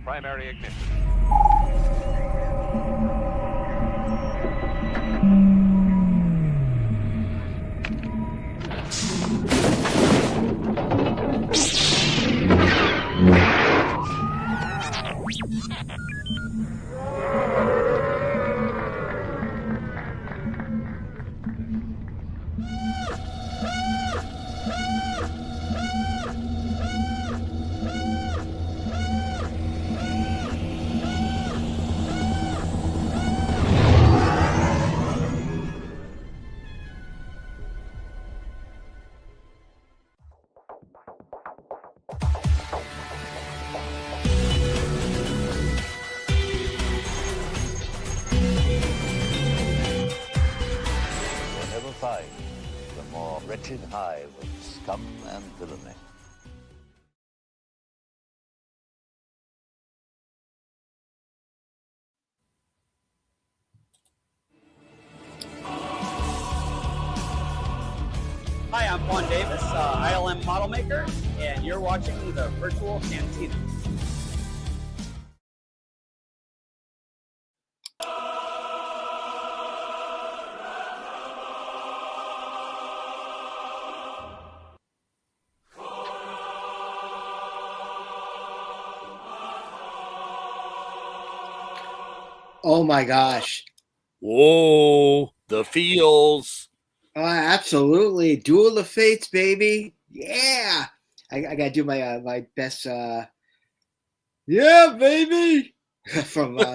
primary ignition. Find the more wretched hive of scum and villainy. Hi, I'm Juan Davis, ILM model maker, and you're watching the Virtual Cantina. Oh my gosh. Whoa, the feels. Absolutely. Duel of Fates, baby. Yeah. I gotta do my my best yeah, baby. From Do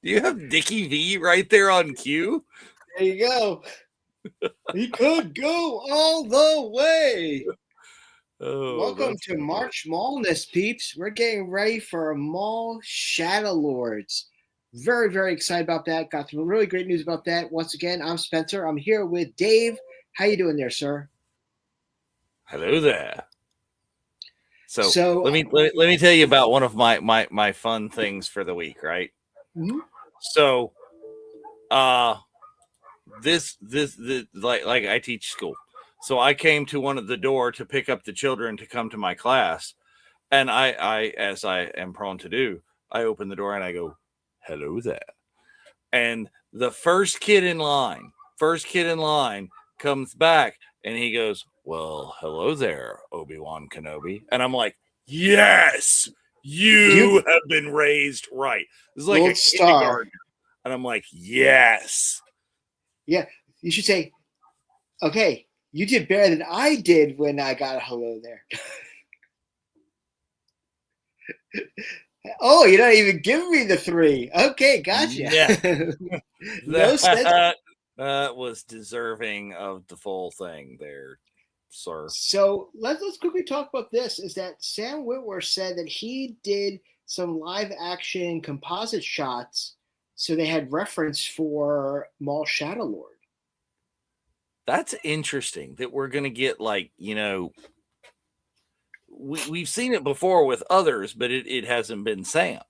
you have Dickie V right there on cue? there you go. He could go all the way. Oh, Welcome to March Maulness, peeps. We're getting ready for Maul Shadow Lords. Very, very excited about that. Got some really great news about that. Once again, I'm Spencer. I'm here with Dave. How you doing there, sir? Hello there. So let me tell you about one of my fun things for the week, right? Mm-hmm. So this like I teach school. So I came to the door to pick up the children to come to my class. And I, as I am prone to do, I open the door and I go, hello there. And the first kid in line comes back and he goes, well, hello there, Obi-Wan Kenobi. And I'm like, yes, you have been raised right. This is like a kindergarten. And I'm like, yes. Yeah, you should say, okay, you did better than I did when I got a hello there. Oh, you're not even giving me the 3. Okay, gotcha. Yeah. No sense. That was deserving of the full thing there, sir. So let's quickly talk about this. Is that Sam Witwer said that he did some live action composite shots, so they had reference for Maul Shadow Lord. That's interesting that we're going to get, like, you know, we've seen it before with others, but it hasn't been Sam.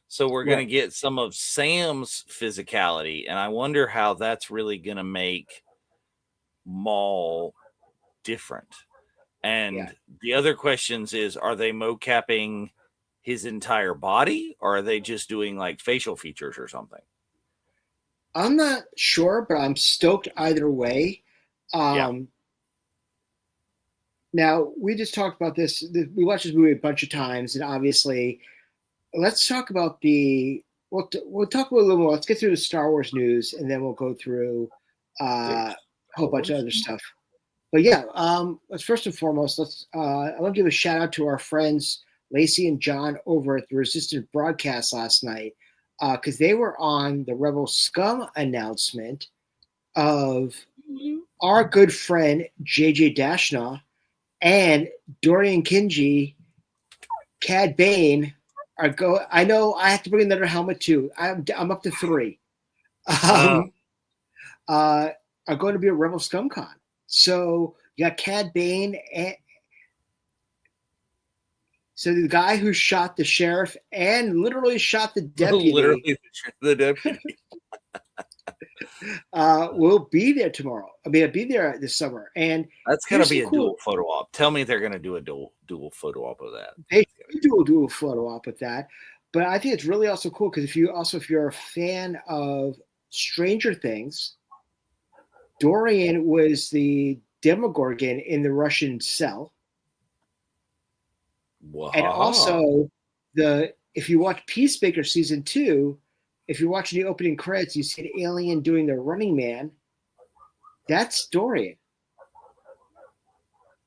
So we're going to get some of Sam's physicality, and I wonder how that's really going to make Maul different. And the other questions is, are they mocapping his entire body, or are they just doing like facial features or something? I'm not sure, but I'm stoked either way. Now, we just talked about this. We watched this movie a bunch of times, and obviously, let's talk about we'll talk a little more. Let's get through the Star Wars news, and then we'll go through a whole bunch of other stuff. But yeah, let's first and foremost, I want to give a shout out to our friends Lacey and John over at the Resistance broadcast last night, because they were on the Rebel Scum announcement of our good friend JJ Dashnaw and Dorian Kinji, Cad Bane I know I have to bring another helmet too. I'm up to 3. Are going to be a Rebel Scum Con. So you got Cad Bane, and so the guy who shot the sheriff and literally shot the deputy. Literally the deputy. will be there tomorrow. I mean, I'll be there this summer. And That's gonna here's be some a cool. dual photo op. Tell me they're gonna do a dual photo op of that. They should do a photo op with that. But I think it's really also cool because if you're a fan of Stranger Things, Dorian was the Demogorgon in the Russian cell. Wow. And also if you watch Peacemaker season 2, if you're watching the opening credits, you see an alien doing the Running Man. That's Dorian.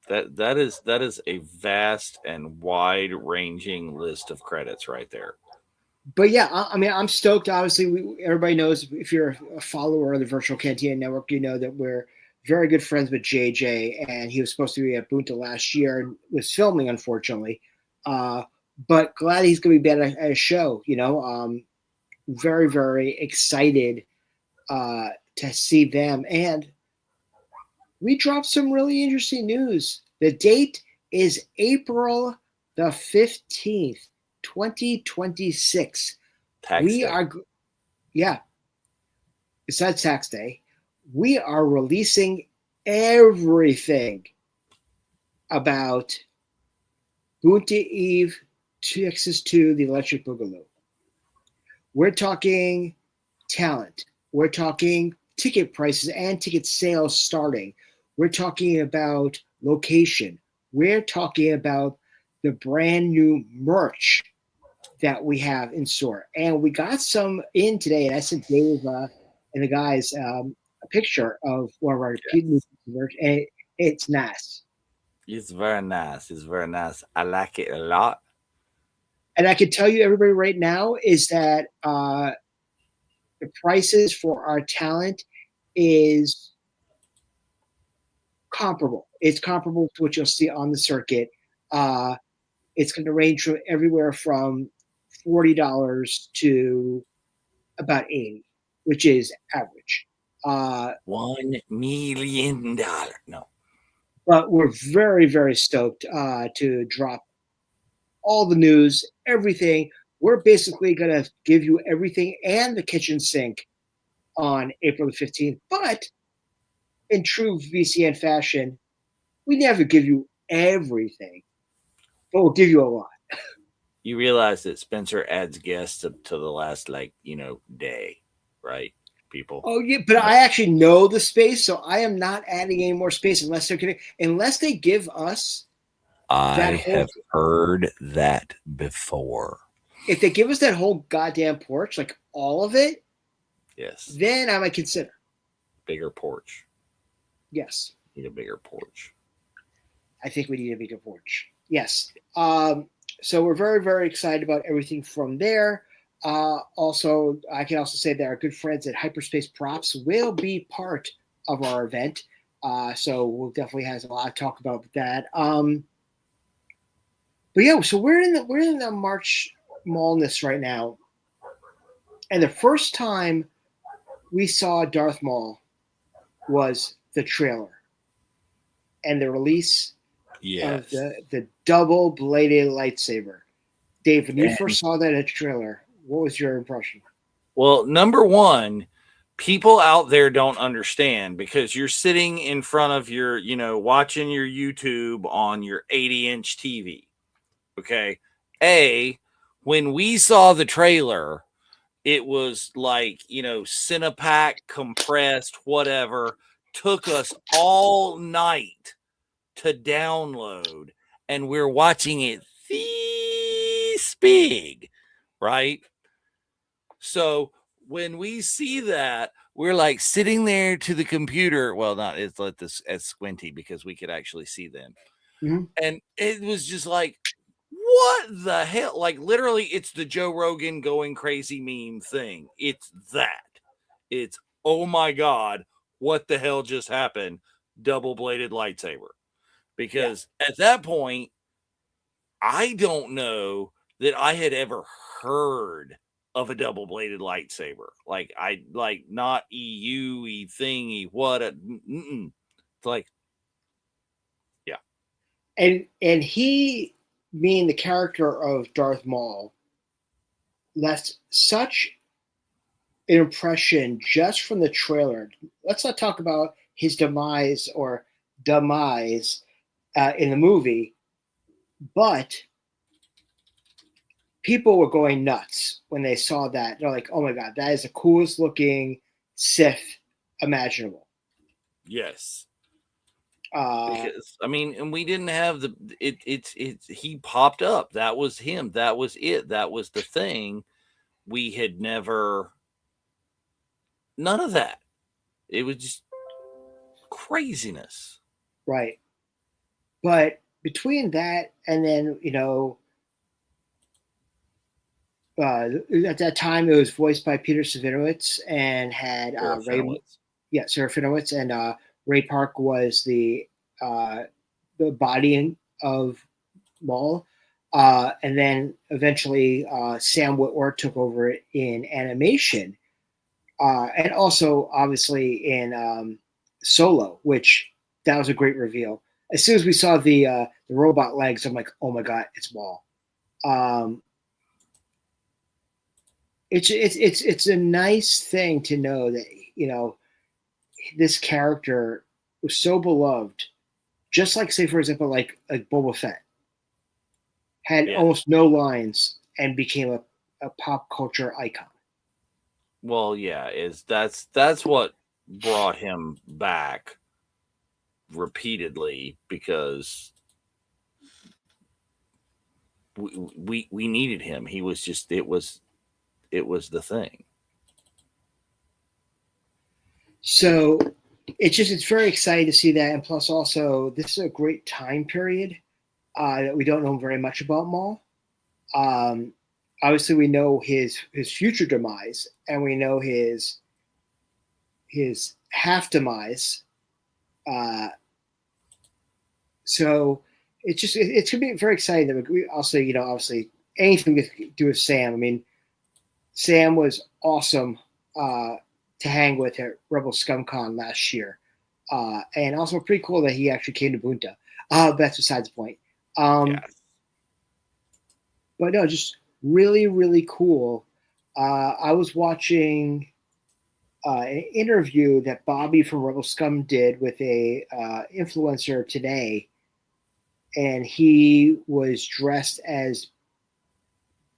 That is a vast and wide ranging list of credits right there. But yeah, I mean, I'm stoked. Obviously, everybody knows if you're a follower of the Virtual Cantina Network, you know that we're very good friends with JJ, and he was supposed to be at Bunta last year and was filming, unfortunately. But glad he's going to be back at a show. Very, very excited to see them. And we dropped some really interesting news. The date is April the 15th. 2026. Tax day. Besides tax day, we are releasing everything about Bunta Eve Texas 2, the Electric Boogaloo. We're talking talent. We're talking ticket prices and ticket sales starting. We're talking about location. We're talking about the brand new merch that we have in store. And we got some in today, and I sent Dave and the guys a picture of one of our merch, and it's nice. It's very nice. It's very nice. I like it a lot. And I can tell you, everybody, right now is that the prices for our talent is comparable. It's comparable to what you'll see on the circuit. It's going to range from everywhere from $40 to about $80, which is average. $1 million. No. But we're very, very stoked to drop all the news, everything. We're basically going to give you everything and the kitchen sink on April the 15th. But in true VCN fashion, we never give you everything, but we'll give you a lot. You realize that Spencer adds guests to the last, day, right? People. Oh yeah, but I actually know the space, so I am not adding any more space unless they give us. I have heard that before. If they give us that whole goddamn porch, like all of it, yes, then I might consider bigger porch. Yes, need a bigger porch. I think we need a bigger porch. Yes. So we're very, very excited about everything from there. Also, I can also say that our good friends at Hyperspace Props will be part of our event. So we'll definitely have a lot to talk about with that. But yeah, so we're in the March Maulness right now. And the first time we saw Darth Maul was the trailer and the release of the double-bladed lightsaber. Dave, when you first saw that in a trailer, what was your impression? Well, number one, people out there don't understand because you're sitting in front of your, watching your YouTube on your 80-inch TV. Okay. When we saw the trailer, it was like, Cinepack, compressed, whatever. Took us all night to download, and we're watching it this big, right? So when we see that, we're like sitting there to the computer. Well, it's like this as squinty because we could actually see them. Mm-hmm. And it was just like, what the hell? Like literally, it's the Joe Rogan going crazy meme thing. It's that. It's, oh my God, what the hell just happened? Double-bladed lightsaber. Because at that point, I don't know that I had ever heard of a double-bladed lightsaber. Not EU thingy, what a it's like, yeah. And he, being the character of Darth Maul, left such an impression just from the trailer. Let's not talk about his demise in the movie, but people were going nuts when they saw that. They're like, "Oh my god, that is the coolest looking Sith imaginable." Yes. Uh, Because I mean, and we didn't have he popped up. That was him. That was it. That was the thing. We had never, none of that. It was just craziness. right. But between that and then, at that time it was voiced by Peter Savinowitz and had Sarah Ray, Finowitz. Sarah Finowitz, and Ray Park was the bodying of Maul. And then eventually Sam Witwer took over in animation. And also, obviously, in Solo, which that was a great reveal. As soon as we saw the robot legs, I'm like, oh my god, it's Maul. It's a nice thing to know that this character was so beloved, just like, say, for example, like Boba Fett had almost no lines and became a pop culture icon. Well, yeah, that's what brought him back repeatedly, because we needed him. He was just it was the thing. So it's very exciting to see that, and plus also this is a great time period that we don't know very much about Maul. Obviously, we know his future demise, and we know his half demise. So it's gonna be very exciting that we also obviously anything to do with Sam. I mean, Sam was awesome to hang with at Rebel ScumCon last year, and also pretty cool that he actually came to Bunta. That's besides the point. But no, just really, really cool. I was watching an interview that Bobby from Rebel Scum did with a influencer today, and he was dressed as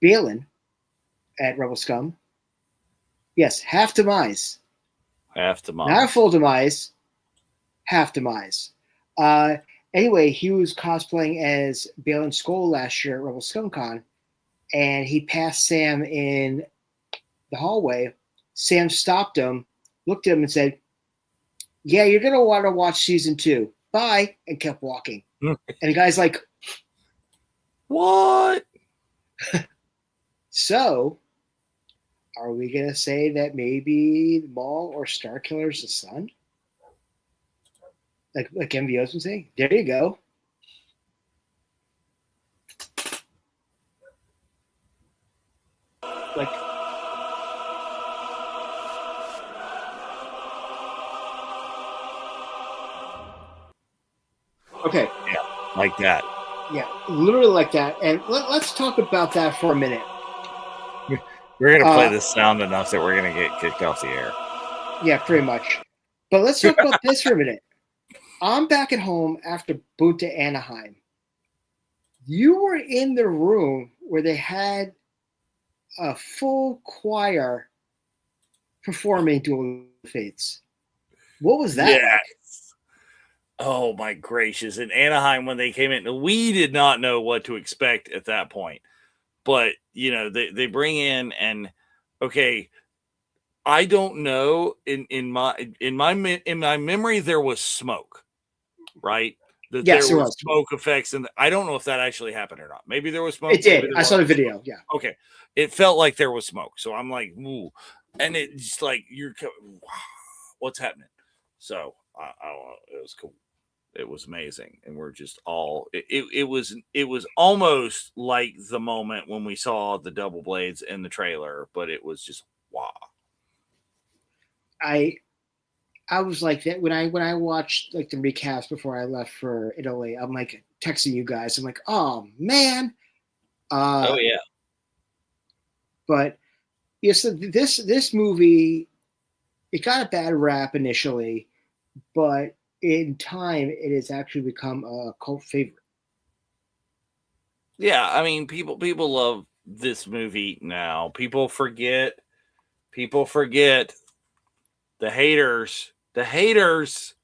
Balin at Rebel Scum. Yes, half demise. Half demise. Not a full demise, half demise. Anyway, he was cosplaying as Balin Skoll last year at Rebel ScumCon, and he passed Sam in the hallway. Sam stopped him, looked at him, and said, "Yeah, you're going to want to watch season 2. Bye," and kept walking. And the guy's like, "What?" So, are we going to say that maybe Maul or Starkiller's the son? Like MVO's been saying? There you go. Like, okay. Yeah, like that. Yeah, literally like that. And let's talk about that for a minute. We're going to play this sound enough that we're going to get kicked off the air. Yeah, pretty much. But let's talk about this for a minute. I'm back at home after Bunta Anaheim. You were in the room where they had a full choir performing Duel of the Fates. What was that like? Oh, my gracious. In Anaheim, when they came in, we did not know what to expect at that point. But, they bring in and, okay, I don't know. In my memory, there was smoke, right? Yes, there were smoke effects, and I don't know if that actually happened or not. Maybe there was smoke. It did. I saw the video. Yeah. Okay. It felt like there was smoke, so I'm like, ooh, and it's like what's happening? So I don't know. It was cool. It was amazing, and we're just all. It was almost like the moment when we saw the double blades in the trailer, but it was just wow. I was like that when I watched like the recaps before I left for Italy. I'm like texting you guys. I'm like, oh man. Oh yeah. But Yes, this movie, it got a bad rap initially, but in time, it has actually become a cult favorite. Yeah, I mean, people love this movie now. People forget the haters. The haters.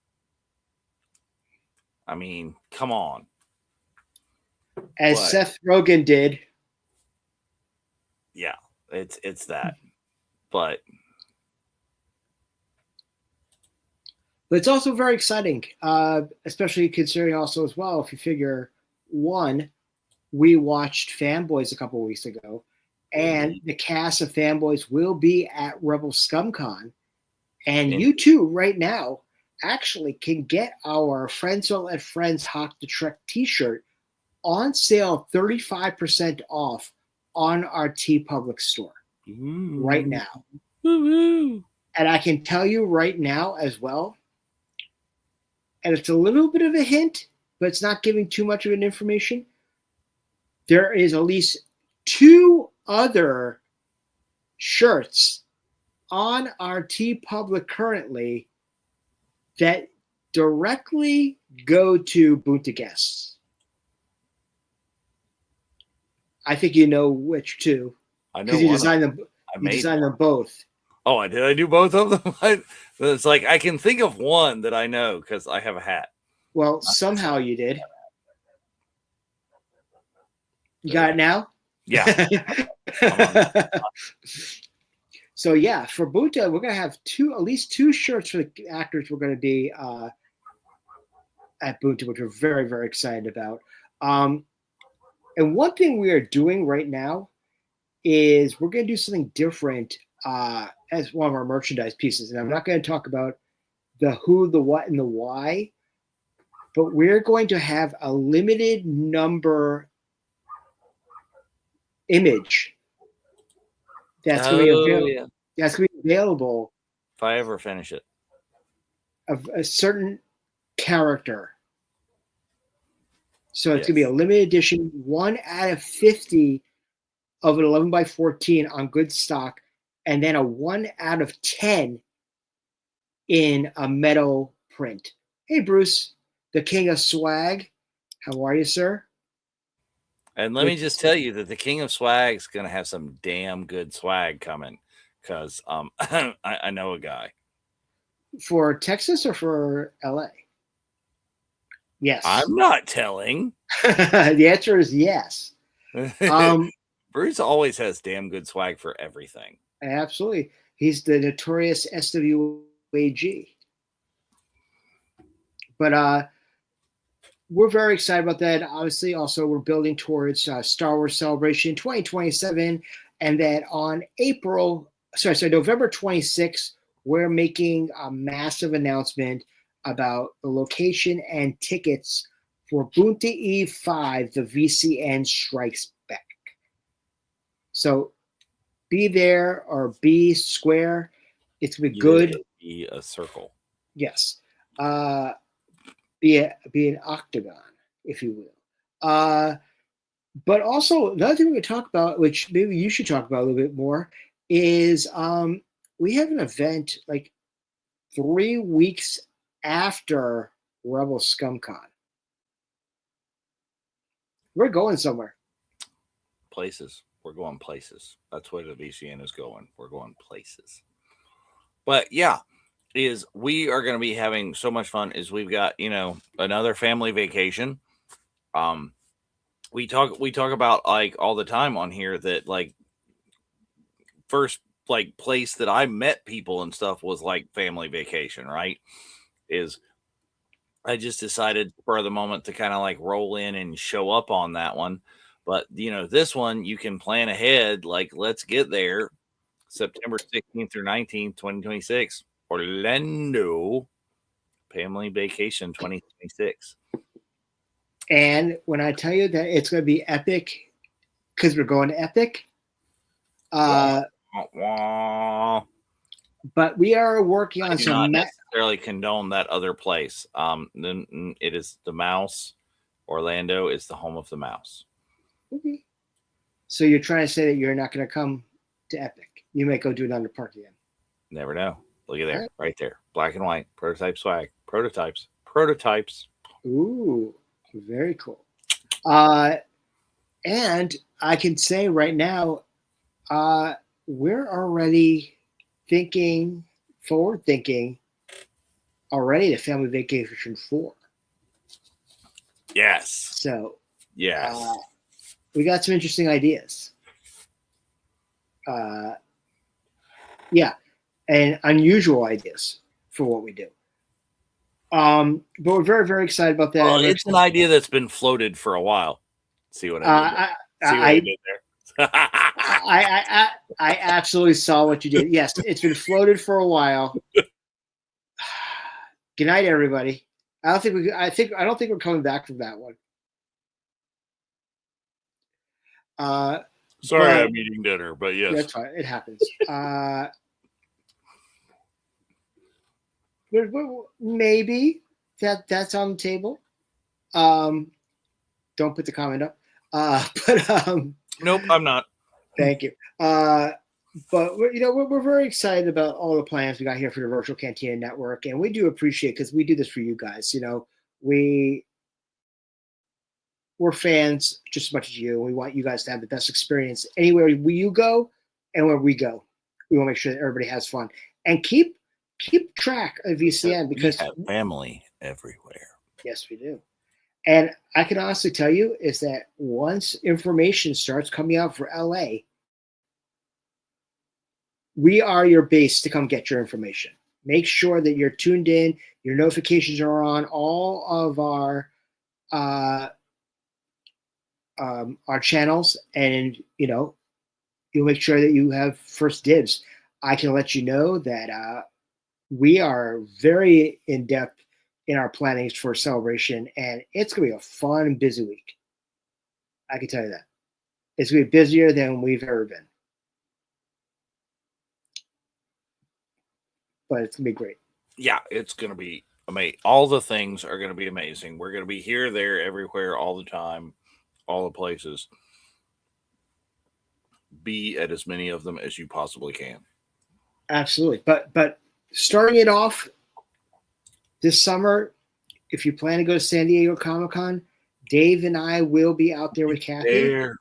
I mean, come on. As But Seth Rogen did. yeah, it's that. But it's also very exciting, especially considering also as well, if you figure, one, we watched Fanboys a couple of weeks ago, and the cast of Fanboys will be at Rebel ScumCon. And you too, right now, actually can get our Friends Will Let Friends Hawk the Trek t-shirt on sale 35% off on our TeePublic store right now. Woo-hoo. And I can tell you right now as well, and it's a little bit of a hint, but it's not giving too much of an information. There is at least 2 other shirts on our TeePublic currently that directly go to Bunta guests. I think you know which 2. I know because you designed them. You designed them both. Oh, did I do both of them? It's like I can think of one that I know because I have a hat. Well, somehow you did. You got it now? Yeah. So yeah, for Bunta, we're gonna have at least 2 shirts for the actors. We're gonna be at Bunta, which we're very, very excited about. And one thing we are doing right now is we're gonna do something different as one of our merchandise pieces. And I'm not gonna talk about the who, the what, and the why, but we're going to have a limited number image that's going to be available. That's going to be available if I ever finish it, of a certain character. So it's going to be a limited edition, 1 out of 50 of an 11x14 on good stock, and then a 1 out of 10 in a metal print. Hey, Bruce, the king of swag. How are you, sir? And let me just tell you that the king of swag is going to have some damn good swag coming because I know a guy. For Texas or for LA? Yes. I'm not telling. The answer is yes. Bruce always has damn good swag for everything. Absolutely. He's the notorious SWAG. But we're very excited about that. Obviously, also we're building towards Star Wars Celebration 2027, and that on November 26th, we're making a massive announcement about the location and tickets for Bunta Eve 5, the VCN Strikes Back. So be there or be square. It's going to be good. Be a circle. Yes. Be an octagon, if you will. But also, another thing we could talk about, which maybe you should talk about a little bit more, is we have an event like 3 weeks after Rebel ScumCon. We're going somewhere. Places. We're going places. That's where the VCN is going. We're going places. But yeah, we are going to be having so much fun. We've got another family vacation. We talk about like all the time on here that like first like place that I met people and stuff was like family vacation, right? I just decided for the moment to kind of like roll in and show up on that one. But this one you can plan ahead. Like, let's get there September 16th through 19th, 2026, Orlando family vacation 2026. And when I tell you that it's going to be epic, because we're going to Epic, but we are working on some. I do not necessarily condone that other place. Then it is the Mouse. Orlando is the home of the Mouse. Okay. So you're trying to say that you're not going to come to Epic? you might go do it under park again. Never know. Look at there, Right. right there. Black and white. Prototype swag. Prototypes. Ooh, very cool. And I can say right now, we're already forward thinking already to Family Vacation 4. Yes. So Yes. we got some interesting ideas. Yeah, and unusual ideas for what we do. But we're very, very excited about that. Well, it's an idea that's been floated for a while. See what I did there? See what I did there? I absolutely saw what you did. Yes, it's been floated for a while. Good night, everybody. I don't think we're coming back from that one. Sorry, I'm eating dinner, but yes, that's fine. It happens. Maybe that's on the table. Don't put the comment up. Nope, I'm not. Thank you. But we're very excited about all the plans we got here for the Virtual Cantina Network, and we do appreciate, because we do this for you guys. We're fans just as much as you. We want you guys to have the best experience anywhere you go and where we go. We want to make sure that everybody has fun and keep track of VCN, because we have family everywhere. Yes, we do. And I can honestly tell you is that once information starts coming out for LA, we are your base to come get your information. Make sure that you're tuned in. Your notifications are on all of our channels, and you'll make sure that you have first dibs. I can let you know that we are very in depth in our plannings for Celebration, and it's going to be a fun and busy week. I can tell you that. It's going to be busier than we've ever been. But it's going to be great. Yeah, it's going to be amazing. All the things are going to be amazing. We're going to be here, there, everywhere, all the time, all the places. Be at as many of them as you possibly can. Absolutely. But starting it off this summer, if you plan to go to San Diego Comic-Con, Dave and I will be out there with Kathy. There.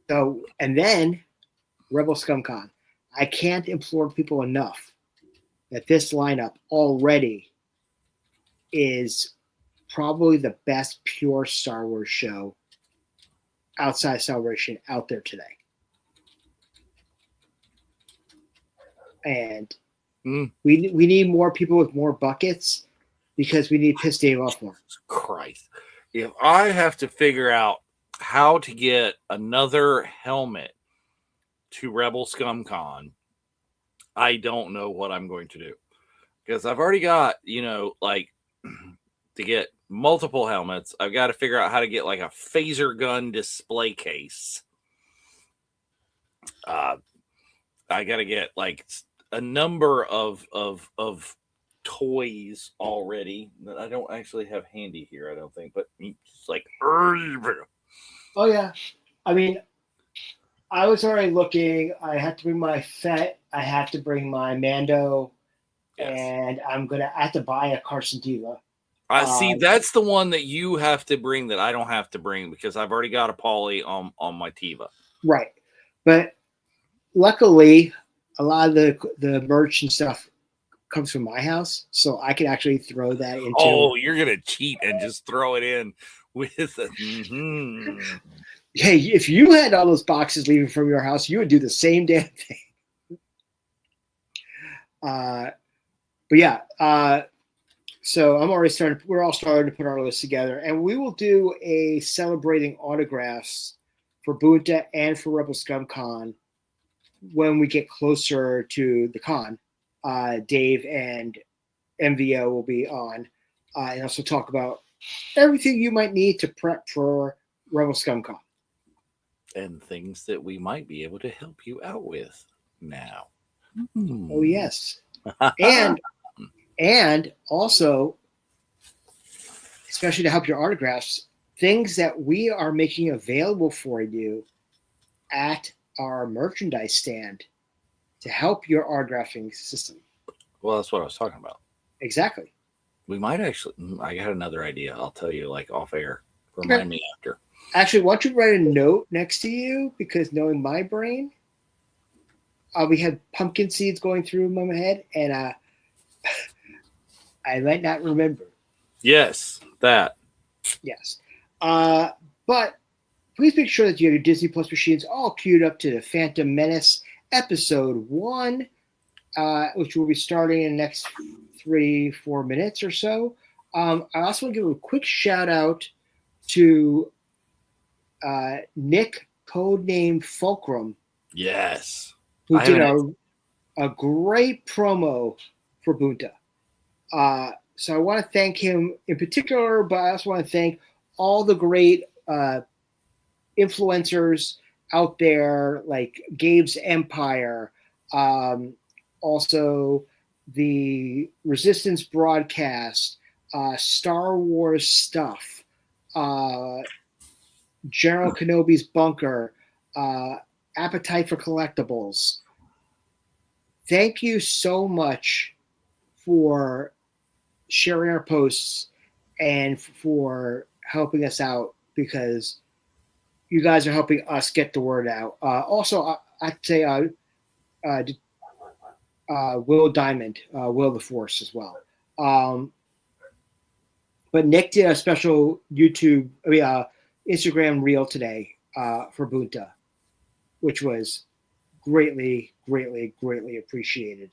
So, and then Rebel Scum Con. I can't implore people enough that this lineup already is probably the best pure Star Wars show outside Celebration out there today. And we need more people with more buckets, because we need to piss Dave off more. Christ. If I have to figure out how to get another helmet to Rebel Scum Con, I don't know what I'm going to do. Because I've already got, to get multiple helmets, I've got to figure out how to get like a phaser gun display case. I got to get like a number of toys already that I don't actually have handy here, I don't think, but it's like, oh yeah. I mean, I was already looking. I had to bring my Fett. I have to bring my Mando, yes. And I have to buy a Carson Diva. I see. That's the one that you have to bring that I don't have to bring, because I've already got a Pauly on my Tiva. Right, but luckily, a lot of the merch and stuff comes from my house, so I can actually throw that into. Oh, you're gonna cheat and just throw it in with a. Hey, if you had all those boxes leaving from your house, you would do the same damn thing. But yeah, so we're all starting to put our list together, and we will do a celebrating autographs for Bunta and for Rebel Scum Con when we get closer to the con. Dave and MVO will be on, and also talk about everything you might need to prep for Rebel Scum Con. And things that we might be able to help you out with now. Oh yes. and also, especially to help your autographs, things that we are making available for you at our merchandise stand to help your art drafting system. Well, that's what I was talking about. Exactly. We might actually. I got another idea. I'll tell you like off air. Remind me after. Actually, why don't you write a note next to you? Because knowing my brain, we had pumpkin seeds going through my head, and I might not remember. Yes, that. Yes. But please make sure that you have your Disney Plus machines all queued up to the Phantom Menace episode 1, which will be starting in the next 3-4 minutes or so. I also want to give a quick shout out to Nick, codename Fulcrum. Yes. Who did a great promo for Bunta. So I want to thank him in particular, but I also want to thank all the great influencers out there like Gabe's Empire, also the Resistance broadcast, Star Wars stuff, General Kenobi's bunker, Appetite for Collectibles. Thank you so much for sharing our posts and for helping us out, because you guys are helping us get the word out. Also, I'd say Will Diamond, Will the Force as well. But Nick did a special Instagram reel today for Bunta, which was greatly, greatly, greatly appreciated.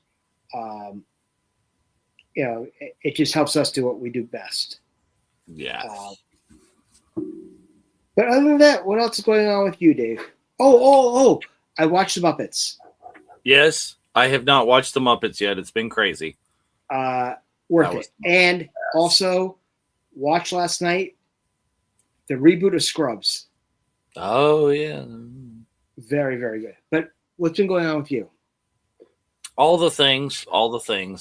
It just helps us do what we do best. Yeah. But other than that, what else is going on with you, Dave? Oh! I watched the Muppets. Yes, I have not watched the Muppets yet. It's been crazy. Worth it. And also, watched last night the reboot of Scrubs. Oh yeah. Very, very good. But what's been going on with you? All the things.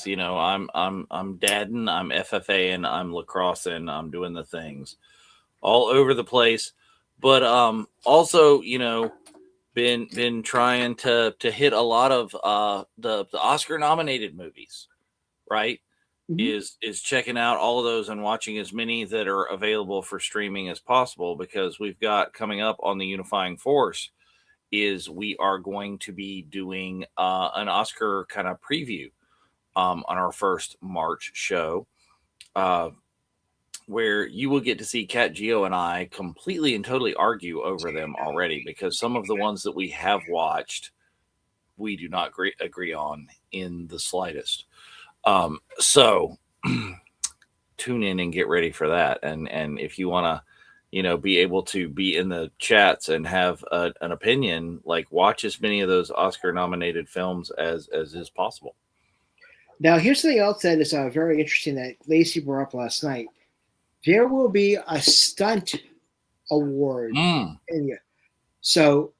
You know, I'm dadding, I'm FFAing, I'm lacrossing, I'm doing the things all over the place. But also, you know, been trying to hit a lot of the Oscar nominated movies, right? Mm-hmm. Is checking out all of those and watching as many that are available for streaming as possible, because we've got coming up on the Unifying Force is we are going to be doing an Oscar kind of preview on our first March show, where you will get to see Kat Geo and I completely and totally argue over them already, because some of the ones that we have watched, we do not agree on in the slightest. So tune in and get ready for that. And if you want to, you know, be able to be in the chats and have an opinion, like watch as many of those Oscar nominated films as is possible. Now, here's something else that is very interesting that Lacey brought up last night. There will be a stunt award. So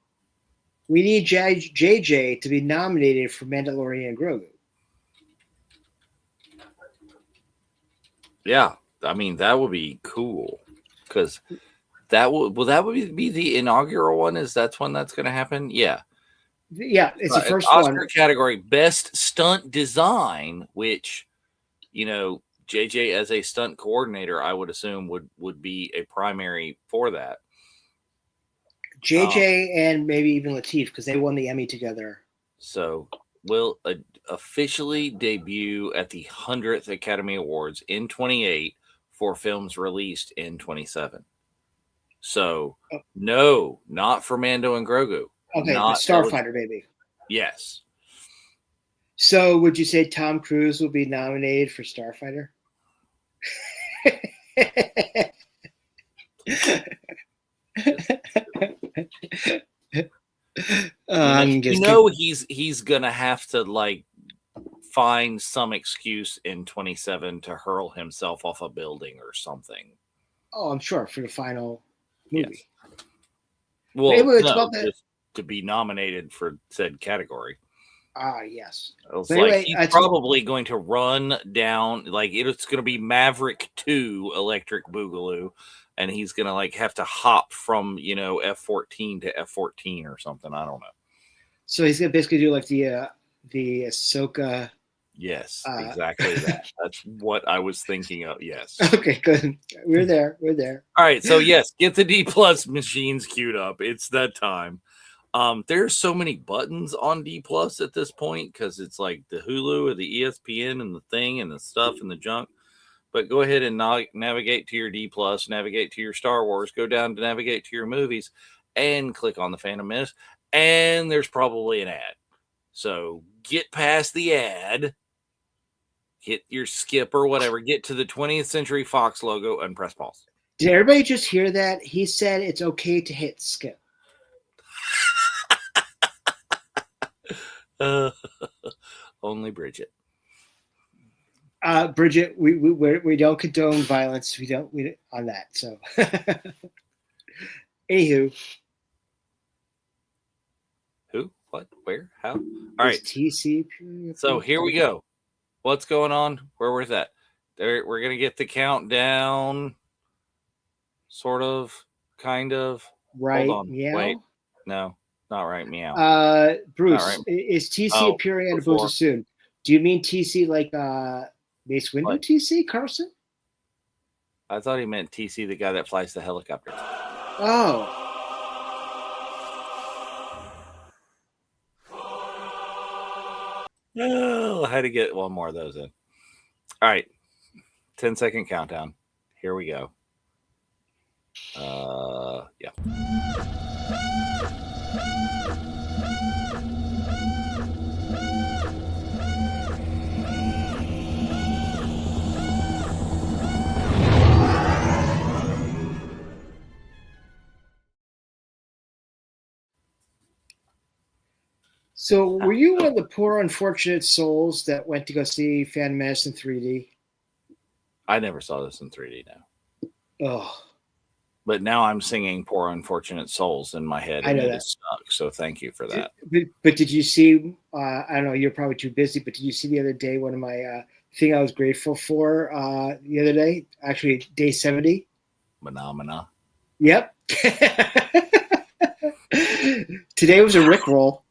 we need JJ to be nominated for Mandalorian and Grogu. Yeah, I mean, that would be cool, because that would be the inaugural one. That's when that's going to happen. Yeah, it's the first Oscar one. Category Best Stunt Design, which, you know, JJ as a stunt coordinator, I would assume would be a primary for that. JJ and maybe even Lateef, because they won the Emmy together. So will officially debut at the 100th Academy Awards in 28 for films released in 27. So no, not for Mando and Grogu. Okay, not Starfighter, baby. Yes. So would you say Tom Cruise will be nominated for Starfighter? He's gonna have to like find some excuse in 27 to hurl himself off a building or something. Oh, I'm sure, for the final movie. Yes. Well, just to be nominated for said category. Yes. It's like anyway, he's probably going to run down, like it's going to be Maverick 2 Electric Boogaloo, and he's going to like have to hop from, you know, F-14 to F-14 or something. I don't know. So he's gonna basically do like the Ahsoka. Yes, exactly that. That's what I was thinking of. Yes. Okay, good. We're there. All right. So yes, get the D Plus machines queued up. It's that time. There's so many buttons on D Plus at this point because it's like the Hulu or the ESPN and the thing and the stuff and the junk. But go ahead and navigate to your D Plus, navigate to your Star Wars, go down to navigate to your movies, and click on the Phantom Menace. And there's probably an ad. So get past the ad, hit your skip or whatever, get to the 20th Century Fox logo and press pause. Did everybody just hear that? He said it's okay to hit skip. Only Bridget. Bridget, we don't condone violence. We don't on that. So, anywho, who, what, where, how? All right. TC. So here we go. What's going on? Where was that? We're gonna get the countdown. Sort of, kind of. Right. Hold on. Meow? Wait. No, not right. Meow. Bruce, right. Is TC appearing on Booster soon? Do you mean TC like Mace Windu what? TC Carson? I thought he meant TC, the guy that flies the helicopter. Oh. Oh, I had to get one more of those in. All right. 10-second countdown. Here we go. Yeah. So, were you one of the poor, unfortunate souls that went to go see Phantom Menace in 3D? I never saw this in 3D now. Oh. But now I'm singing Poor Unfortunate Souls in my head. I know and that. It stuck, so thank you for that. But did you see, I don't know, you're probably too busy, but did you see the other day one of my thing I was grateful for the other day? Actually, day 70. Phenomena. Yep. Today was a Rickroll.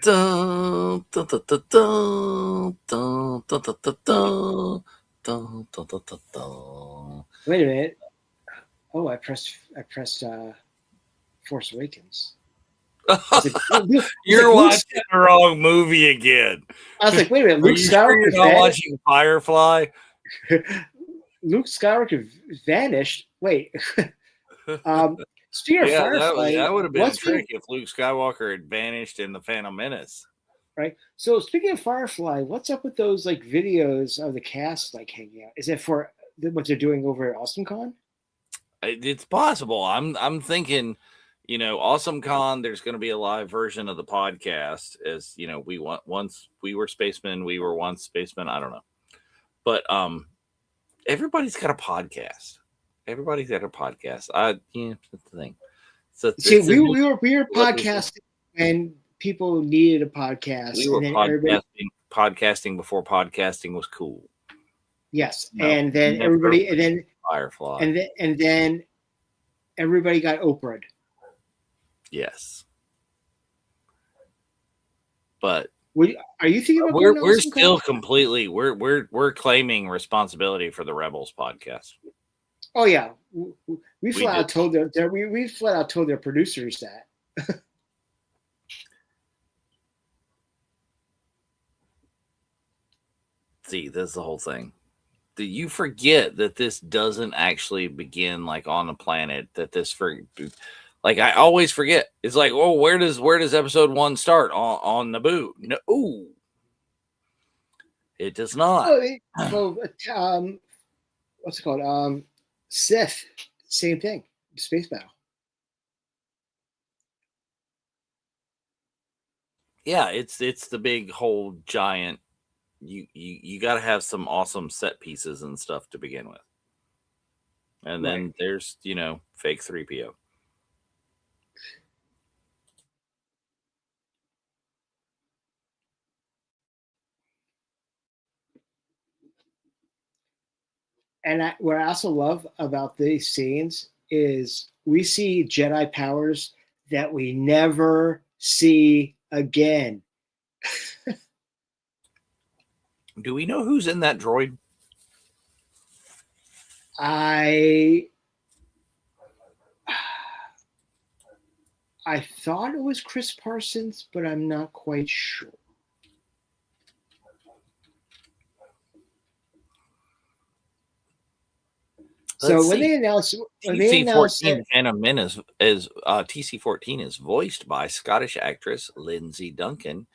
Dun, dun, dun, dun, dun, dun, dun, dun, dun, dun. Dun, dun, dun, dun, dun. Wait a minute. Oh, I pressed Force Awakens. You're watching the wrong movie again. I was like, wait a minute, Luke Skywalker you're not watching Firefly? Luke Skywalker vanished. Wait. Speaking of Firefly, that would have been a trick if Luke Skywalker had vanished in the Phantom Menace. Right. So speaking of Firefly, what's up with those like videos of the cast like hanging out? Is it for what they're doing over at AwesomeCon? It's possible. I'm thinking, AwesomeCon. There's going to be a live version of the podcast. As you know, once we were spacemen. We were once spacemen. I don't know, but everybody's got a podcast. Everybody's got a podcast. That's the thing. So see, we were podcasting when people needed a podcast. We were podcasting before podcasting was cool. Yes, and then everybody, and then Firefly, and then everybody got Oprah'd. Yes, but are you thinking about we're still completely we're claiming responsibility for the Rebels podcast. Oh yeah, we flat out told we flat out told their producers that. See, that's the whole thing. You forget that this doesn't actually begin like on the planet. Like I always forget. It's like, oh, where does episode 1 start on Naboo? No, it does not. What's it called? Sith, same thing. Space battle. Yeah, it's the big whole giant. You got to have some awesome set pieces and stuff to begin with, and then there's fake 3PO. And what I also love about these scenes is we see Jedi powers that we never see again. Do we know who's in that droid? I thought it was Chris Parsons, but I'm not quite sure. So when they announced TC-14 Phantom Menace is TC-14 is voiced by Scottish actress Lindsay Duncan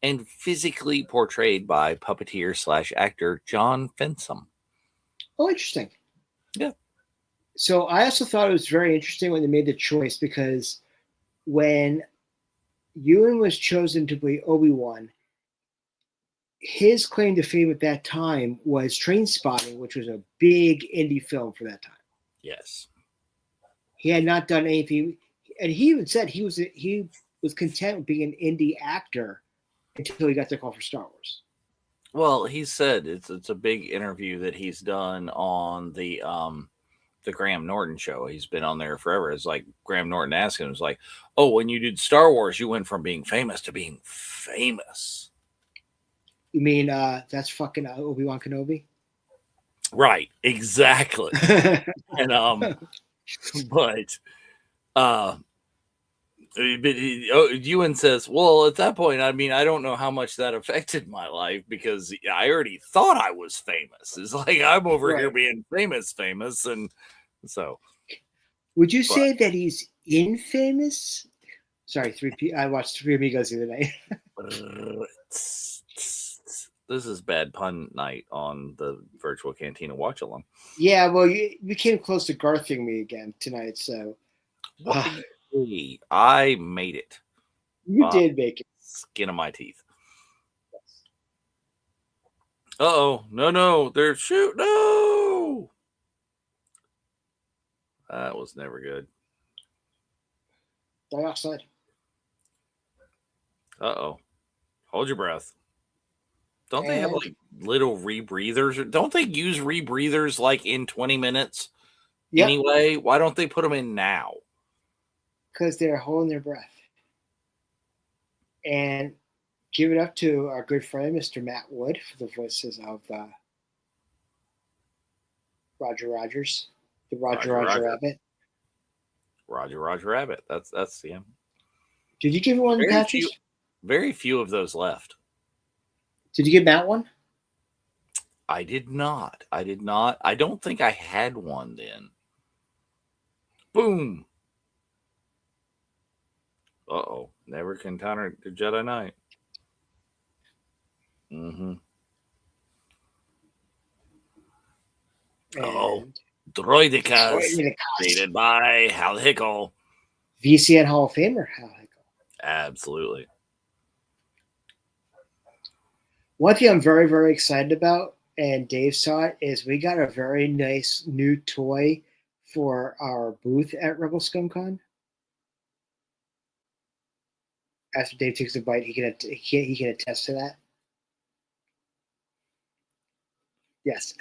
and physically portrayed by puppeteer / actor John Fensom. Oh, interesting. Yeah. So I also thought it was very interesting when they made the choice, because when Ewan was chosen to play Obi-Wan, his claim to fame at that time was Trainspotting, which was a big indie film for that time. Yes. He had not done anything, and he even said he was content with being an indie actor until he got the call for Star Wars. Well, he said it's a big interview that he's done on the Graham Norton show. He's been on there forever. It's like Graham Norton asked him, it's like, oh, when you did Star Wars, you went from being famous to being famous. You mean that's fucking Obi-Wan Kenobi? Right, exactly. And but Ewan says, well, at that point, I mean, I don't know how much that affected my life, because I already thought I was famous. It's like, I'm over here being famous. And so. Would you say that he's infamous? Sorry, I watched Three Amigos the other night. This is bad pun night on the Virtual Cantina Watch-Along. Yeah, well, you came close to Garthing me again tonight, so. I made it. You did make it. Skin of my teeth. Uh-oh. No. They're shoot. No. That was never good. Dioxide. Uh-oh. Hold your breath. Don't they have like little rebreathers? Don't they use rebreathers like in 20 minutes? Yep. Anyway, why don't they put them in now? Because they're holding their breath. And give it up to our good friend, Mr. Matt Wood, for the voices of Roger Rogers, the Roger Rabbit. Roger Rabbit. That's him. Did you give one patches? Very few of those left. Did you give Matt one? I did not. I don't think I had one then. Boom. Uh-oh. Never can encounter the Jedi Knight. Mm-hmm. Uh-oh. Droidicas. Created by Hal Hickel. VCN Hall of Famer Hal Hickel. Absolutely. One thing I'm very, very excited about, and Dave saw it, is we got a very nice new toy for our booth at Rebel ScumCon. After Dave takes a bite, he can attest to that. Yes.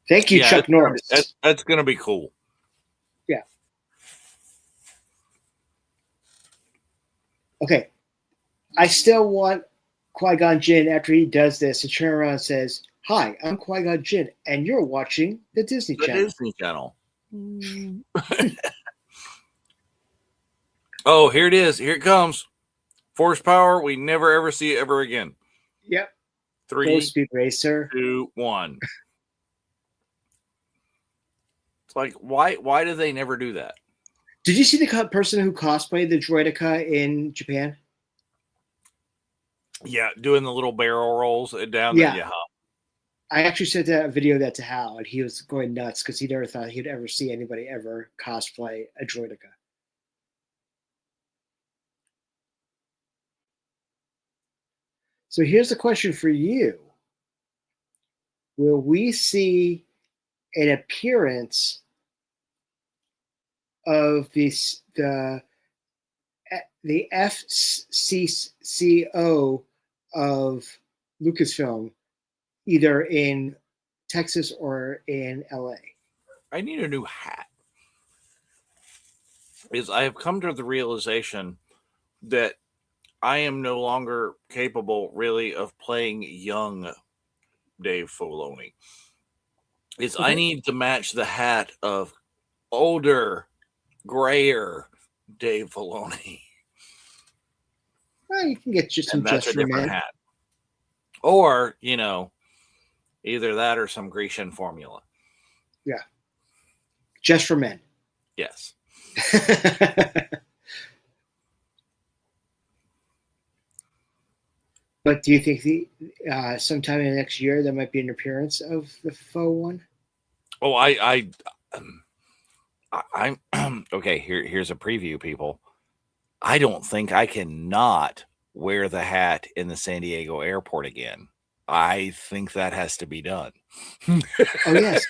Thank you, Chuck Norris. That's going to be cool. Yeah. Okay. I still want Qui-Gon Jinn, after he does this, to turn around and says, "Hi, I'm Qui-Gon Jinn, and you're watching the Disney Channel." Disney Channel. Oh, here it is. Here it comes. Force power. We never ever see it ever again. Yep. 3, Speed Racer. 2, 1. It's like, why do they never do that? Did you see the person who cosplayed the Droideka in Japan? Yeah, doing the little barrel rolls down there. Yeah. I actually sent that video to Hal, and he was going nuts because he never thought he'd ever see anybody ever cosplay a Droideka. So here's the question for you. Will we see an appearance of the FCCO of Lucasfilm, either in Texas or in LA? I need a new hat. is I have come to the realization that I am no longer capable, really, of playing young Dave Filoni. I need to match the hat of older, grayer Dave Filoni. Well, you can get just some And that's Just a for different Men. hat. Or, either that or some Grecian formula. Yeah. Just for Men. Yes. But do you think sometime in the next year there might be an appearance of the faux one? Oh, I'm okay. Here's a preview, people. I don't think I cannot wear the hat in the San Diego airport again. I think that has to be done. Oh, yes.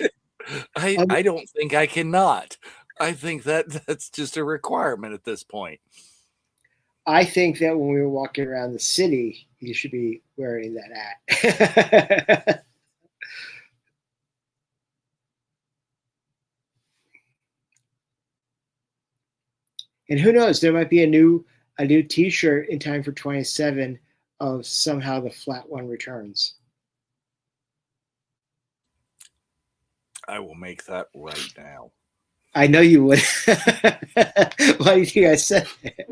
I don't think I cannot. I think that's just a requirement at this point. I think that when we were walking around the city, you should be wearing that hat. And who knows? There might be a new T-shirt in time for 27 of somehow the flat one returns. I will make that right now. I know you would. Why do you think I said that?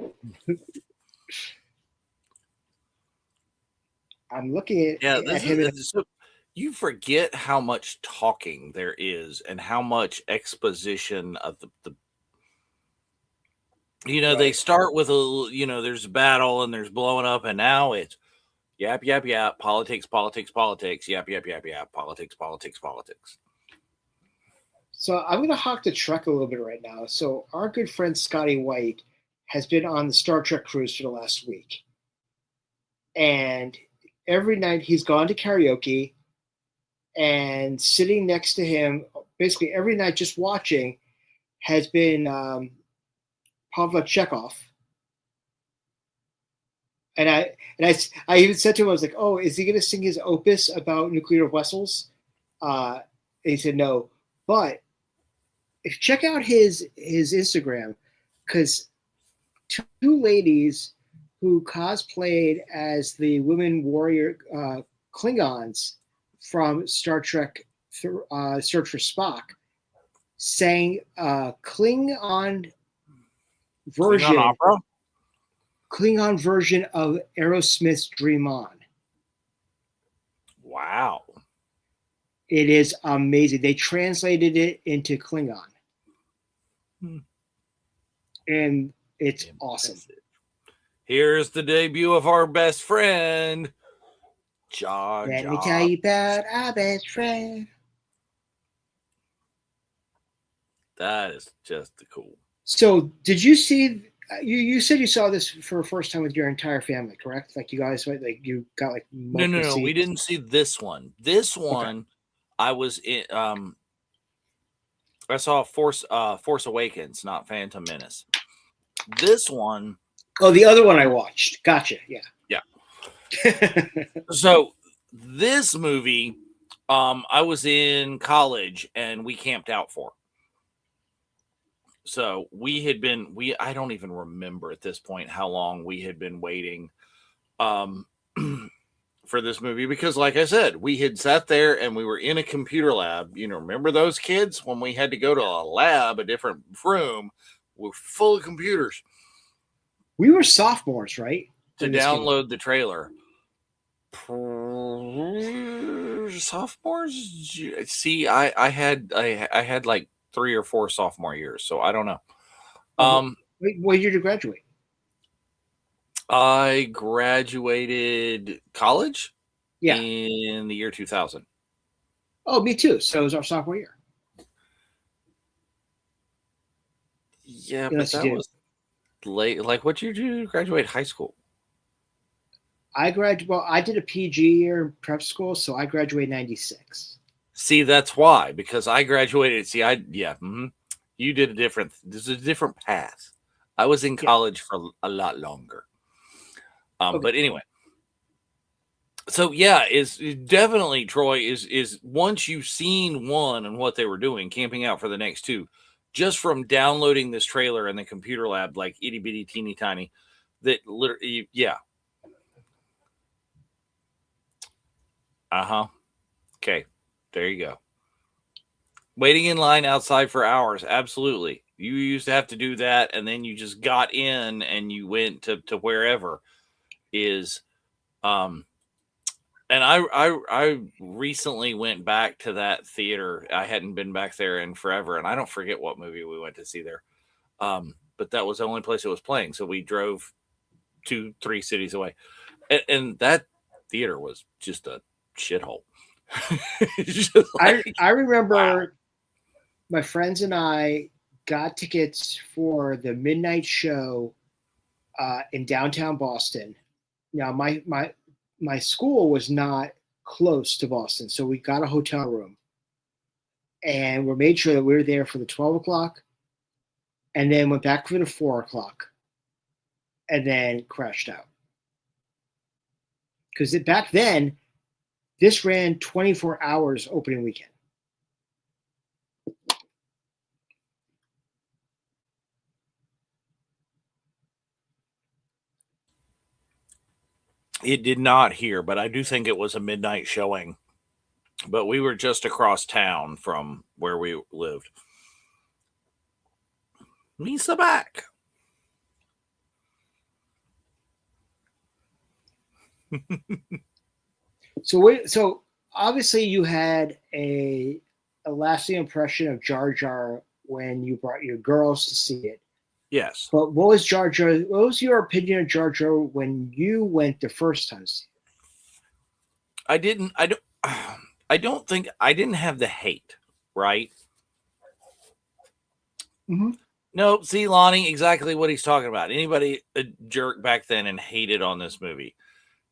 I'm looking at him. So you forget how much talking there is and how much exposition of the Right. They start with there's a battle and there's blowing up, and now it's yap, yap, yap, politics, politics, politics, yap, yap, yap, yap, politics, politics, politics. So I'm going to hawk the truck a little bit right now. So our good friend Scotty White has been on the Star Trek cruise for the last week. And every night he's gone to karaoke, and sitting next to him, basically every night just watching, has been Pavla Chekhov. And I even said to him, I was like, oh, is he going to sing his opus about nuclear vessels? And he said no. But if check out his Instagram, because two ladies who cosplayed as the women warrior Klingons from Star Trek Search for Spock sang Klingon version of Aerosmith's Dream On. Wow. It is amazing. They translated it into Klingon. And it's awesome. Here's the debut of our best friend, Jar Jar. Let me tell you about our best friend. That is just cool. So, did you see? You said you saw this for the first time with your entire family, correct? Like you guys, you got like no. We didn't see this one. This one, okay. I was in. I saw Force Awakens, not Phantom Menace. This one. Oh, the other one I watched. Gotcha. Yeah. So this movie, I was in college and we camped out for. So I don't even remember at this point how long we had been waiting for this movie, because like I said, we had sat there and we were in a computer lab. Remember those kids when we had to go to a lab, a different room, we're full of computers. We were sophomores, right? To download the trailer. Sophomores? See, I had like 3 or 4 sophomore years, so I don't know. What year did you graduate? I graduated college in the year 2000. Oh, me too. So it was our sophomore year. Yeah, but that was late. Like, what year did you graduate high school? I did a PG year in prep school, so I graduated 96. See, that's why, because I graduated. See, you did this is a different path. I was in college for a lot longer. But anyway, so is definitely Troy is once you've seen one and what they were doing, camping out for the next two, just from downloading this trailer in the computer lab, like itty bitty teeny tiny, that literally, yeah. Okay, there you go. Waiting in line outside for hours. Absolutely. You used to have to do that, and then you just got in and you went to wherever is. And I recently went back to that theater. I hadn't been back there in forever, and I don't forget what movie we went to see there. But that was the only place it was playing. So we drove 2-3 cities away, and that theater was just a shithole. I remember my friends and I got tickets for the midnight show in downtown Boston. Now my school was not close to Boston, so we got a hotel room, and we made sure that we were there for the 12 o'clock, and then went back for the 4 o'clock, and then crashed out. Because back then, this ran 24 hours opening weekend. It did not here, but I do think it was a midnight showing. But we were just across town from where we lived. Misa back. So obviously you had a lasting impression of Jar Jar when you brought your girls to see it. Yes. But what was Jar Jar? What was your opinion of Jar Jar when you went the first time to see it? I don't think I didn't have the hate, right? Mm-hmm. No, see, Lonnie, exactly what he's talking about. Anybody a jerk back then and hated on this movie.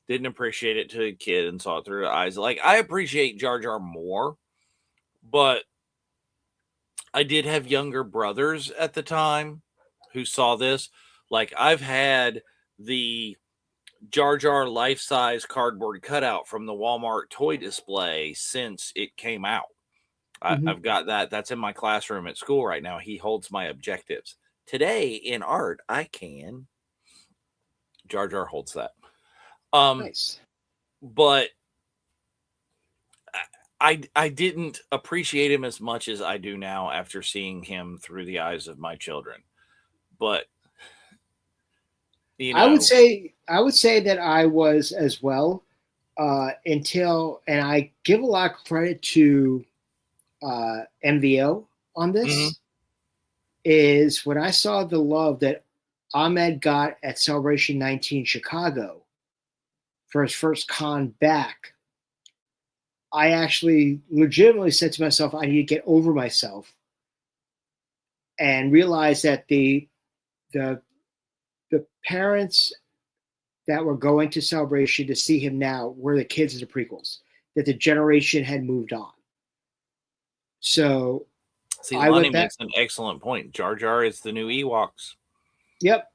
Didn't appreciate it to a kid and saw it through the eyes. Like, I appreciate Jar Jar more, but I did have younger brothers at the time who saw this. Like, I've had the Jar Jar life-size cardboard cutout from the Walmart toy display since it came out. Mm-hmm. I've got that. That's in my classroom at school right now. He holds my objectives. Today in art, I can. Jar Jar holds that. Nice. But I didn't appreciate him as much as I do now after seeing him through the eyes of my children. But you know, I would say that I was as well until, and I give a lot of credit to MVO on this. Mm-hmm. Is when I saw the love that Ahmed got at Celebration 19 Chicago for his first con back, I actually legitimately said to myself, I need to get over myself and realize that the parents that were going to Celebration to see him now were the kids of the prequels, that the generation had moved on. So see, Lonnie makes an excellent point. Jar Jar is the new Ewoks. Yep.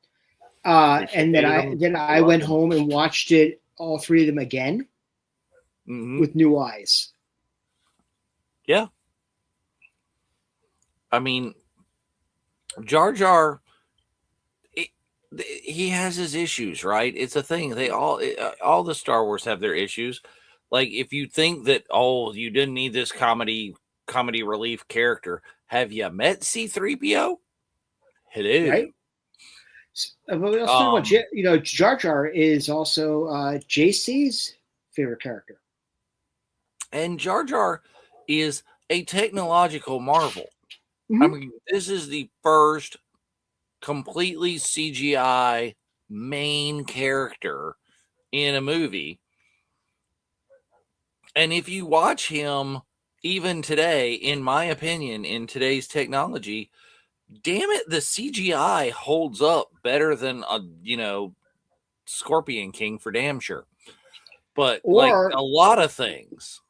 And then I went home and watched it, all three of them again, with new eyes. Yeah. I mean, Jar Jar, he has his issues, right? It's a thing. They all the Star Wars have their issues. Like, if you think that, you didn't need this comedy relief character, have you met C-3PO? Hello. Right. Jar Jar is also JC's favorite character. And Jar Jar is a technological marvel. Mm-hmm. I mean, this is the first completely CGI main character in a movie. And if you watch him even today, in my opinion, in today's technology, damn it, the CGI holds up better than Scorpion King for damn sure. But like a lot of things.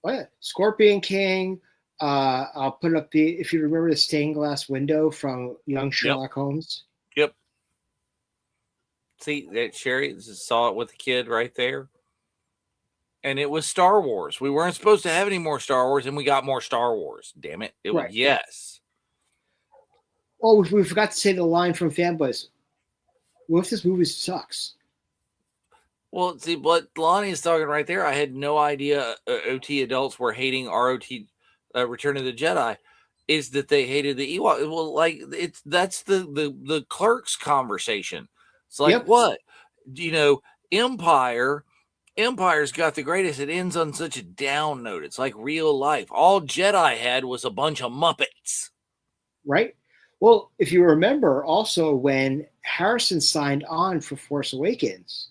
Oh yeah, Scorpion King. I'll put up if you remember the stained glass window from Young Sherlock Holmes. Yep. See that Sherry saw it with the kid right there. And it was Star Wars. We weren't supposed to have any more Star Wars, and we got more Star Wars. Damn it. It was, yes. Oh, we forgot to say the line from Fanboys. What if this movie sucks? Well, see, what Lonnie is talking right there, I had no idea OT adults were hating ROT Return of the Jedi, is that they hated the Ewok. Well, like that's the clerks conversation. It's like, Yep. what? Empire's got the greatest. It ends on such a down note. It's like real life. All Jedi had was a bunch of Muppets. Right? Well, if you remember also when Harrison signed on for Force Awakens,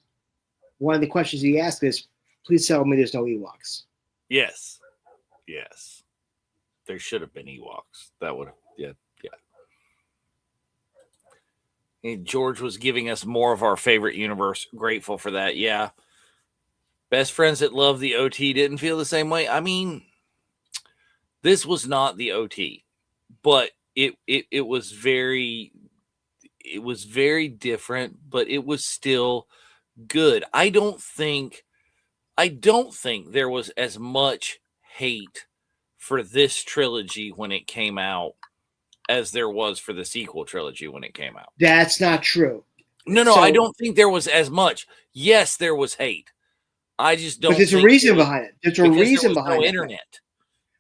one of the questions he asked is, please tell me there's no Ewoks. Yes. There should have been Ewoks. That would, yeah. And George was giving us more of our favorite universe. Grateful for that. Yeah. Best friends that love the OT didn't feel the same way. I mean, this was not the OT, but it was very different, but it was still good. I don't think there was as much hate for this trilogy when it came out as there was for the sequel trilogy when it came out. That's not true. No, So- I don't think there was as much. Yes, there was hate. I just don't. But there's a think reason it was- behind it. There's a reason there was behind no it. internet.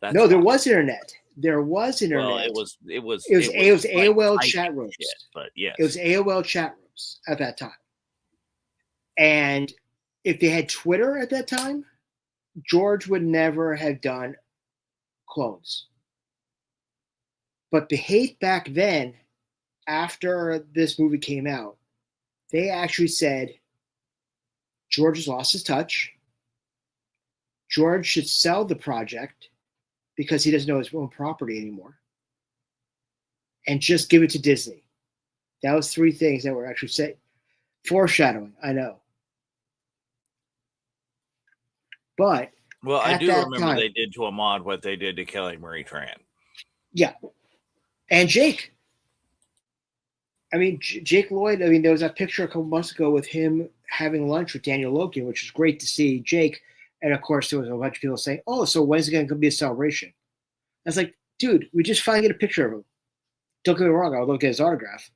That's No, there why. was internet. There was internet. Well, it was It was like AOL typing chat rooms. shit, but yes, It was AOL chat rooms at that time. And if they had Twitter at that time, George would never have done clones. But the hate back then, after this movie came out, they actually said George has lost his touch. George should sell the project because he doesn't know his own property anymore. And just give it to Disney. That was three things that were actually said. Foreshadowing, I know. But well, I at do that remember time- they did to Ahmad what they did to Kelly Marie Tran. yeah. And Jake. I mean, Jake Lloyd, I mean, there was that picture a couple months ago with him having lunch with Daniel Logan, which was great to see Jake. And of course, there was a bunch of people saying, oh, so when's it going to be a celebration? I was like, dude, we just finally get a picture of him. Don't get me wrong, I'll look at his autograph.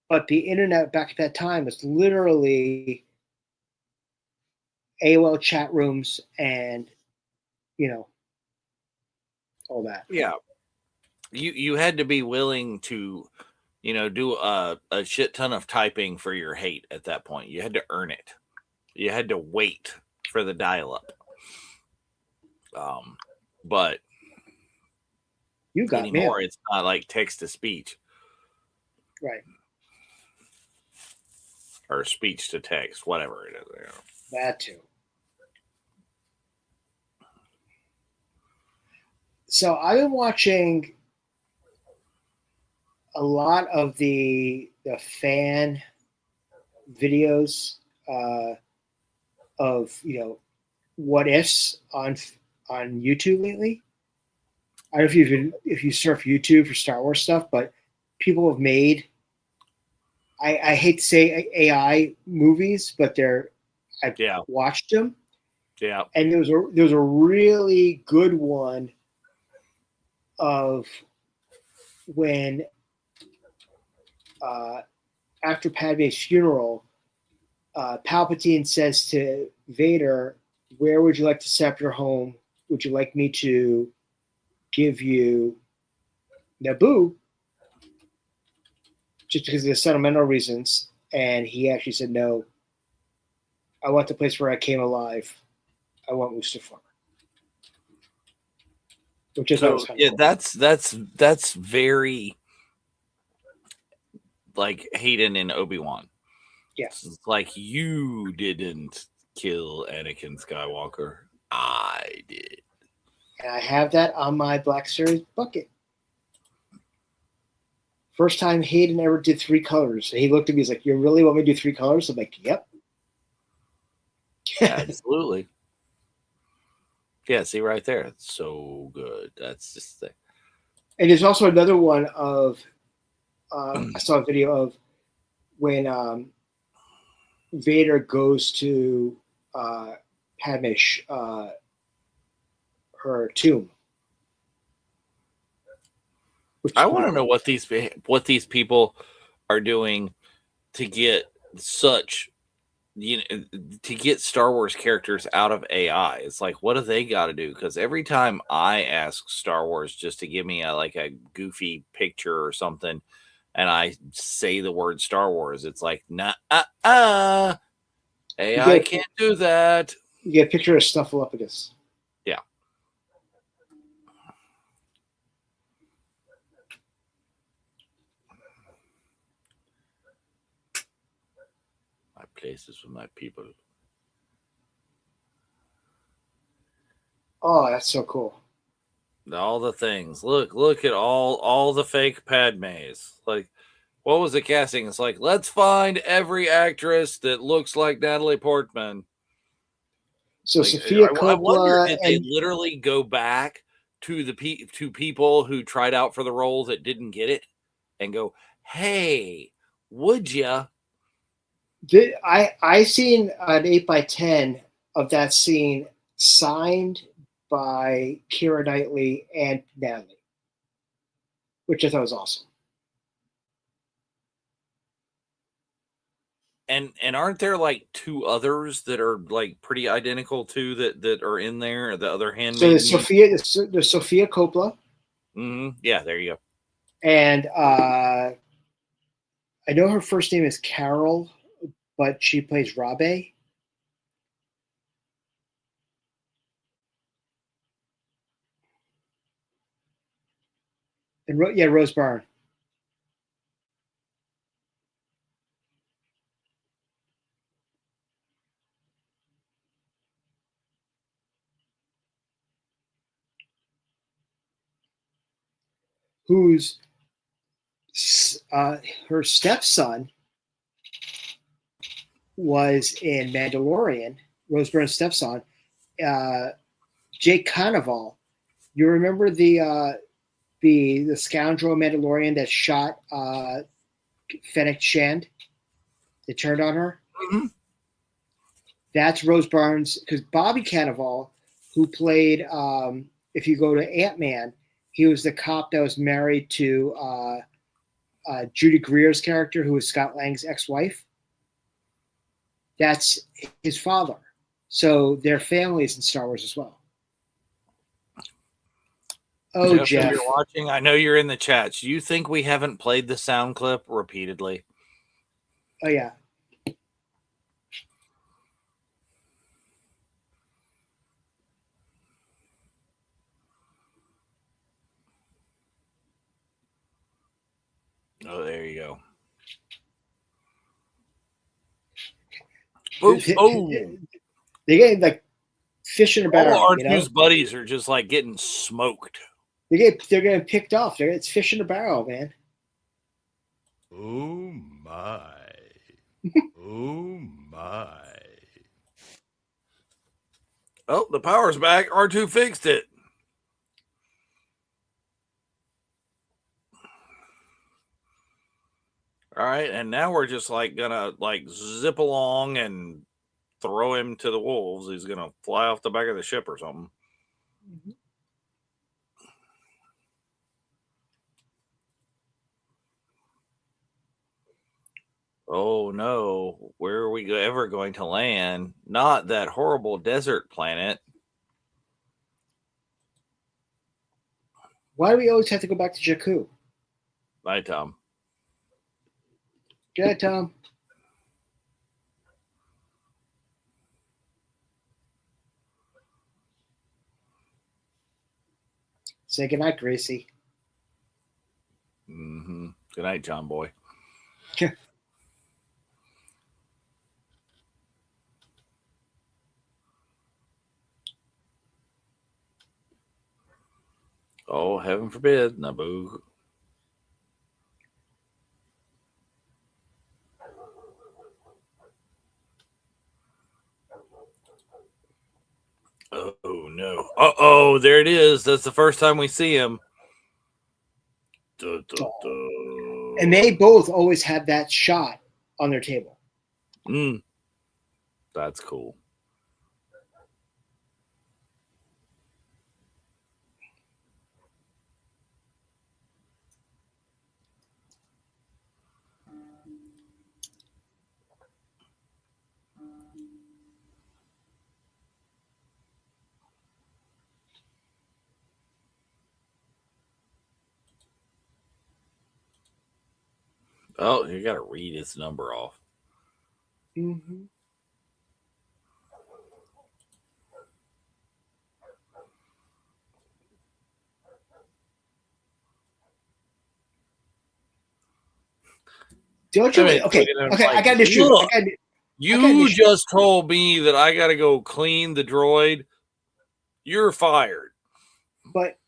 But the internet back at that time was literally AOL chat rooms and, all that. Yeah, you had to be willing to, do a shit ton of typing for your hate at that point. You had to earn it. You had to wait for the dial-up. But You got anymore, mail. it's not like text to speech Right. or speech to text, whatever it is. That too. So I've been watching a lot of the fan videos of what ifs on YouTube lately. I don't know if you surf YouTube for Star Wars stuff, but people have made. I hate to say AI movies, but I've watched them. Yeah. And there was a really good one of when after Padme's funeral, Palpatine says to Vader, "Where would you like to set up your home? Would you like me to give you Naboo?" Just because of the sentimental reasons. And he actually said, "No, I want the place where I came alive. I want Mustafar." Which is So yeah, cool. that's very like Hayden and Obi-Wan. Yeah. It's like, you didn't kill Anakin Skywalker. I did. And I have that on my Black Series bucket. First time Hayden ever did 3 colors. And he looked at me, he's like, "You really want me to do 3 colors?" I'm like, "Yep." Absolutely. Yeah, see right there. It's so good. That's just the thing. And there's also another one of I saw a video of when Vader goes to Padme, her tomb. I want to know what these people are doing to get such, to get Star Wars characters out of AI. It's like, what do they got to do? Because every time I ask Star Wars just to give me a goofy picture or something, and I say the word Star Wars, it's like, nah, AI can't do that. You get a picture of Snuffleupagus. Yeah. My places with my people. Oh, that's so cool. All the things. Look at all the fake Padmes. Like, what was the casting? It's like, let's find every actress that looks like Natalie Portman. So like, Sophia I wonder, Coppola did they literally go back to the people who tried out for the role that didn't get it and go, hey, would ya? I seen an 8x10 of that scene signed by Keira Knightley and Natalie, which I thought was awesome. And aren't there like two others that are like pretty identical too that are in there? The other hand. So there's Sophia Coppola. Mm-hmm. Yeah, there you go. And I know her first name is Carol, but she plays Rabe. And Rose Byrne. Who's her stepson was in Mandalorian, Rose Byrne's stepson, Jake Carnival. You remember the scoundrel Mandalorian that shot Fennec Shand? That turned on her? Mm-hmm. That's Rose Byrne's, because Bobby Cannavale, who played, if you go to Ant-Man, he was the cop that was married to Judy Greer's character, who was Scott Lang's ex-wife. That's his father. So their family is in Star Wars as well. Oh, Jeff. You're watching. I know you're in the chats. You think we haven't played the sound clip repeatedly? Oh, yeah. Oh, there you go. Oh, They get like fish in a barrel. All R2's buddies are just like getting smoked. They're getting picked off. It's fish in a barrel, man. Oh my! Oh my! Oh, the power's back. R2 fixed it. All right, and now we're just like gonna like zip along and throw him to the wolves. He's gonna fly off the back of the ship or something. Mm-hmm. Oh no, where are we ever going to land? Not that horrible desert planet. Why do we always have to go back to Jakku? Bye, Tom. Good night, Tom. Say goodnight, Gracie. Mm-hmm. Good night, John Boy. Oh, heaven forbid, Naboo. Oh no. Uh-oh, there it is. That's the first time we see him. And they both always have that shot on their table. That's cool. Oh, you got to read his number off. Mm-hmm. Don't you? I mean, Okay, like, I got to shoot. look, I got you just told me that I got to go clean the droid. You're fired. But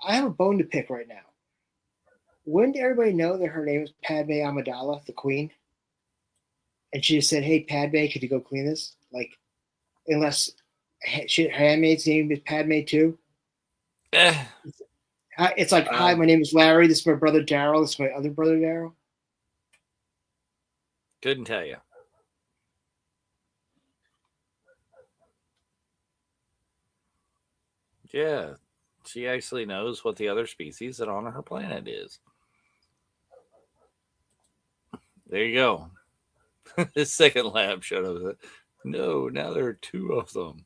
I have a bone to pick right now. Wouldn't everybody know that her name is Padme Amidala, the Queen? And she just said, "Hey, Padme, could you go clean this?" Like, unless her handmaid's name is Padme too. It's like, "Hi, my name is Larry. This is my brother Daryl. This is my other brother Daryl." Couldn't tell you. Yeah, she actually knows what the other species that on her planet is. There you go. The second lab showed up. No, now there are two of them.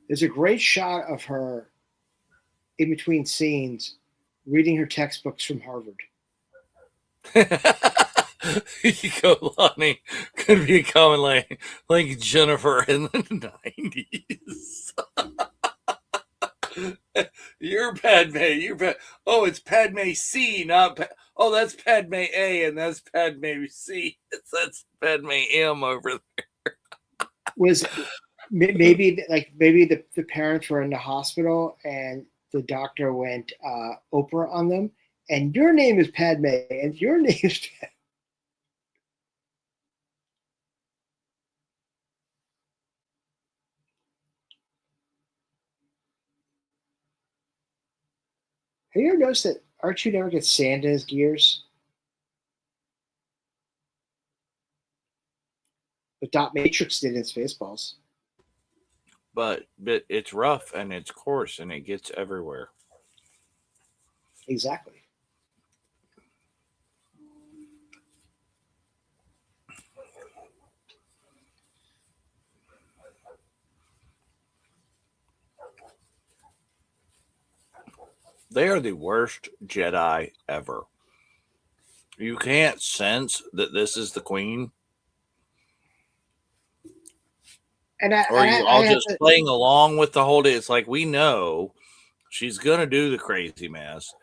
There's a great shot of her in between scenes reading her textbooks from Harvard. You go, Lonnie. Could be a common like Jennifer in the 90s. You're Padme. Oh, it's Padme C, not oh, that's Padme A, and that's Padme C. That's Padme M over there. Was maybe the parents were in the hospital and the doctor went Oprah on them, and your name is Padme, and your name is Padme. Have you ever noticed that R2 never gets sand in his gears? But Dot Matrix did in Spaceballs. But it's rough and it's coarse and it gets everywhere. Exactly. They are the worst Jedi ever. You can't sense that this is the Queen. And or are you all just playing along with the whole day? It's like, we know she's going to do the crazy mess.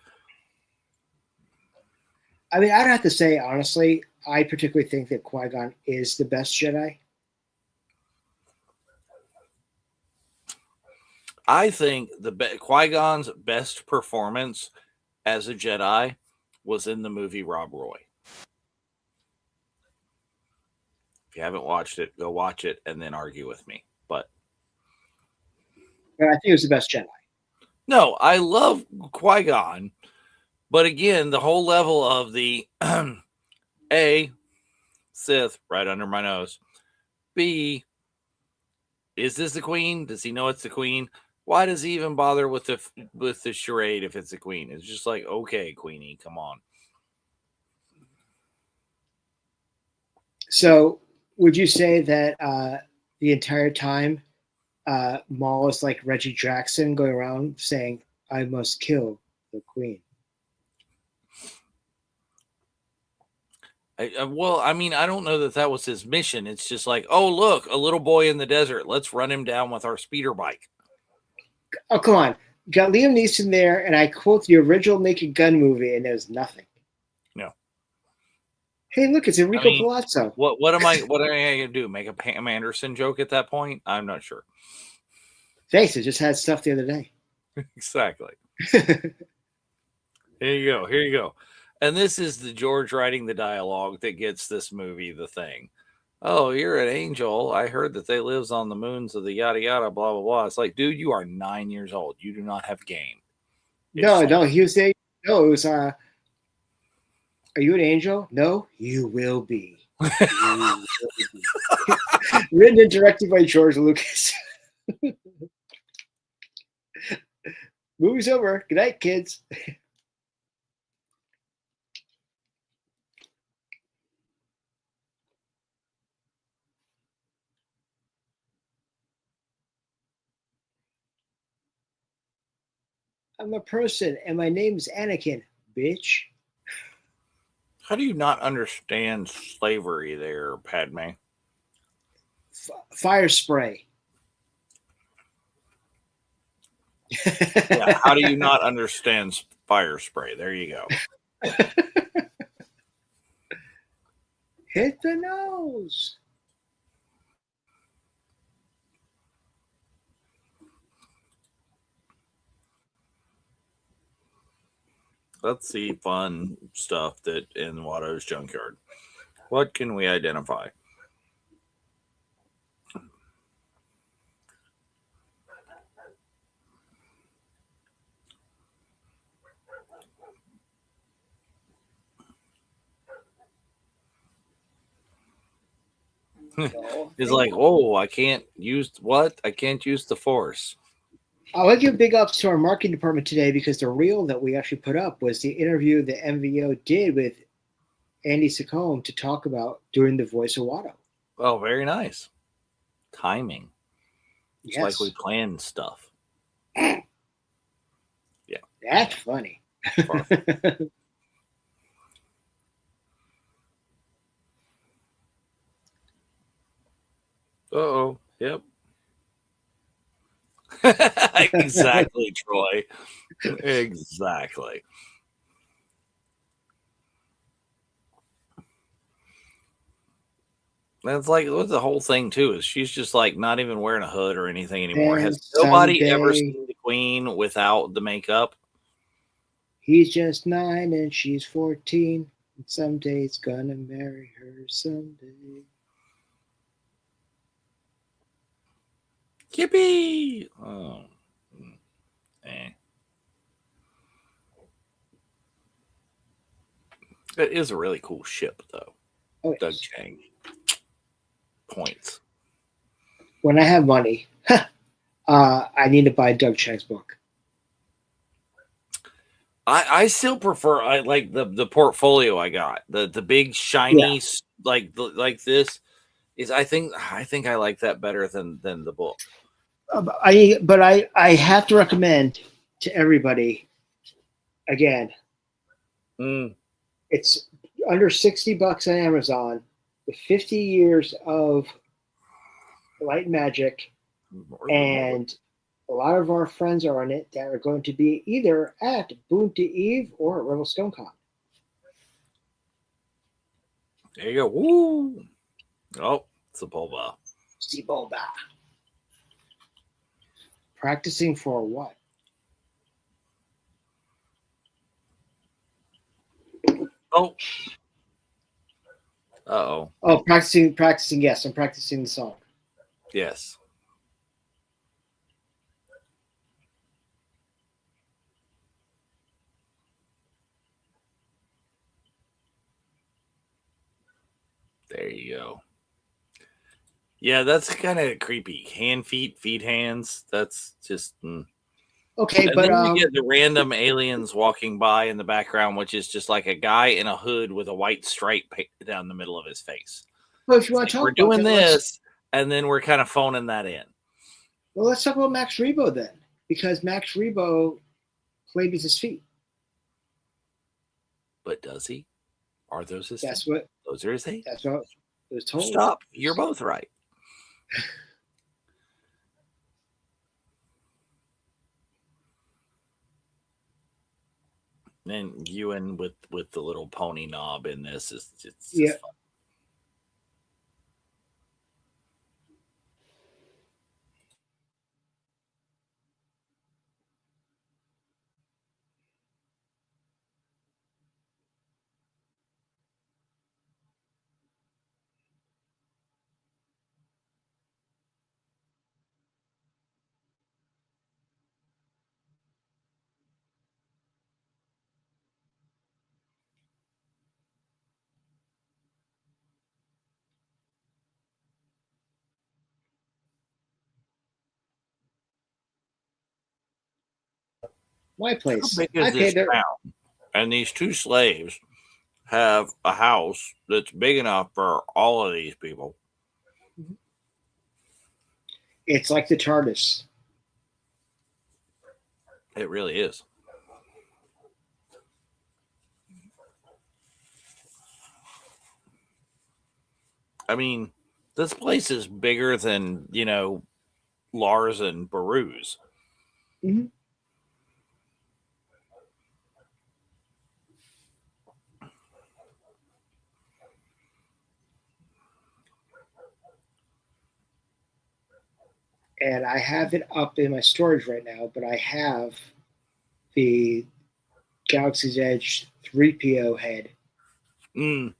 I mean, I'd have to say, honestly, I particularly think that Qui-Gon is the best Jedi. I think Qui-Gon's best performance as a Jedi was in the movie Rob Roy. If you haven't watched it, go watch it and then argue with me. But I think it was the best Jedi. No, I love Qui-Gon. But again, the whole level of the A, Sith, right under my nose. B, is this the Queen? Does he know it's the Queen? Why does he even bother with the charade if it's the Queen? It's just like, okay, Queenie, come on. So, would you say that the entire time Maul is like Reggie Jackson going around saying, "I must kill the Queen"? Well, I mean, I don't know that was his mission. It's just like, oh, look, a little boy in the desert. Let's run him down with our speeder bike. Oh, come on. Got Liam Neeson there, and I quote the original Naked Gun movie, and there's nothing. No. Hey, look, it's Enrico Palazzo. What am I going to do? Make a Pam Anderson joke at that point? I'm not sure. Thanks. I just had stuff the other day. Exactly. Here you go. And this is the George writing the dialogue that gets this movie the thing. Oh, you're an angel. I heard that they lives on the moons of the yada yada, blah, blah, blah. It's like, dude, you are 9 years old. You do not have game. No, he was saying, no, it was, are you an angel? No, you will be. Written and directed by George Lucas. Movie's over. Good night, kids. I'm a person, and my name's Anakin, bitch. How do you not understand slavery there, Padme? Fire spray. Yeah, how do you not understand fire spray? There you go. Hit the nose. Let's see fun stuff that in Watto's junkyard. What can we identify? He's like, oh, I can't use what? I can't use the force. I want to give big ups to our marketing department today because the reel that we actually put up was the interview the MVO did with Andy Secombe to talk about doing the voice of Watto. Oh, very nice. Timing. It's Yes. like we planned stuff. Yeah. That's funny. Uh-oh. Yep. Exactly, Troy. Exactly. That's like what the whole thing too is. She's just like not even wearing a hood or anything anymore. And Has nobody ever someday- seen the Queen without the makeup? He's just 9 and she's 14. And someday he's gonna marry her someday. Yippee! Oh. Eh. It is a really cool ship, though. Oh, Doug yes. Chang. Points. When I have money, I need to buy Doug Chang's book. I still prefer I like the portfolio I got. The big shiny like this is I think I like that better than the book. I have to recommend to everybody again. It's under $60 on Amazon. The 50 years of light magic, and a lot of our friends are on it that are going to be either at Boonta Eve or at Rebel StoneCon. There you go. Woo! Oh, it's a Bulba. Bulba. Practicing for what? Oh. Uh-oh. Oh, practicing. Yes, I'm practicing the song. Yes. There you go. Yeah, that's kind of creepy. Hand, feet, hands. That's just. Okay, and but then you get the random aliens walking by in the background, which is just like a guy in a hood with a white stripe down the middle of his face. Well, if you want to talk we're about doing that, this, and then we're kind of phoning that in. Well, let's talk about Max Rebo then, because Max Rebo played with his feet. But does he? Are those his? That's feet? what. Those are his feet. That's what it was told. Stop! You're both right. And Ewan with the little pony knob in this is it's just fun. My place. How big is this town? And these two slaves have a house that's big enough for all of these people. It's like the TARDIS. It really is. I mean, this place is bigger than, Lars and Baru's. Mm-hmm. And I have it up in my storage right now, but I have the Galaxy's Edge 3PO head Mm.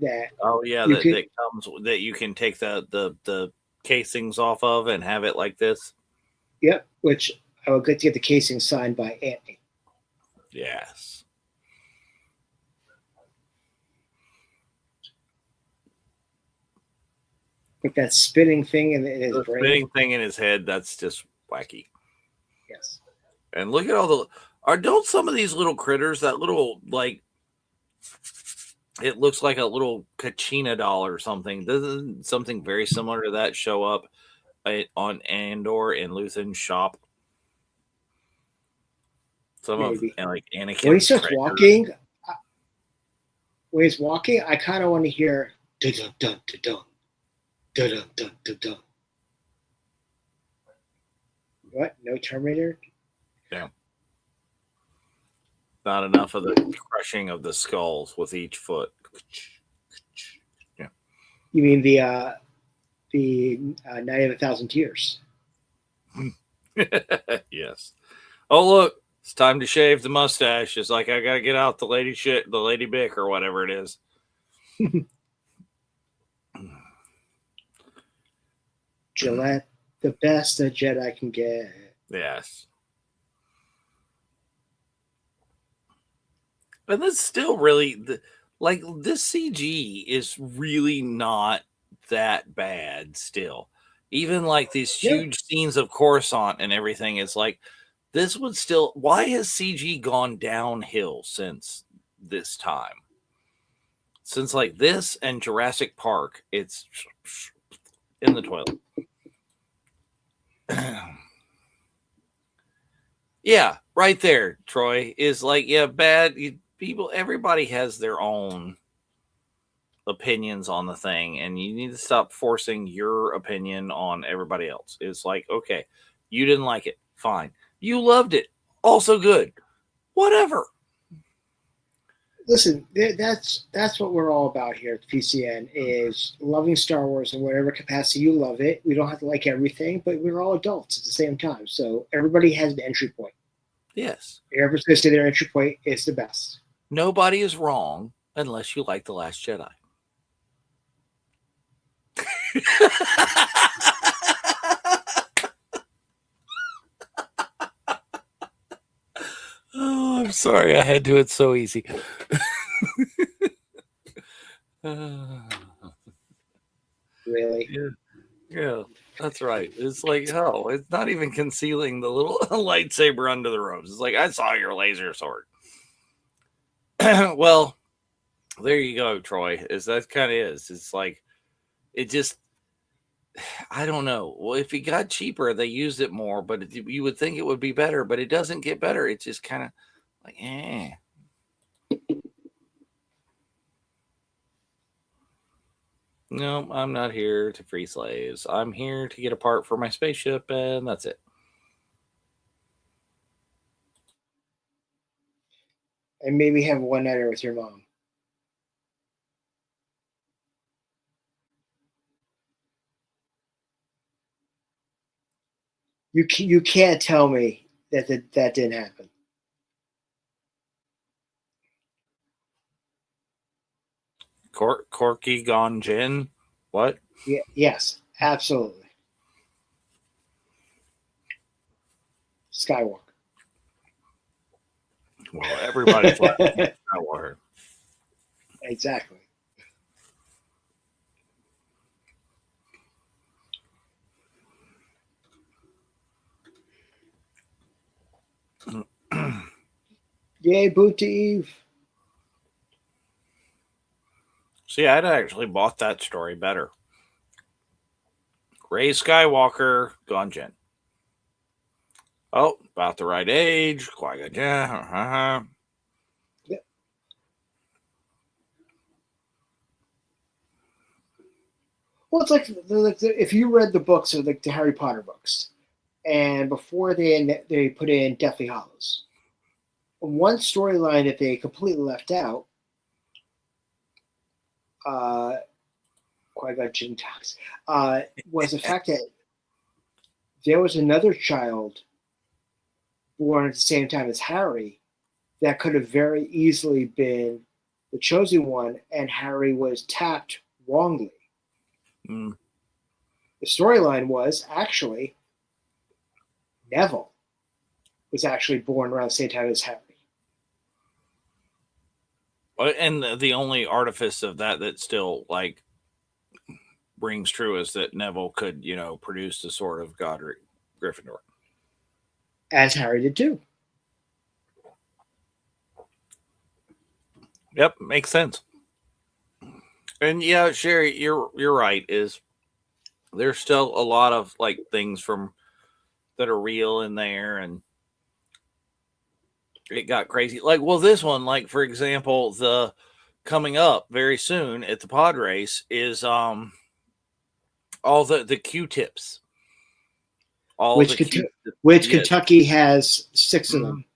that Oh yeah, you that, could. that comes that you can take the casings off of and have it like this. Yep, which I would get to get the casing signed by Anthony. Yes. With that spinning thing in his The brain. spinning thing in his head, that's just wacky. Yes. And look at all don't some of these little critters, that little, like, it looks like a little Kachina doll or something. Doesn't something very similar to that show up on Andor in Luthen's shop? Some Maybe. of, like, Anakin's When he starts treasure. walking, when he's walking, I kind of want to hear dun dun dun dun dun dun dun dun dun. What? No Terminator? Yeah. Not enough of the crushing of the skulls with each foot. Yeah. You mean the Night of 1,000 Tears? Yes. Oh, look, it's time to shave the mustache. It's like I gotta get out the lady bick or whatever it is. Gillette, the best a Jedi can get. Yes. And that's still really like this CG is really not that bad still. Even like these huge scenes of Coruscant and everything, it's like this would still. Why has CG gone downhill since this time? Since like this and Jurassic Park, it's in the toilet. Yeah, right there, Troy, is like, yeah, bad. People, everybody has their own opinions on the thing, and you need to stop forcing your opinion on everybody else. It's like, okay, you didn't like it, fine. You loved it, also good. Whatever. Listen, that's what we're all about here at VCN, is loving Star Wars in whatever capacity you love it. We don't have to like everything, but we're all adults at the same time. So everybody has an entry point. Yes. Whoever's going to say their entry point is the best. Nobody is wrong unless you like The Last Jedi. Oh, I'm sorry. I had to. It's so easy. Really? Yeah, that's right. It's like, oh, it's not even concealing the little lightsaber under the robes. It's like, I saw your laser sword. Well, there you go, Troy. That kind of is. It's like, it just, I don't know. Well, if it got cheaper, they used it more, but you would think it would be better, but it doesn't get better. It's just kind of like, eh. No, I'm not here to free slaves. I'm here to get a part for my spaceship, and that's it. And maybe have one nighter with your mom. You can't tell me that didn't happen. Corky gone gin? What? Yeah, yes, absolutely. Skywalker. Well, everybody's like Skywalker. Exactly. Yay, boot to Eve. See, I'd actually bought that story better. Rey Skywalker, gone Jinn. Oh, about the right age. Qui-Gon Jinn. Yep. Well, it's like if you read the books or like the Harry Potter books, and before they put in Deathly Hallows, one storyline that they completely left out. Qui-Gon Jinn talks, was the fact that there was another child born at the same time as Harry that could have very easily been the chosen one, and Harry was tapped wrongly. Mm. The storyline was actually Neville was actually born around the same time as Harry. And the only artifice of that still like rings true is that Neville could, produce the sword of Godric Gryffindor. As Harry did too. Yep, makes sense. And yeah, Sherry, you're right. Is there's still a lot of like things that are real in there, and it got crazy. Like, well, this one, like for example, the coming up very soon at the pod race is all the Q-tips. Which Kentucky has 6 of them.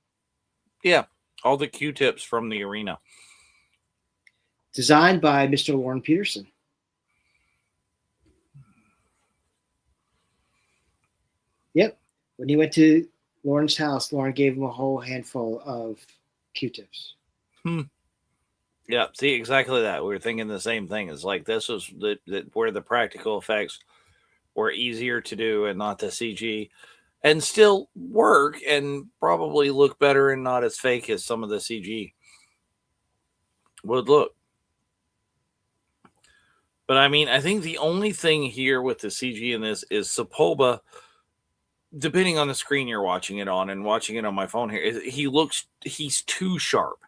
Yeah, all the Q-tips from the arena. Designed by Mr. Lauren Peterson. Yep. When he went to Lauren's house, Lauren gave him a whole handful of Q-tips. Yeah, see, exactly that. We were thinking the same thing. It's like this was where the practical effects were easier to do and not the CG, and still work and probably look better and not as fake as some of the CG would look. But I mean, I think the only thing here with the CG in this is Sepulba, depending on the screen you're watching it on and watching it on my phone here, he's too sharp.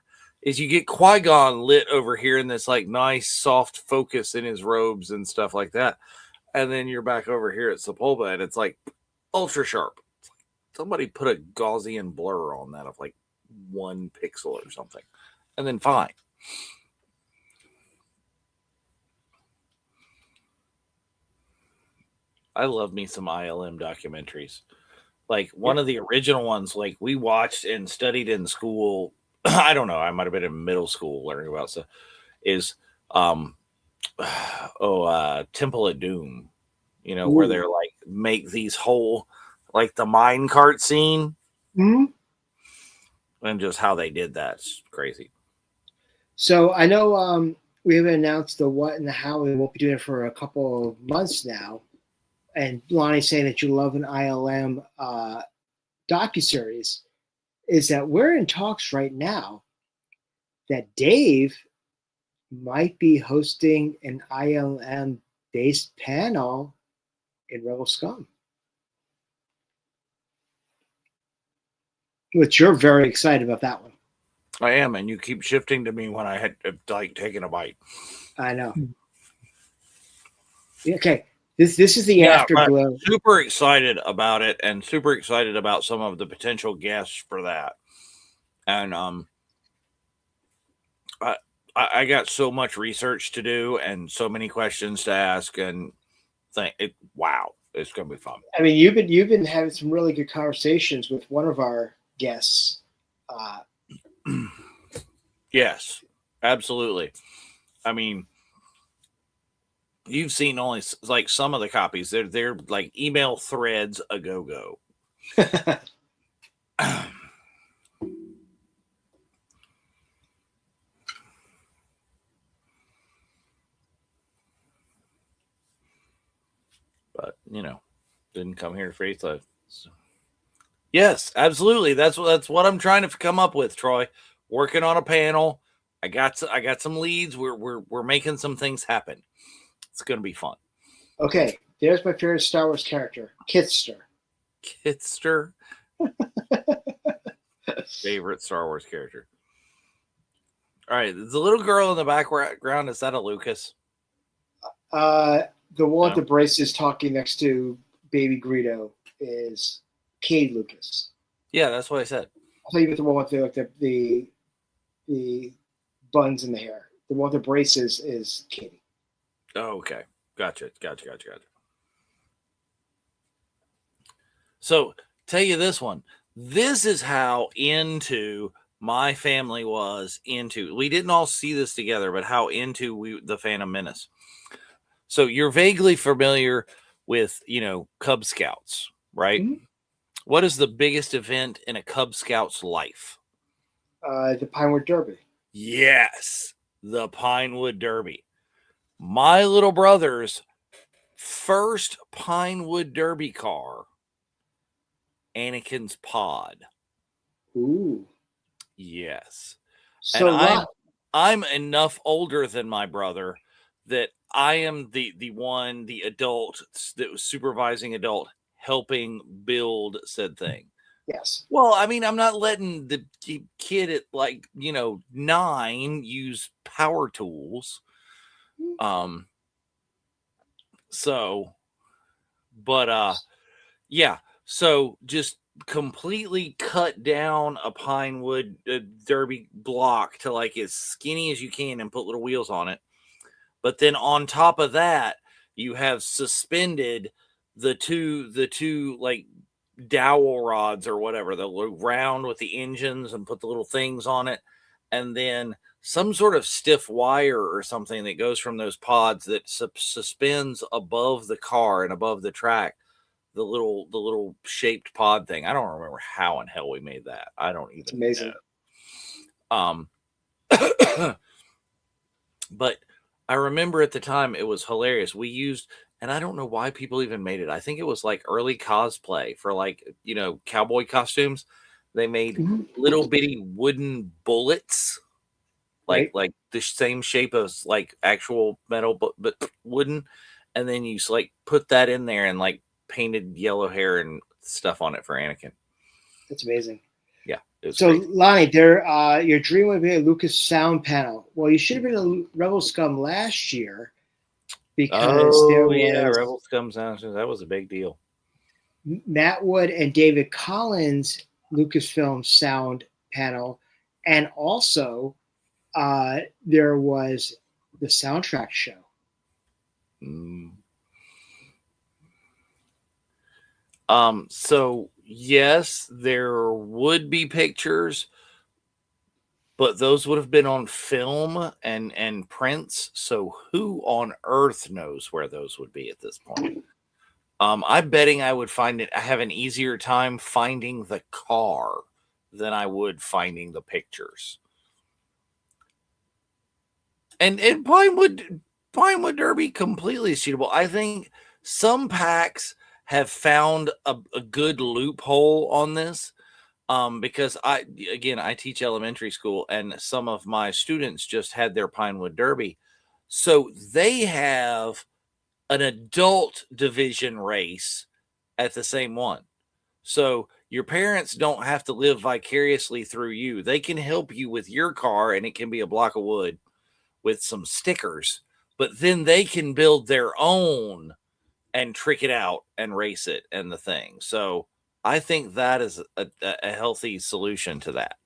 Is you get Qui-Gon lit over here in this like nice soft focus in his robes and stuff like that. And then you're back over here at Sepulba and it's like ultra sharp. It's like somebody put a Gaussian blur on that of like 1 pixel or something. And then fine. I love me some ILM documentaries. Like one of the original ones, like we watched and studied in school. I don't know. I might have been in middle school learning about stuff. Is Temple of Doom. Where they're like make these whole like the mine cart scene, and just how they did that's crazy. So I know we haven't announced the what and the how. We won't be doing it for a couple of months now. And Lonnie's saying that you love an ILM docuseries, is that we're in talks right now that Dave might be hosting an ILM-based panel in Rebel Scum. Which you're very excited about that one. I am, and you keep shifting to me when I had like taken a bite. I know. Okay. This is the afterglow. Super excited about it, and super excited about some of the potential guests for that. And I got so much research to do and so many questions to ask, and wow, it's gonna be fun. I mean, you've been having some really good conversations with one of our guests. Yes, absolutely. I mean, you've seen only like some of the copies. They're like email threads a go. But didn't come here to face life. So. Yes, absolutely. That's what I'm trying to come up with, Troy. Working on a panel. I got some leads. We're making some things happen. It's going to be fun. Okay, there's my favorite Star Wars character, Kitster. Favorite Star Wars character. All right, the little girl in the background, is that a Lucas? The one with the braces talking next to Baby Greedo is Cade Lucas. Yeah, that's what I said. I thought you meant the one with the buns in the hair. The one with the braces is Katie. Oh, okay. Gotcha. So tell you this one. This is how into my family was into. We didn't all see this together, but how into the Phantom Menace. So you're vaguely familiar with, Cub Scouts, right? Mhm. What is the biggest event in a Cub Scout's life? The Pinewood Derby. Yes, the Pinewood Derby. My little brother's first Pinewood Derby car, Anakin's Pod. Ooh. Yes. And So I'm enough older than my brother that I am the adult that was supervising adult helping build said thing. yes. Well, I mean, I'm not letting the kid at 9 use power tools. So, but yeah. So just completely cut down a Pinewood Derby block to as skinny as you can and put little wheels on it. But then on top of that, you have suspended the two dowel rods or whatever, the round with the engines, and put the little things on it, and then some sort of stiff wire or something that goes from those pods that suspends above the car and above the track, the little shaped pod thing. I don't remember how in hell we made that. I don't even It's amazing. know. But I remember at the time it was hilarious. We used, and I don't know why people even made it. I think it was early cosplay for cowboy costumes. They made Mhm. little bitty wooden bullets, Right. like the same shape as actual metal, but wooden. And then you put that in there and painted yellow hair and stuff on it for Anakin. That's amazing. Yeah. It was So crazy. Lonnie, your dream would be a Lucas sound panel. Well, you should have been a Rebel Scum last year because there was Rebel Scum Sounds. That was a big deal. Matt Wood and David Collins Lucasfilm sound panel, and also there was the soundtrack show. So yes, there would be pictures, but those would have been on film and prints. So who on earth knows where those would be at this point? I'm betting I would find it. I have an easier time finding the car than I would finding the pictures. And Pinewood Derby completely suitable. I think some packs have found a good loophole on this. Because I teach elementary school, and some of my students just had their Pinewood Derby. So they have an adult division race at the same one. So your parents don't have to live vicariously through you. They can help you with your car, and it can be a block of wood with some stickers, but then they can build their own and trick it out and race it and the thing. So I think that is a healthy solution to that.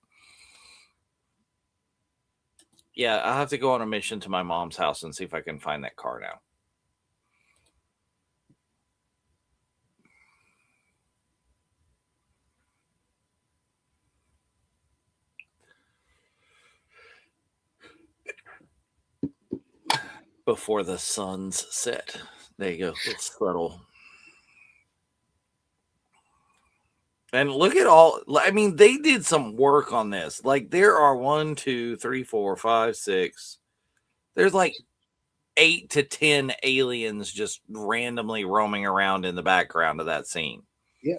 Yeah, I'll have to go on a mission to my mom's house and see if I can find that car now. Before the sun's set. There you go. It's subtle. And look at all, I mean, they did some work on this. There are 1, 2, 3, 4, 5, 6. There's 8 to 10 aliens just randomly roaming around in the background of that scene. Yeah.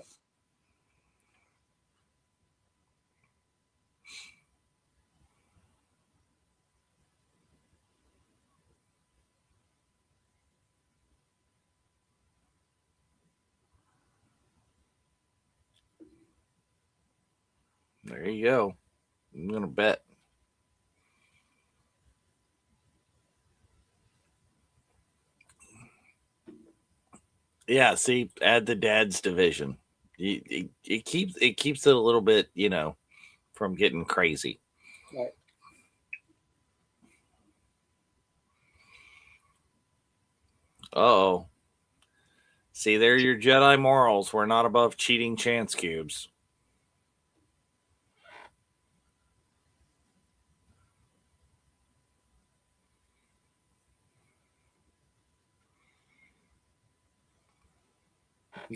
There you go. I'm going to bet. Yeah, see, add the dad's division. It keeps it a little bit, from getting crazy. Right. Uh-oh. See, they're your Jedi morals. We're not above cheating chance cubes.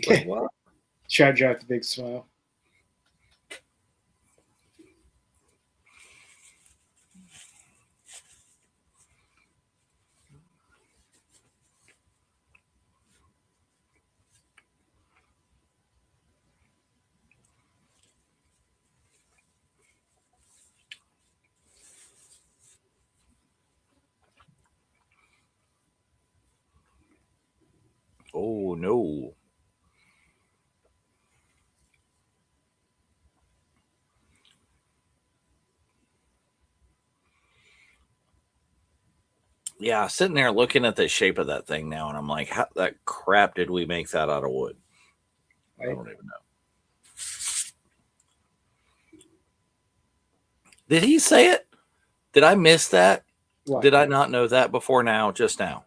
Like what? Jar Jar with the big smile. Oh, no. Yeah, sitting there looking at the shape of that thing now, and I'm like, how that crap did we make that out of wood? I don't even know. Did he say it? Did I miss that? What? Did I not know that before now, just now?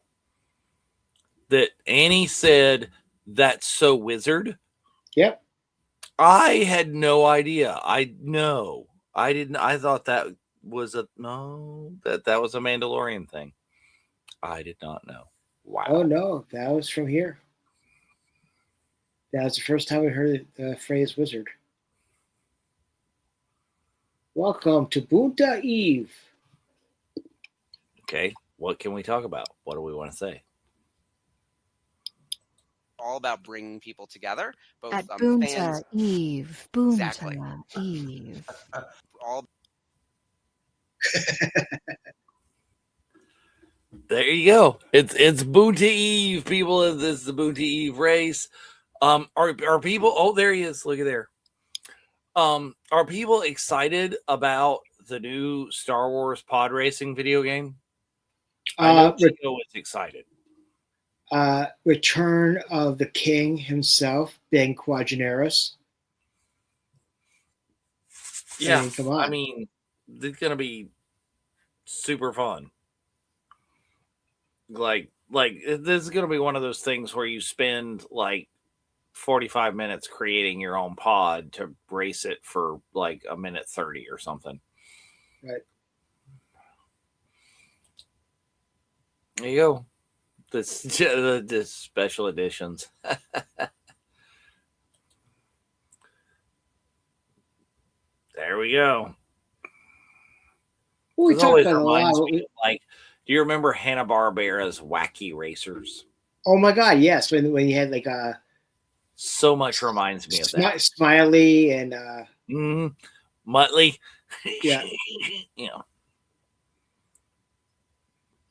That Annie said, that's so wizard? Yep. I had no idea. I didn't. I thought that was that was a Mandalorian thing. I did not know. Wow. Oh no, that was from here. That was the first time we heard the phrase wizard. Welcome to Bunta Eve. Okay, what can we talk about? What do we want to say? All about bringing people together, both At fans. Bunta Eve. Bunta Exactly. Eve. All There you go. It's Bunta Eve, people. This is the Bunta Eve race. Are people? Oh, there he is. Look at there. Are people excited about the new Star Wars pod racing video game? I know Chico is excited. Return of the King himself, Ben Quadraneros. Yeah, I mean, come on. I mean, it's gonna be super fun. Like this is gonna be one of those things where you spend like 45 minutes creating your own pod to race it for like a minute 30 or something. Right. There you go. The special editions. There we go. Well, we This talked always about a reminds lot. me of, like, do you remember Hanna-Barbera's Wacky Racers? Oh my God, yes. When you had like a So much reminds me of that. Smiley and Muttley. Yeah. You know.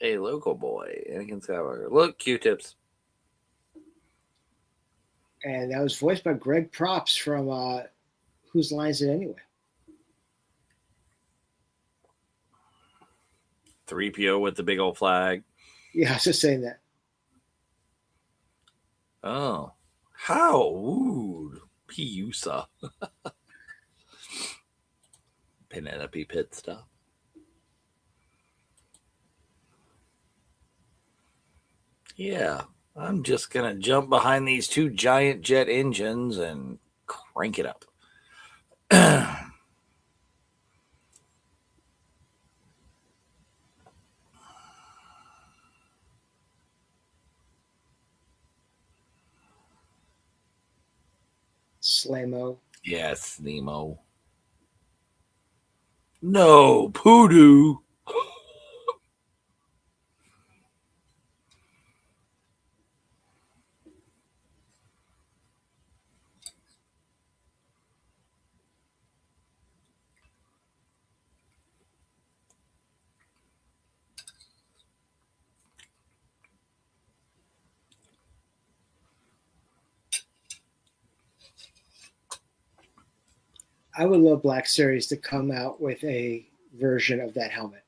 A local boy. Anakin Skywalker. Look, Q-tips. And that was voiced by Greg Props from Whose Line Is It Anyway? 3PO with the big old flag. Yeah, I was just saying that. Oh. How rude. Piusa. Penelope Pit stop. Yeah. I'm just going to jump behind these two giant jet engines and crank it up. Slamo. Yes, Nemo. No, Poodoo. I would love Black Series to come out with a version of that helmet.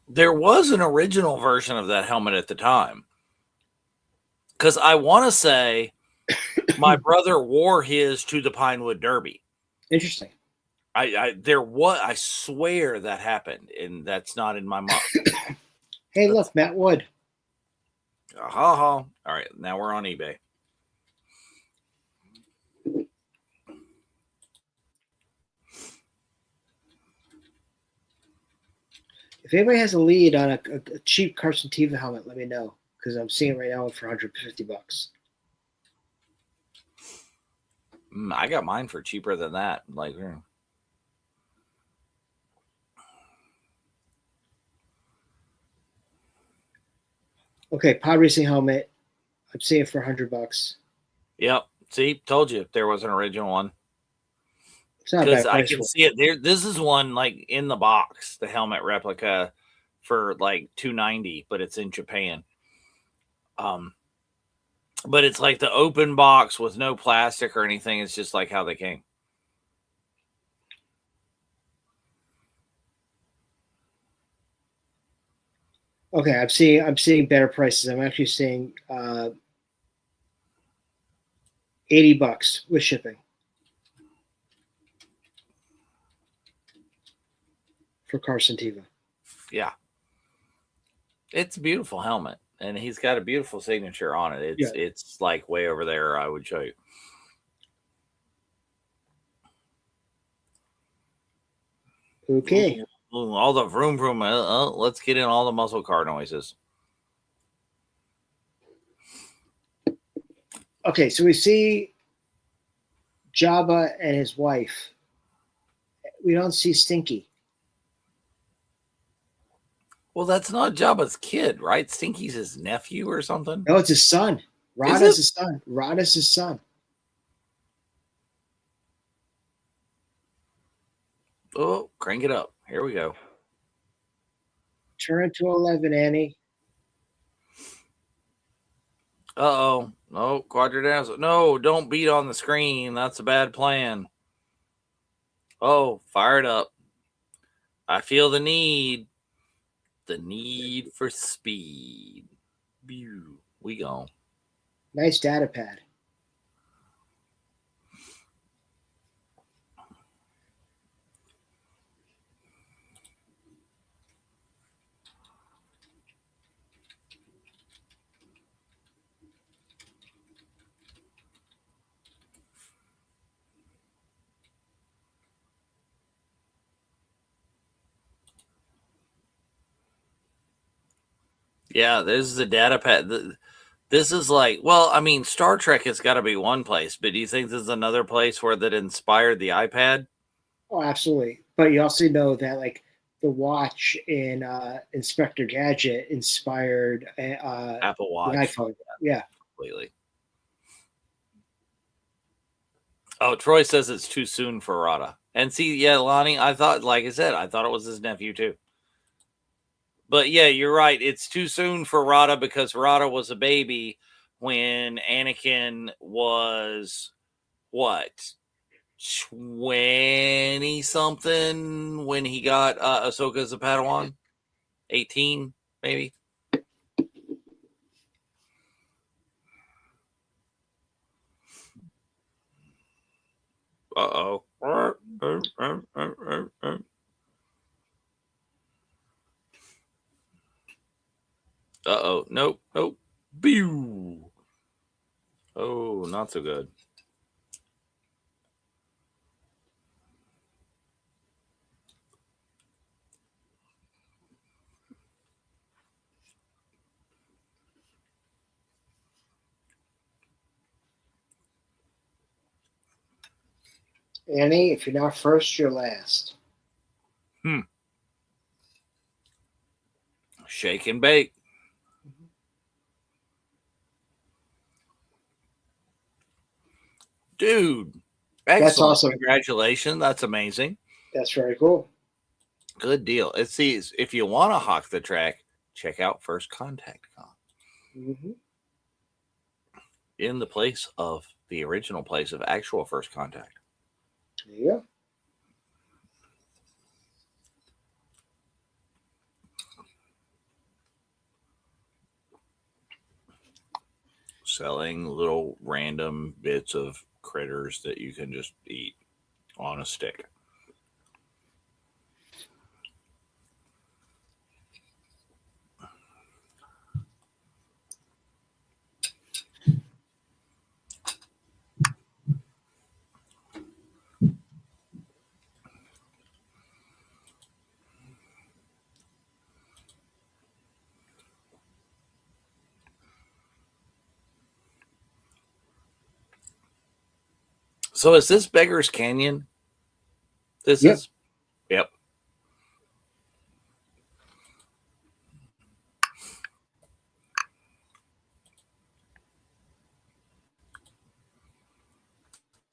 There was an original version of that helmet at the time. Because I want to say my brother wore his to the Pinewood Derby. Interesting. I swear that happened, and that's not in my mind. Hey, look, Matt Wood. All right, now we're on eBay. If anybody has a lead on a cheap Carson Teva helmet, let me know because I'm seeing it right now for $150. I got mine for cheaper than that. Okay, pod racing helmet. I'm seeing it for $100. Yep. See, told you there was an original one. It's not a Because bad I price. can see it there. This is one like in the box, the helmet replica for like $290, but it's in Japan. But it's like the open box with no plastic or anything. It's just like how they came. Okay, I'm seeing better prices. I'm actually seeing $80 with shipping for Carson Teva. Yeah. It's a beautiful helmet. And he's got a beautiful signature on it. It's like way over there, I would show you. Okay. Ooh, all the vroom vroom. Let's get in all the muscle car noises. Okay, so we see Jabba and his wife. We don't see Stinky. Well, that's not Jabba's kid, right? Stinky's his nephew or something. No, it's his son. Rada's his son. Rada's his son. Oh, crank it up. Here we go. Turn to 11, Annie. Uh-oh. No, Quadradazzle. No, don't beat on the screen. That's a bad plan. Oh, fire it up. I feel the need. The need for speed. We go. Nice data pad. Yeah, this is a data pad. This is like, well, I mean, Star Trek has got to be one place, but do you think this is another place where that inspired the iPad? Oh, absolutely. But you also know that like the watch in Inspector Gadget inspired Apple Watch. the iPhone. Yeah. Completely. Oh, Troy says it's too soon for Rada. And see, yeah, Lonnie, I thought, like I said, I thought it was his nephew too. But yeah, you're right. It's too soon for Rada because Rada was a baby when Anakin was what? 20 something when he got Ahsoka as a Padawan? 18, maybe? Uh-oh. Uh-oh. Nope. Nope. Pew. Oh, not so good. Annie, if you're not first, you're last. Shake and bake. Dude. Excellent. That's awesome. Congratulations. That's amazing. That's very cool. Good deal. It sees if you want to hawk the track, check out First Contact Con. Mm-hmm. In the place of the original place of actual First Contact. There you go. Selling little random bits of critters that you can just eat on a stick. So is this Beggar's Canyon? This Yep. is. Yep.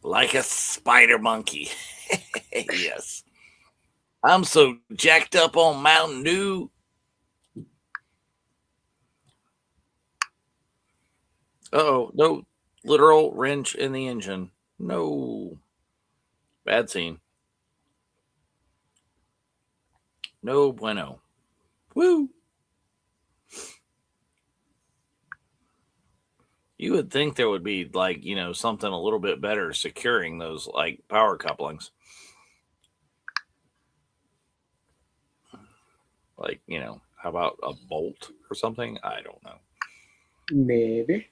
Like a spider monkey. Yes. I'm so jacked up on Mountain Dew. Uh-oh. No literal wrench in the engine. No. Bad scene. No bueno. Woo. You would think there would be like, something a little bit better securing those like power couplings. Like, how about a bolt or something? I don't know. Maybe.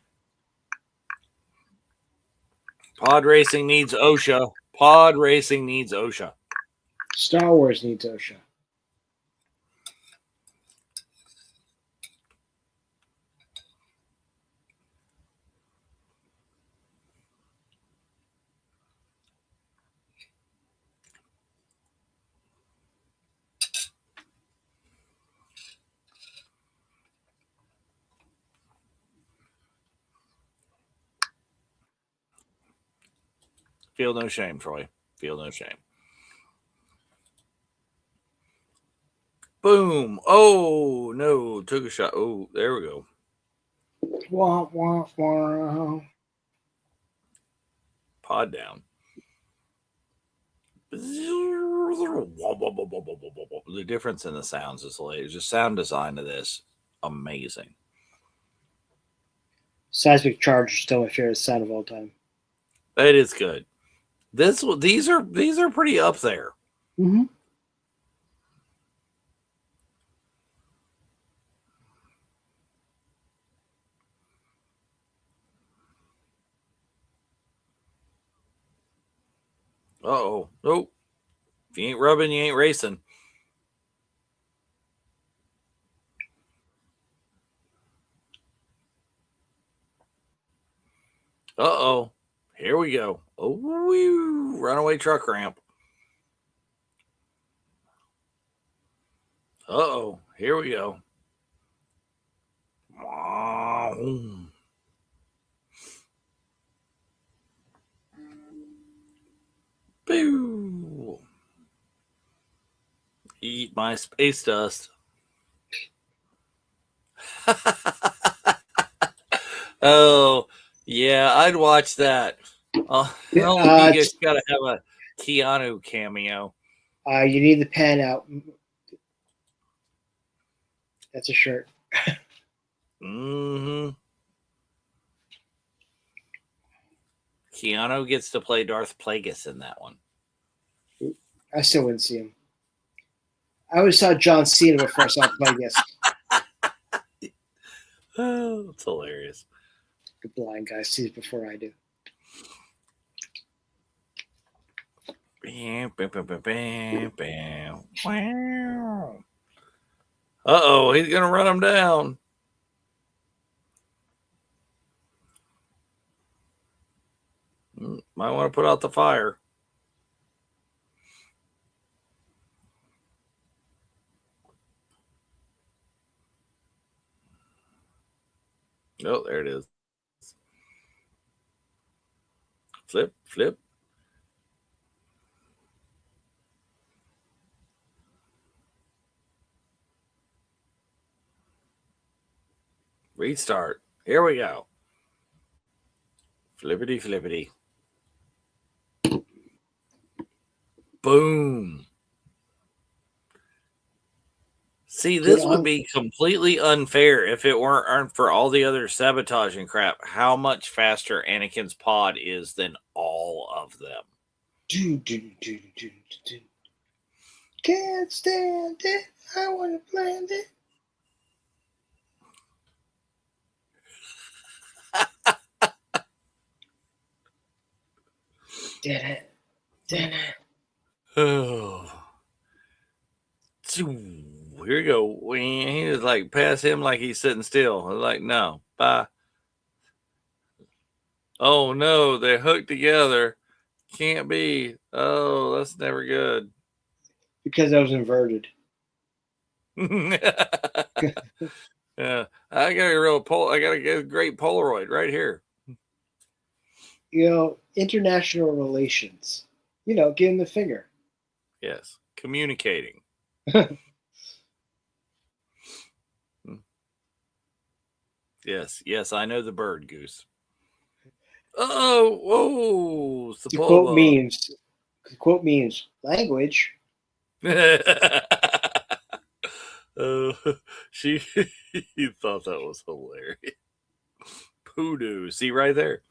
Pod racing needs OSHA. Pod racing needs OSHA. Star Wars needs OSHA. Feel no shame, Troy. Feel no shame. Boom. Oh, no. Took a shot. Oh, there we go. Wah, wah, wah. Pod down. The difference in the sounds is hilarious. Just sound design of this, amazing. Seismic Charge is still my favorite sound of all time. It is good. These are pretty up there. Mm-hmm. Uh-oh. Nope. If you ain't rubbing, you ain't racing. Uh-oh. Here we go. Oh, whew, runaway truck ramp. Uh-oh. Here we go. Boo. Eat my space dust. Oh, yeah, I'd watch that. You got to have a Keanu cameo. You need the pen out. That's a shirt. Mm-hmm. Keanu gets to play Darth Plagueis in that one. I still wouldn't see him. I always saw John Cena before I saw Plagueis. Oh, it's hilarious. The blind guy sees it before I do. Bam, bam, bam, bam, bam, bam. Wow. Uh-oh, he's going to run him down. Might want to put out the fire. Oh, there it is. Flip, flip. Restart. Here we go. Flippity, flippity. Boom. See, this would be completely unfair if it weren't for all the other sabotage and crap. How much faster Anakin's pod is than all of them. Can't stand it. I want to blend it. Did it. Oh. Here we go. He just like pass him like he's sitting still. I'm like, no, bye. Oh no, they're hooked together. Can't be. Oh, that's never good. Because I was inverted. Yeah, I got a great Polaroid right here. International relations. Give him the finger. Yes, communicating. Yes, I know the bird, Goose. Oh, whoa, To quote memes, language. Oh, she thought that was hilarious. Poodoo, see right there.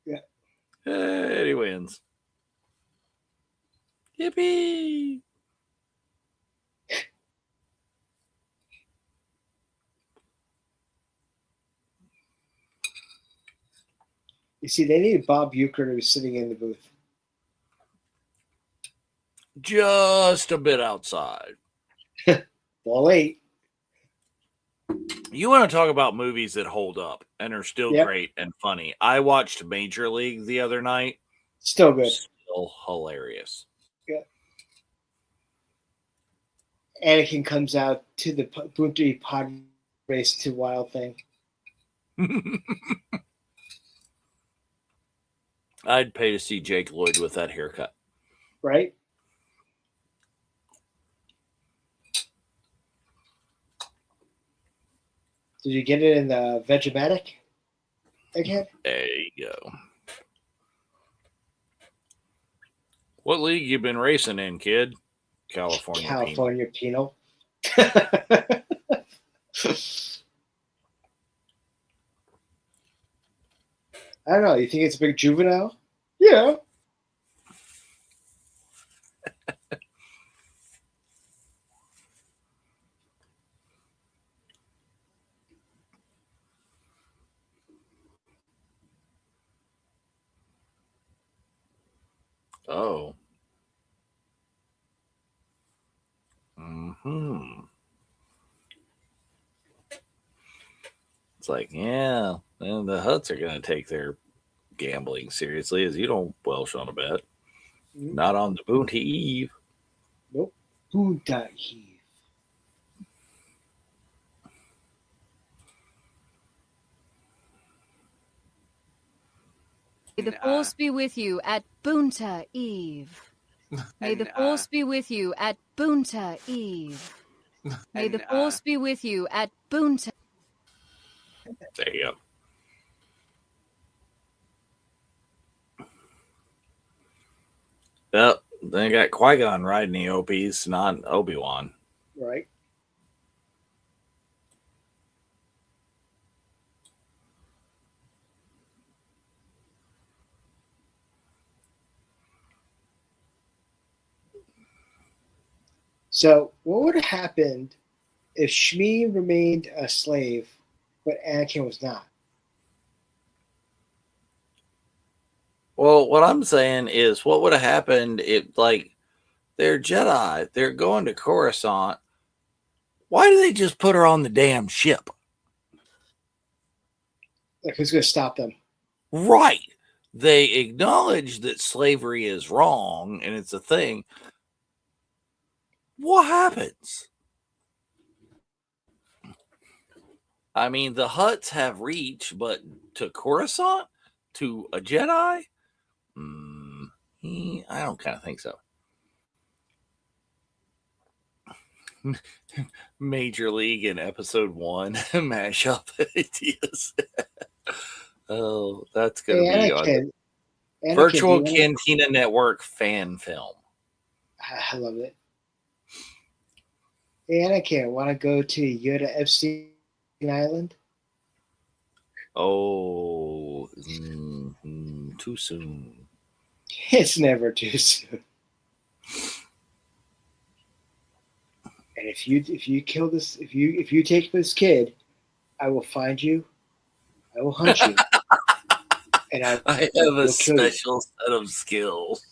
Yeah. He wins. Yippee! You see, they needed Bob Euchre to be sitting in the booth. Just a bit outside. Ball 8. You want to talk about movies that hold up and are still Yep. great and funny. I watched Major League the other night. Still good. Still hilarious. Yeah. Anakin comes out to the Bunty pod race to Wild Thing. I'd pay to see Jake Lloyd with that haircut. Right? Did you get it in the Vegematic again? There you go. What league you been racing in, kid? California Penal. I don't know. You think it's a big juvenile? Yeah. Oh. Mm-hmm. It's like, yeah, and the Huts are going to take their gambling seriously as you don't welsh on a bet. Mm-hmm. Not on the Boonty Eve. Nope. Boonta Eve. May the force be with you at Boonta Eve. May the force be with you at Boonta Eve. May the force be with you at Boonta. There you go. Yep, they got Qui-Gon riding the OPs, not Obi-Wan. Right. So, what would have happened if Shmi remained a slave, but Anakin was not? Well, what I'm saying is, what would have happened if, like, they're Jedi, they're going to Coruscant. Why do they just put her on the damn ship? Like, who's going to stop them? Right. They acknowledge that slavery is wrong and it's a thing. What happens? I mean, the Hutts have reach, but to Coruscant? To a Jedi? I don't kind of think so. Major League in episode 1 mashup ideas. Oh, that's going to be on the Virtual Cantina Network fan film. I love it. Hey, Anakin, want to go to Yoda Epstein Island? Oh, too soon. It's never too soon. And if you kill this, if you take this kid, I will find you. I will hunt you. And I have a special set of skills.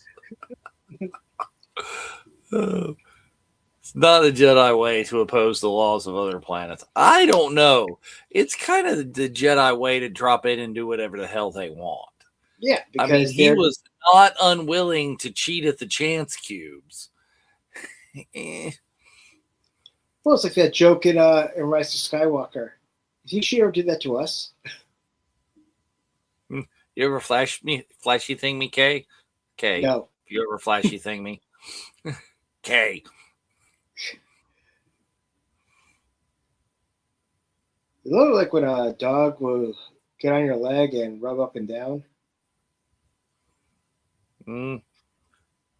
It's not a Jedi way to oppose the laws of other planets. I don't know. It's kind of the Jedi way to drop in and do whatever the hell they want. Yeah, I mean, because he was not unwilling to cheat at the chance cubes. well, it's like that joke in Rise of Skywalker. If she ever did that to us, You ever flashy thing me, Kay? Kay, no. you ever flashy thing me? Kay. It looked like when a dog will get on your leg and rub up and down.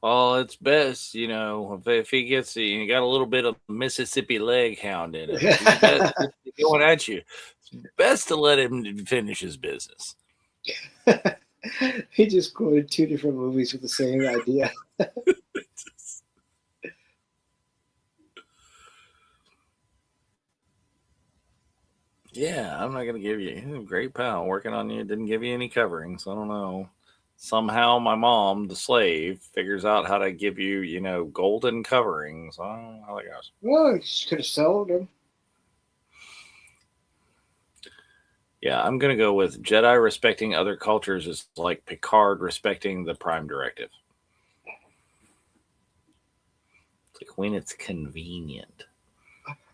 Well, it's best, if he gets you got a little bit of Mississippi leg hound in him. If he's going at you, it's best to let him finish his business. He just quoted 2 different movies with the same idea. Yeah, I'm not going to give you great pal working on you. Didn't give you any coverings. I don't know. Somehow my mom, the slave, figures out how to give you, golden coverings. I don't know how that goes. Well, she could have sold him. Yeah, I'm going to go with Jedi respecting other cultures is like Picard respecting the Prime Directive. It's like when it's convenient.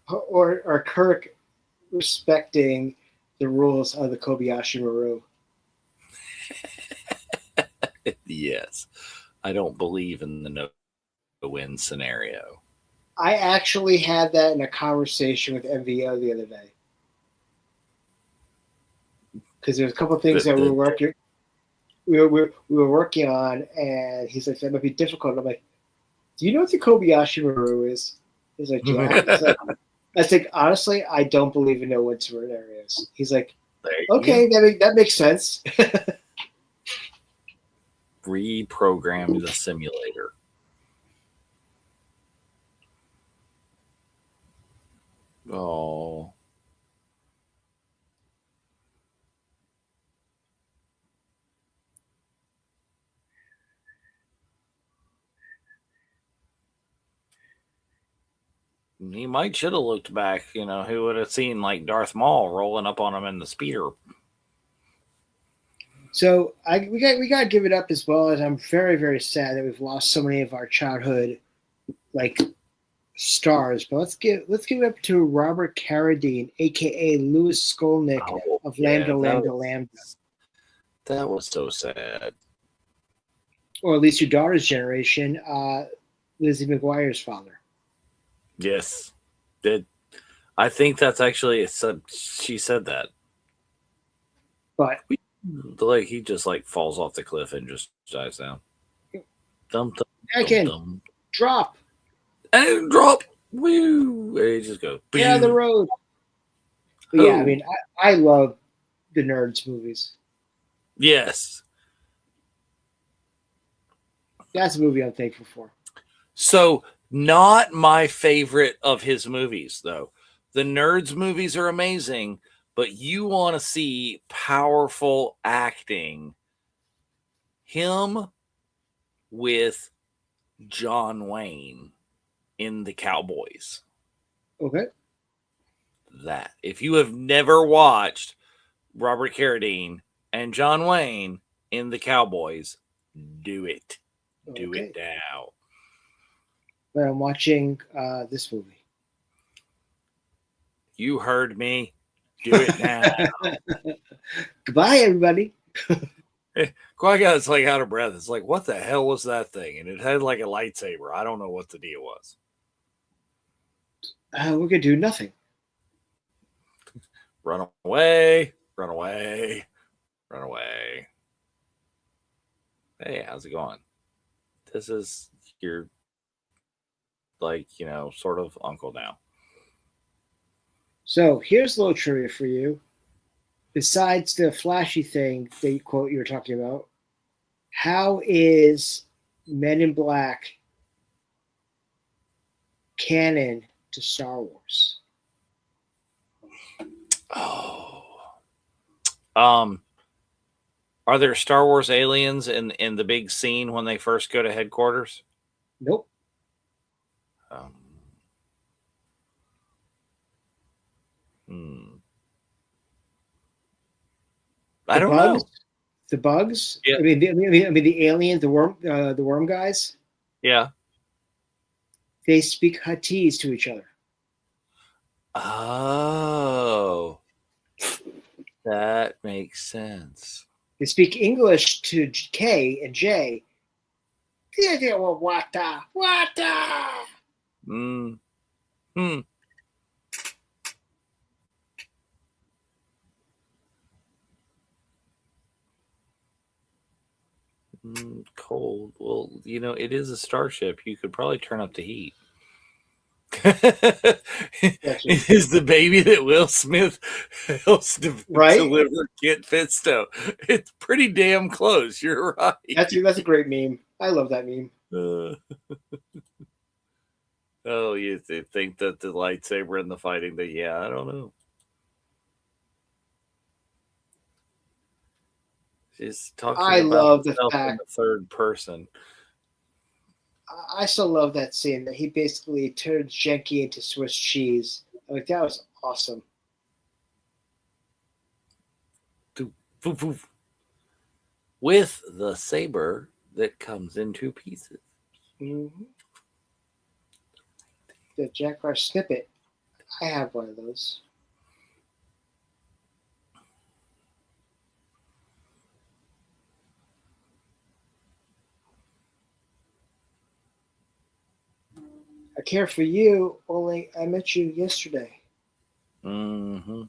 Or Kirk respecting the rules of the Kobayashi Maru. Yes. I don't believe in the no-win scenario. I actually had that in a conversation with MVO the other day. Because there's a couple of things that we were working on, and he's like, that might be difficult. I'm like, do you know what the Kobayashi Maru is? He's like, yeah. I think, honestly, I don't believe in no-win scenarios. He's like, okay, that makes sense. Reprogram the simulator. Oh. He might should have looked back, he would have seen like Darth Maul rolling up on him in the speeder. So we got to give it up as well, as I'm very, very sad that we've lost so many of our childhood like stars. But let's give it up to Robert Carradine, aka Louis Skolnick of Lambda. That was so sad. Or at least your daughter's generation, Lizzie McGuire's father. Yes. I think that's actually she said that. But like he just like falls off the cliff and just dies down. Drop. And drop. Woo. And he just goes. Get on the road. But yeah, I mean, I love the Nerds movies. Yes. That's a movie I'm thankful for. So, not my favorite of his movies, though. The Nerds movies are amazing, but you want to see powerful acting. Him with John Wayne in The Cowboys. Okay. That. If you have never watched Robert Carradine and John Wayne in The Cowboys, do it. Do it now. But I'm watching this movie. You heard me. Do it now. Goodbye, everybody. Qui-Gon's like out of breath. It's like, what the hell was that thing? And it had like a lightsaber. I don't know what the deal was. We're going to do nothing. Run away. Run away. Run away. Hey, how's it going? This is your, like, sort of uncle now. So here's a little trivia for you. Besides the flashy thing that you were talking about, how is Men in Black canon to Star Wars? Oh. Are there Star Wars aliens in the big scene when they first go to headquarters? Nope. I don't know. The bugs. Yeah. I mean, the aliens, the worm guys. Yeah. They speak Huttese to each other. Oh, that makes sense. They speak English to K and J. Wata, wata. Hmm. Cold. Well, it is a starship. You could probably turn up the heat. It is the baby that Will Smith helps deliver Kit Fisto. It's pretty damn close. You're right. That's a great meme. I love that meme. Oh, you think that the lightsaber and the fighting? Yeah, I don't know. Just talking about himself in the third person. I still love that scene that he basically turns Genki into Swiss cheese. Like, that was awesome. With the saber that comes in 2 pieces. Mm-hmm. The Jack Frost snippet. I have one of those. I care for you, only I met you yesterday. Mm-hmm.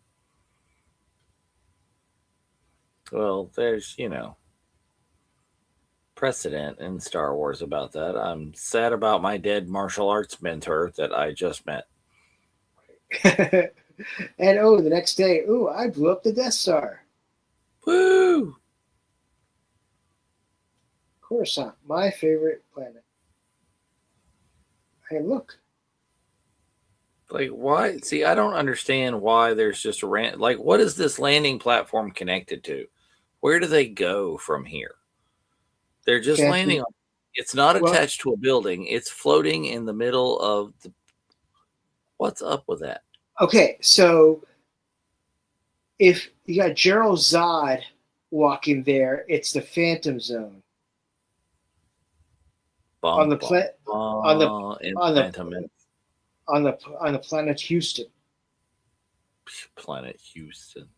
Well, there's, precedent in Star Wars about that. I'm sad about my dead martial arts mentor that I just met. And the next day, I blew up the Death Star. Woo! Coruscant, my favorite planet. Hey, look. Like, why? See, I don't understand why there's just what is this landing platform connected to? Where do they go from here? They're just landing on. It's not attached to a building. It's floating in the middle of the. What's up with that? Okay, so if you got Gerald Zod walking there, it's the Phantom Zone. On the planet Houston. Planet Houston.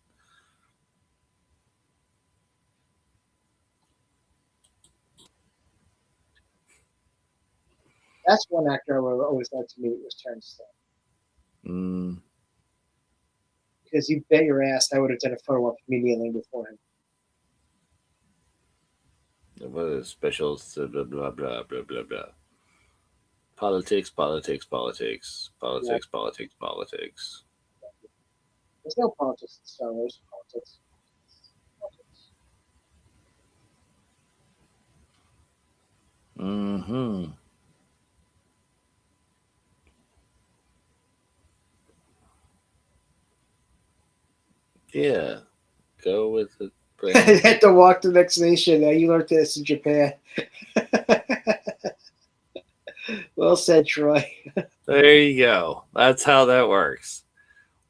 That's one actor I would always like to meet was Terrence Stamp. Because you bet your ass I would have done a photo op me kneeling before him. What is special? Blah blah blah blah blah blah. Politics. Yeah. Politics. There's no politics in Star Wars. Politics. Mm-hmm. Yeah. Go with it. I had to walk the next nation. You learned this in Japan. Well said, Troy. There you go. That's how that works.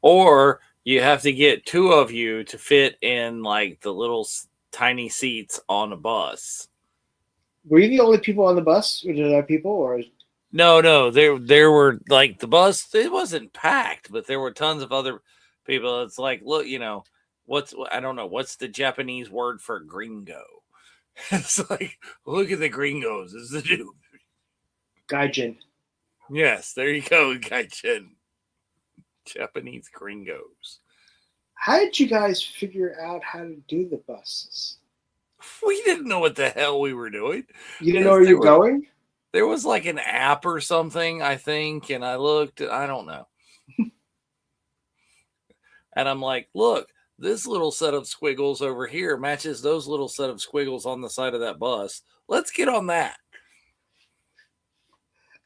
Or you have to get 2 of you to fit in like the little tiny seats on a bus. Were you the only people on the bus? Or did other people? Or no, there were like the bus. It wasn't packed, but there were tons of other people. It's like, look, I don't know what's the Japanese word for gringo. It's like, look at the gringos. Is the dude Gaijin? Yes, there you go, Gaijin. Japanese gringos. How did you guys figure out how to do the buses? We didn't know what the hell we were doing. You didn't know where you were going? There was like an app or something, I think, and I looked. I don't know. And I'm like, look, this little set of squiggles over here matches those little set of squiggles on the side of that bus. Let's get on that.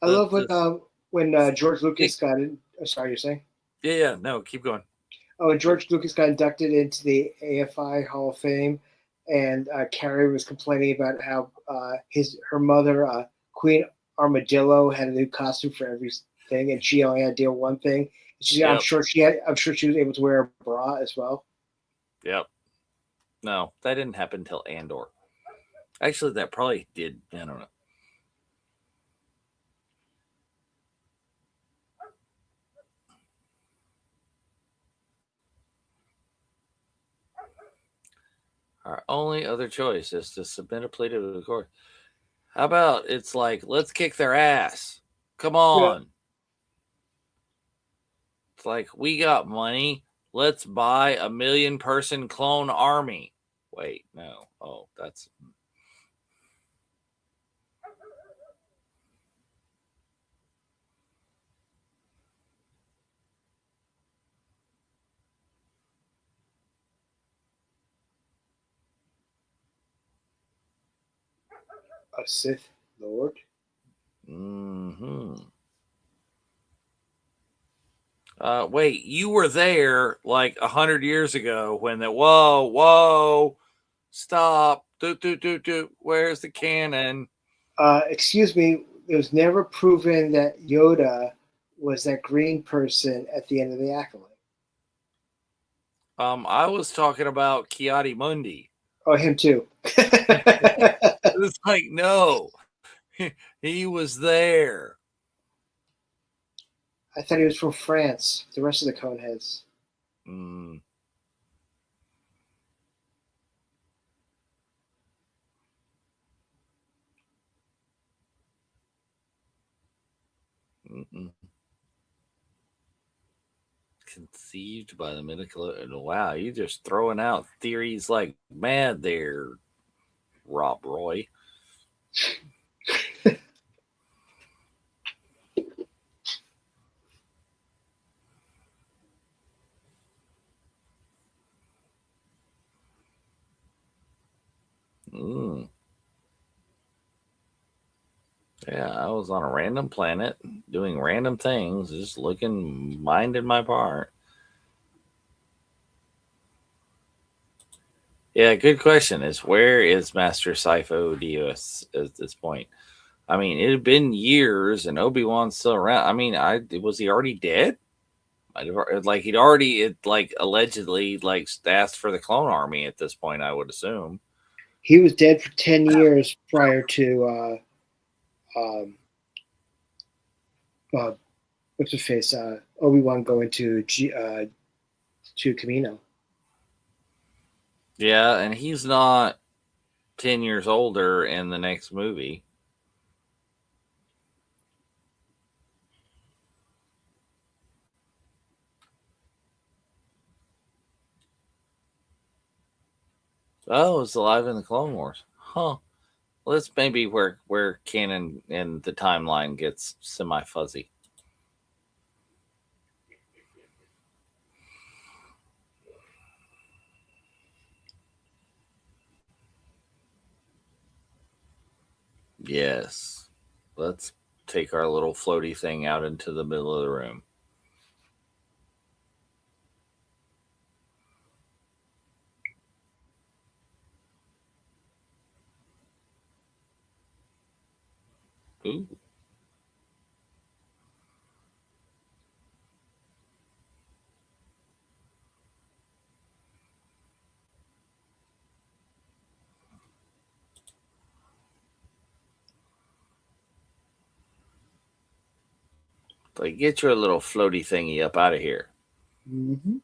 I love when George Lucas got in. Oh, sorry, you're saying? Yeah, no, keep going. Oh, and George Lucas got inducted into the AFI Hall of Fame, and Carrie was complaining about how her mother, Queen Armadillo, had a new costume for everything, and she only had to deal with one thing. I'm sure she was able to wear a bra as well. Yep. No, that didn't happen until Andor. Actually, that probably did. I don't know. Our only other choice is to submit a plea to the court. How about it's like, let's kick their ass. Come on. Yeah. It's like, we got money. Let's buy 1 million person clone army. Wait, no. Oh, that's... A Sith Lord? Mm-hmm. Wait, you were there like 100 years ago when the whoa, stop, do. Where's the cannon? Excuse me, it was never proven that Yoda was that green person at the end of the Acolyte. I was talking about Kiadi Mundi. Oh, him too. It's like, no, he was there. I thought he was from France. The rest of the Coneheads. Mm. Mm-mm. Conceived by the midichlorians. Wow, you're just throwing out theories like mad there, Rob Roy. Mm. Yeah, I was on a random planet doing random things, just minding my part. Yeah, good question. Is where is Master Sifo Dyas at this point? I mean, it had been years, and Obi-Wan's still around. I mean, was he already dead? He'd already allegedly asked for the clone army at this point. I would assume he was dead for 10 years prior to what's his face? Obi-Wan going to Camino. Yeah, and he's not 10 years older in the next movie. Oh, it's alive in the Clone Wars. Huh. Well, that's maybe where canon and the timeline gets semi-fuzzy. Yes. Let's take our little floaty thing out into the middle of the room. Ooh. Like, get your little floaty thingy up out of here. Mm-hmm.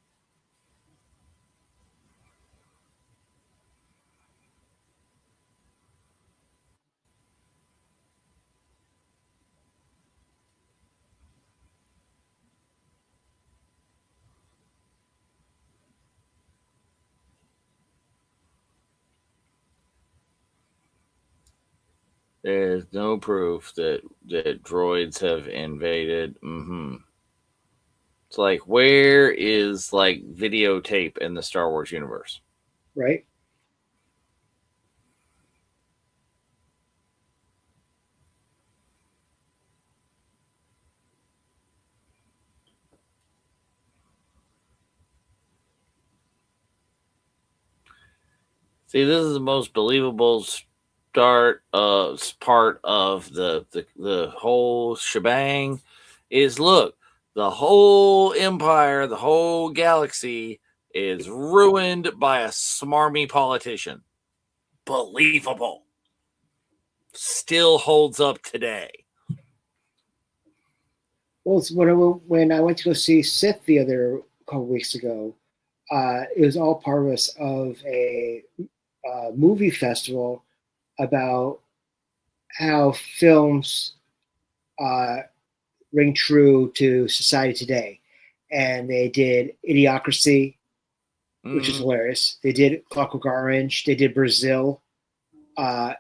There's no proof that droids have invaded. Mm-hmm. It's like, where is videotape in the Star Wars universe? Right. See, this is the most believable part of the whole shebang. Is look, the whole empire, the whole galaxy is ruined by a smarmy politician. Believable. Still holds up today. Well, it's when I went to go see Sith the other couple weeks ago, it was all part of a movie festival about how films ring true to society today. And they did Idiocracy, which is hilarious. They did Clockwork Orange. They did Brazil. They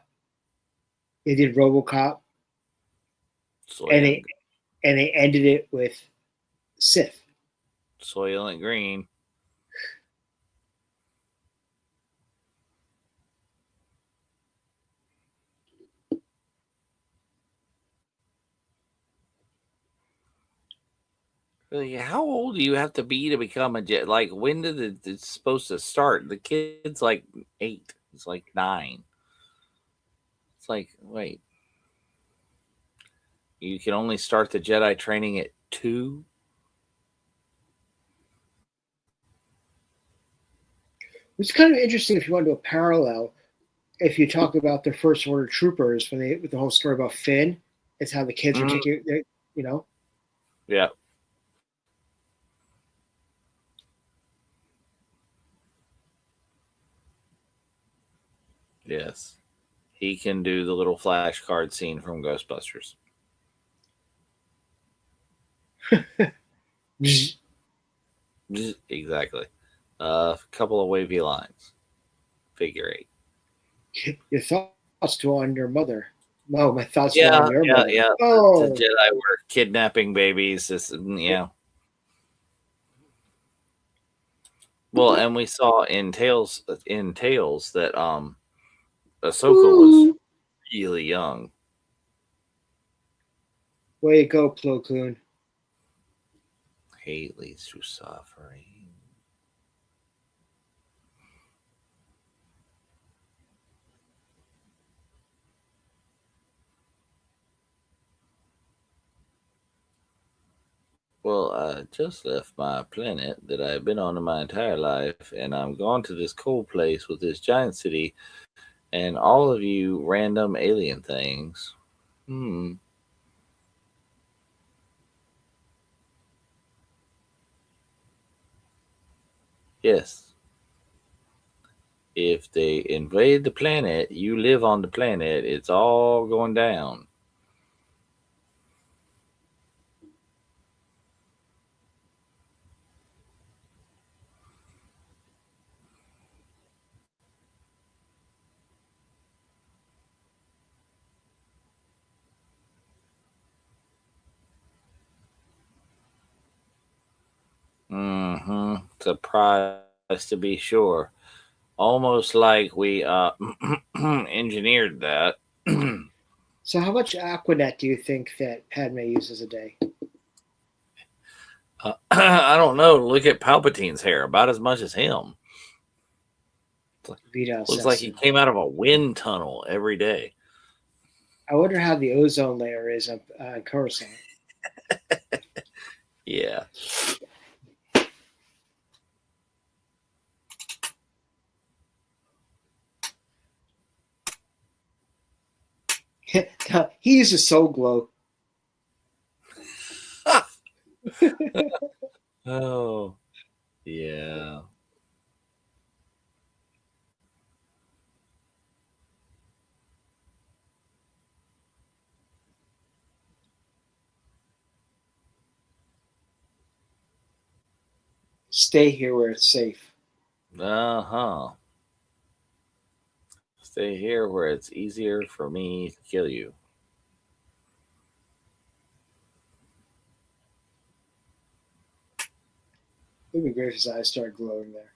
did RoboCop. And they ended it with Sith. Soylent Green. Really, how old do you have to be to become a Jedi? Like, when did it's supposed to start? The kid's like 8. It's like 9. It's like, wait. You can only start the Jedi training at 2? It's kind of interesting if you want to do a parallel. If you talk about the First Order troopers, with the whole story about Finn, it's how the kids were taking, Yeah. Yes. He can do the little flashcard scene from Ghostbusters. Exactly. A couple of wavy lines. Figure 8. Your thoughts to on your mother. No, my thoughts Yeah, were on your mother. yeah. Oh. The Jedi were kidnapping babies. Well, and we saw in Tales that Ahsoka was really young. Way to go, Plo Koon. Hate leads to suffering. Well, I just left my planet that I've been on in my entire life, and I'm gone to this cold place with this giant city, and all of you random alien things. Yes. If they invade the planet, you live on the planet, it's all going down. Surprised to be sure. Almost like we engineered that. So how much Aquanet do you think that Padme uses a day? I don't know. Look at Palpatine's hair. About as much as him. Looks like he came out of a wind tunnel every day. I wonder how the ozone layer is on Coruscant. Yeah. He uses Soul Glow. Oh, yeah. Stay here where it's safe. Stay here where it's easier for me to kill you. It would be great if his eyes started glowing there.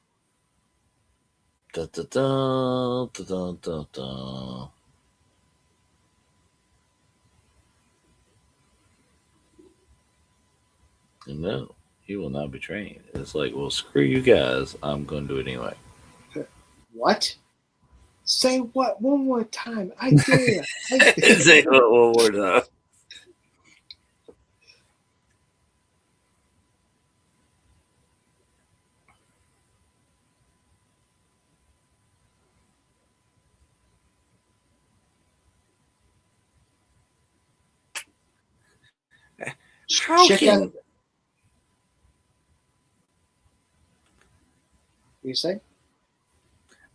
Da, da, da, da, da, da, da. No, he will not be trained. It's like, well, screw you guys. I'm going to do it anyway. What? Say what one more time? I dare. Say what one more time. How check can out. What you say?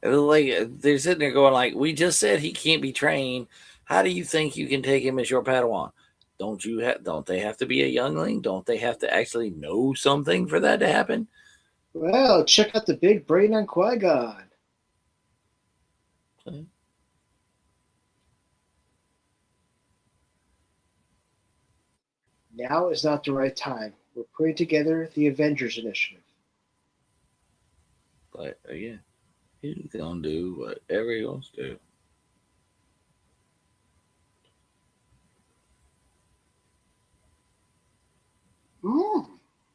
like they're sitting there going like, we just said he can't be trained. How do you think you can take him as your Padawan? Don't they have to be a youngling? Don't they have to actually know something for that to happen? Well, check out the big brain on Qui-Gon. Okay. Now is not the right time. We're putting together the Avengers Initiative. But again, he's gonna do whatever he wants to do.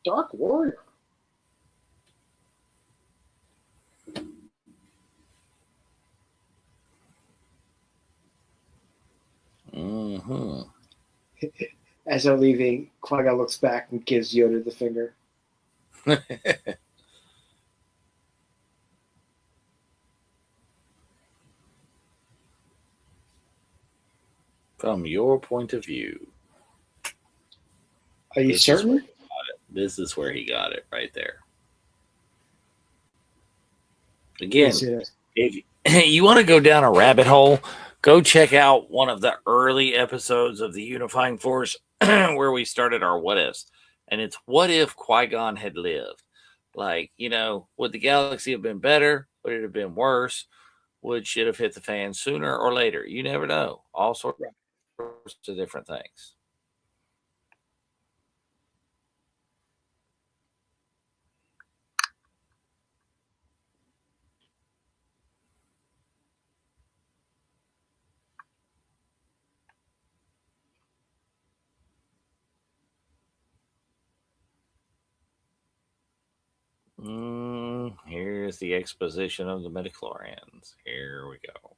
Dark Warrior. Mm-hmm. As they're leaving, Qui-Gon looks back and gives Yoda the finger. From your point of view, Are you certain? this is where he got it right there. Again, if you want to go down a rabbit hole, go check out one of the early episodes of the Unifying Force where we started our what ifs. And it's what if Qui-Gon had lived? Like, would the galaxy have been better? Would it have been worse? Would shit have hit the fan sooner or later? You never know. All sorts of different things. Here's the exposition of the midichlorians. Here we go.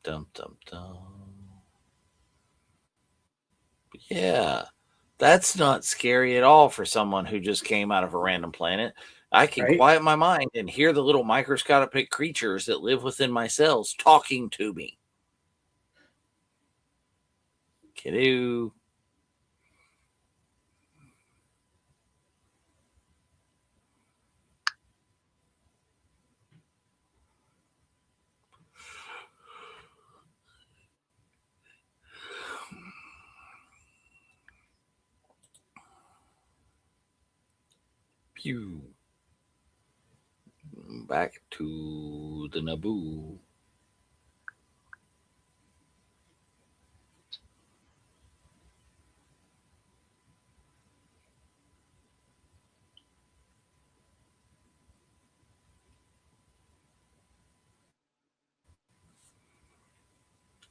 Dum dum dum. Yeah, that's not scary at all for someone who just came out of a random planet. I can quiet my mind and hear the little microscopic creatures that live within my cells talking to me. Kiddo. Pew. Back to the Naboo.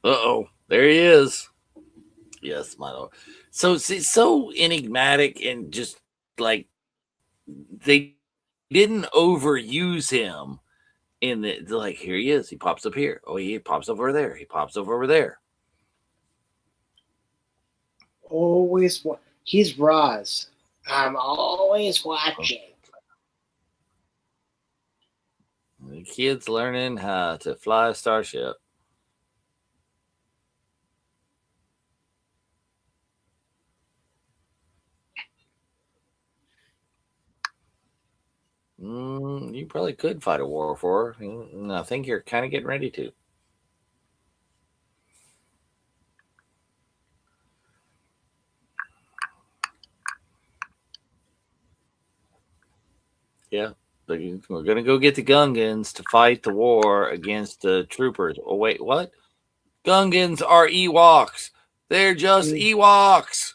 Uh-oh, there he is. Yes, my lord. So enigmatic and just like they didn't overuse him in the like, here he is. He pops up here. Oh, he pops over there. He pops over there. Always, he's Roz. I'm always watching. The kid's learning how to fly a starship. You probably could fight a war for her. And I think you're kind of getting ready to. Yeah. We're going to go get the Gungans to fight the war against the troopers. Oh, wait, what? Gungans are Ewoks. They're just Ewoks.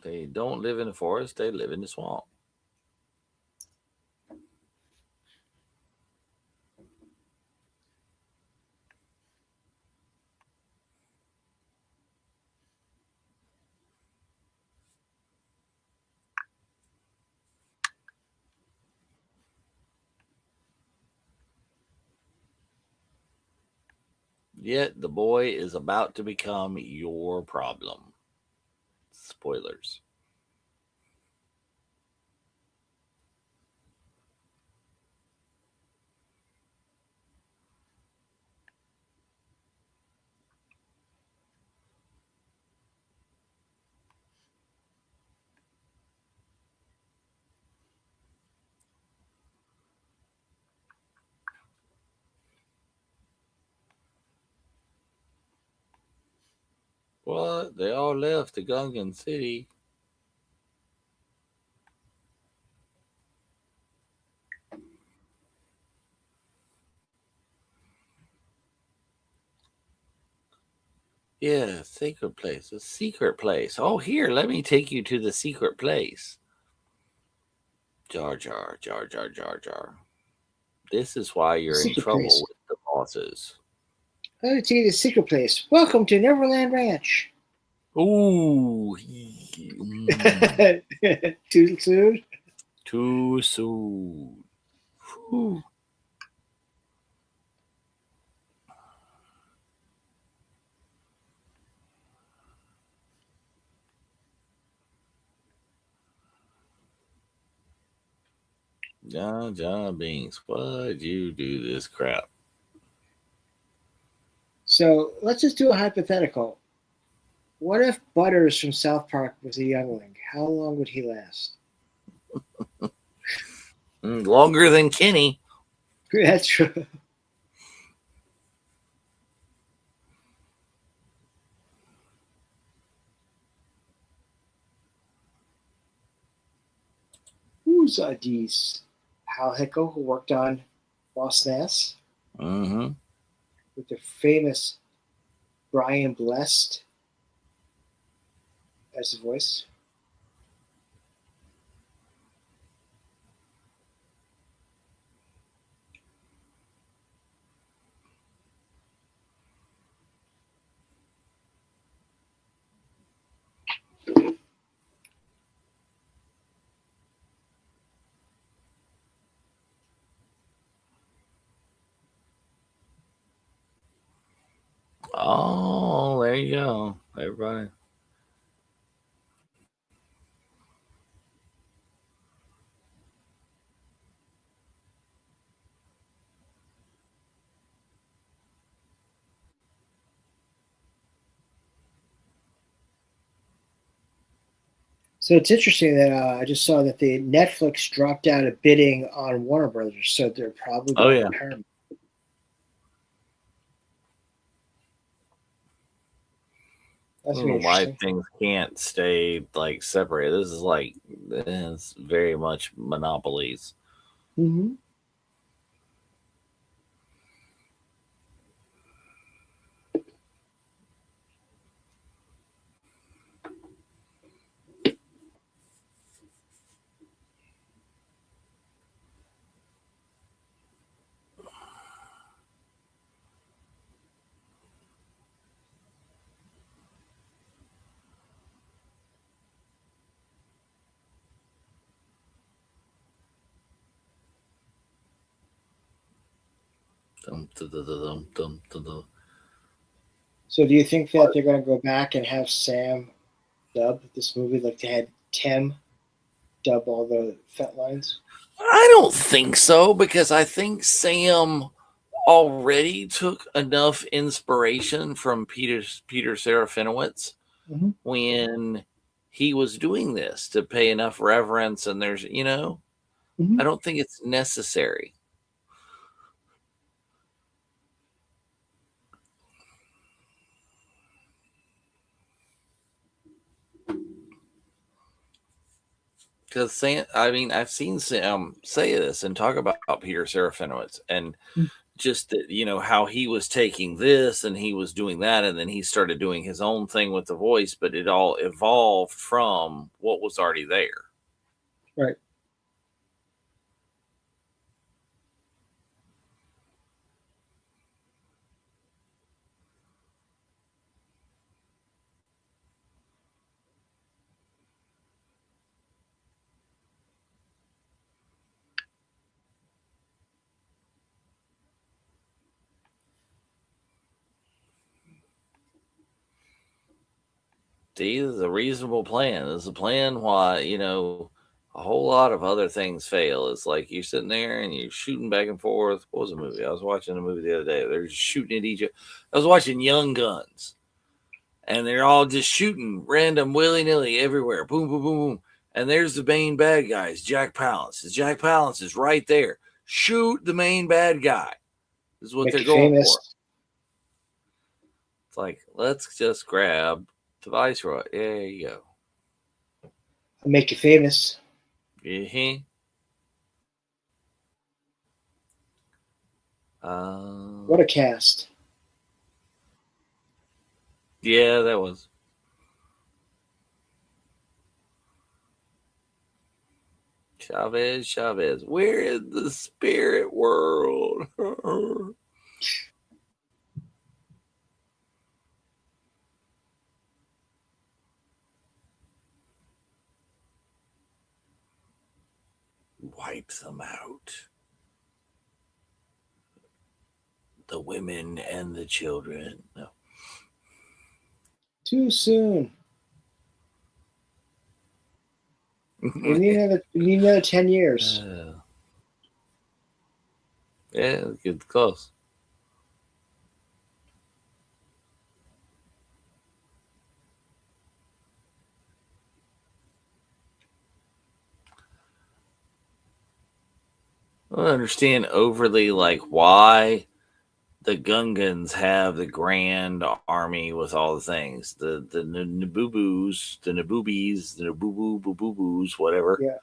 They don't live in the forest. They live in the swamp. Yet the boy is about to become your problem. Spoilers. What? They all left the Gungan city. Yeah, sacred place. A secret place. Oh, here, let me take you to the secret place. Jar Jar, Jar Jar, Jar Jar. This is why you're in Secret trouble place. with the bosses. Oh, it's the secret place. Welcome to Neverland Ranch. Ooh. Too soon? Too soon. Whew. Jar Jar Binks, why'd you do this crap? So let's just do a hypothetical. What if Butters from South Park was a youngling? How long would he last? Longer than Kenny. That's true. Who's these? Hal Hickel, who worked on Boss Nass, Mm-hmm. with the famous Brian Blessed as the voice. Oh, there you go, everybody. So it's interesting that I just saw that the Netflix dropped out of bidding on Warner Brothers, so they're probably Oh, going yeah. to Paramount. I That's don't gonna know be why interesting. things can't stay like separated. This is like it's very much monopolies. Mm-hmm. Dum, dum, dum, dum, dum, dum, dum. So do you think that they're going to go back and have Sam dub this movie like they had Tim dub all the fat lines? I don't think so because I think Sam already took enough inspiration from Peter Serafinowicz Mm-hmm. when he was doing this to pay enough reverence. And there's, Mm-hmm. I don't think it's necessary. Because Sam, I mean, I've seen Sam say this and talk about Peter Serafinowicz and just that, how he was taking this and he was doing that, and then he started doing his own thing with the voice, but it all evolved from what was already there. Right. See, this is a reasonable plan. This is a plan why, a whole lot of other things fail. It's like you're sitting there and you're shooting back and forth. What was the movie? I was watching a movie the other day. They're just shooting at each other. I was watching Young Guns, and they're all just shooting random willy-nilly everywhere. Boom, boom, boom, boom. And there's the main bad guys, Jack Palance. Jack Palance is right there. Shoot the main bad guy. This is what Make they're you going famous. for. It's like, let's just grab the Viceroy. There you go. I'll make you famous. Mm-hmm. What a cast. Yeah, that was. Chavez. We're in the spirit world. Wipes them out. The women and the children. No. Too soon. We need another 10 years. Yeah, good close. I don't understand overly why the Gungans have the grand army with all the things. The Nabubus, the Naboobies, the Naboo-boos, whatever. Yeah.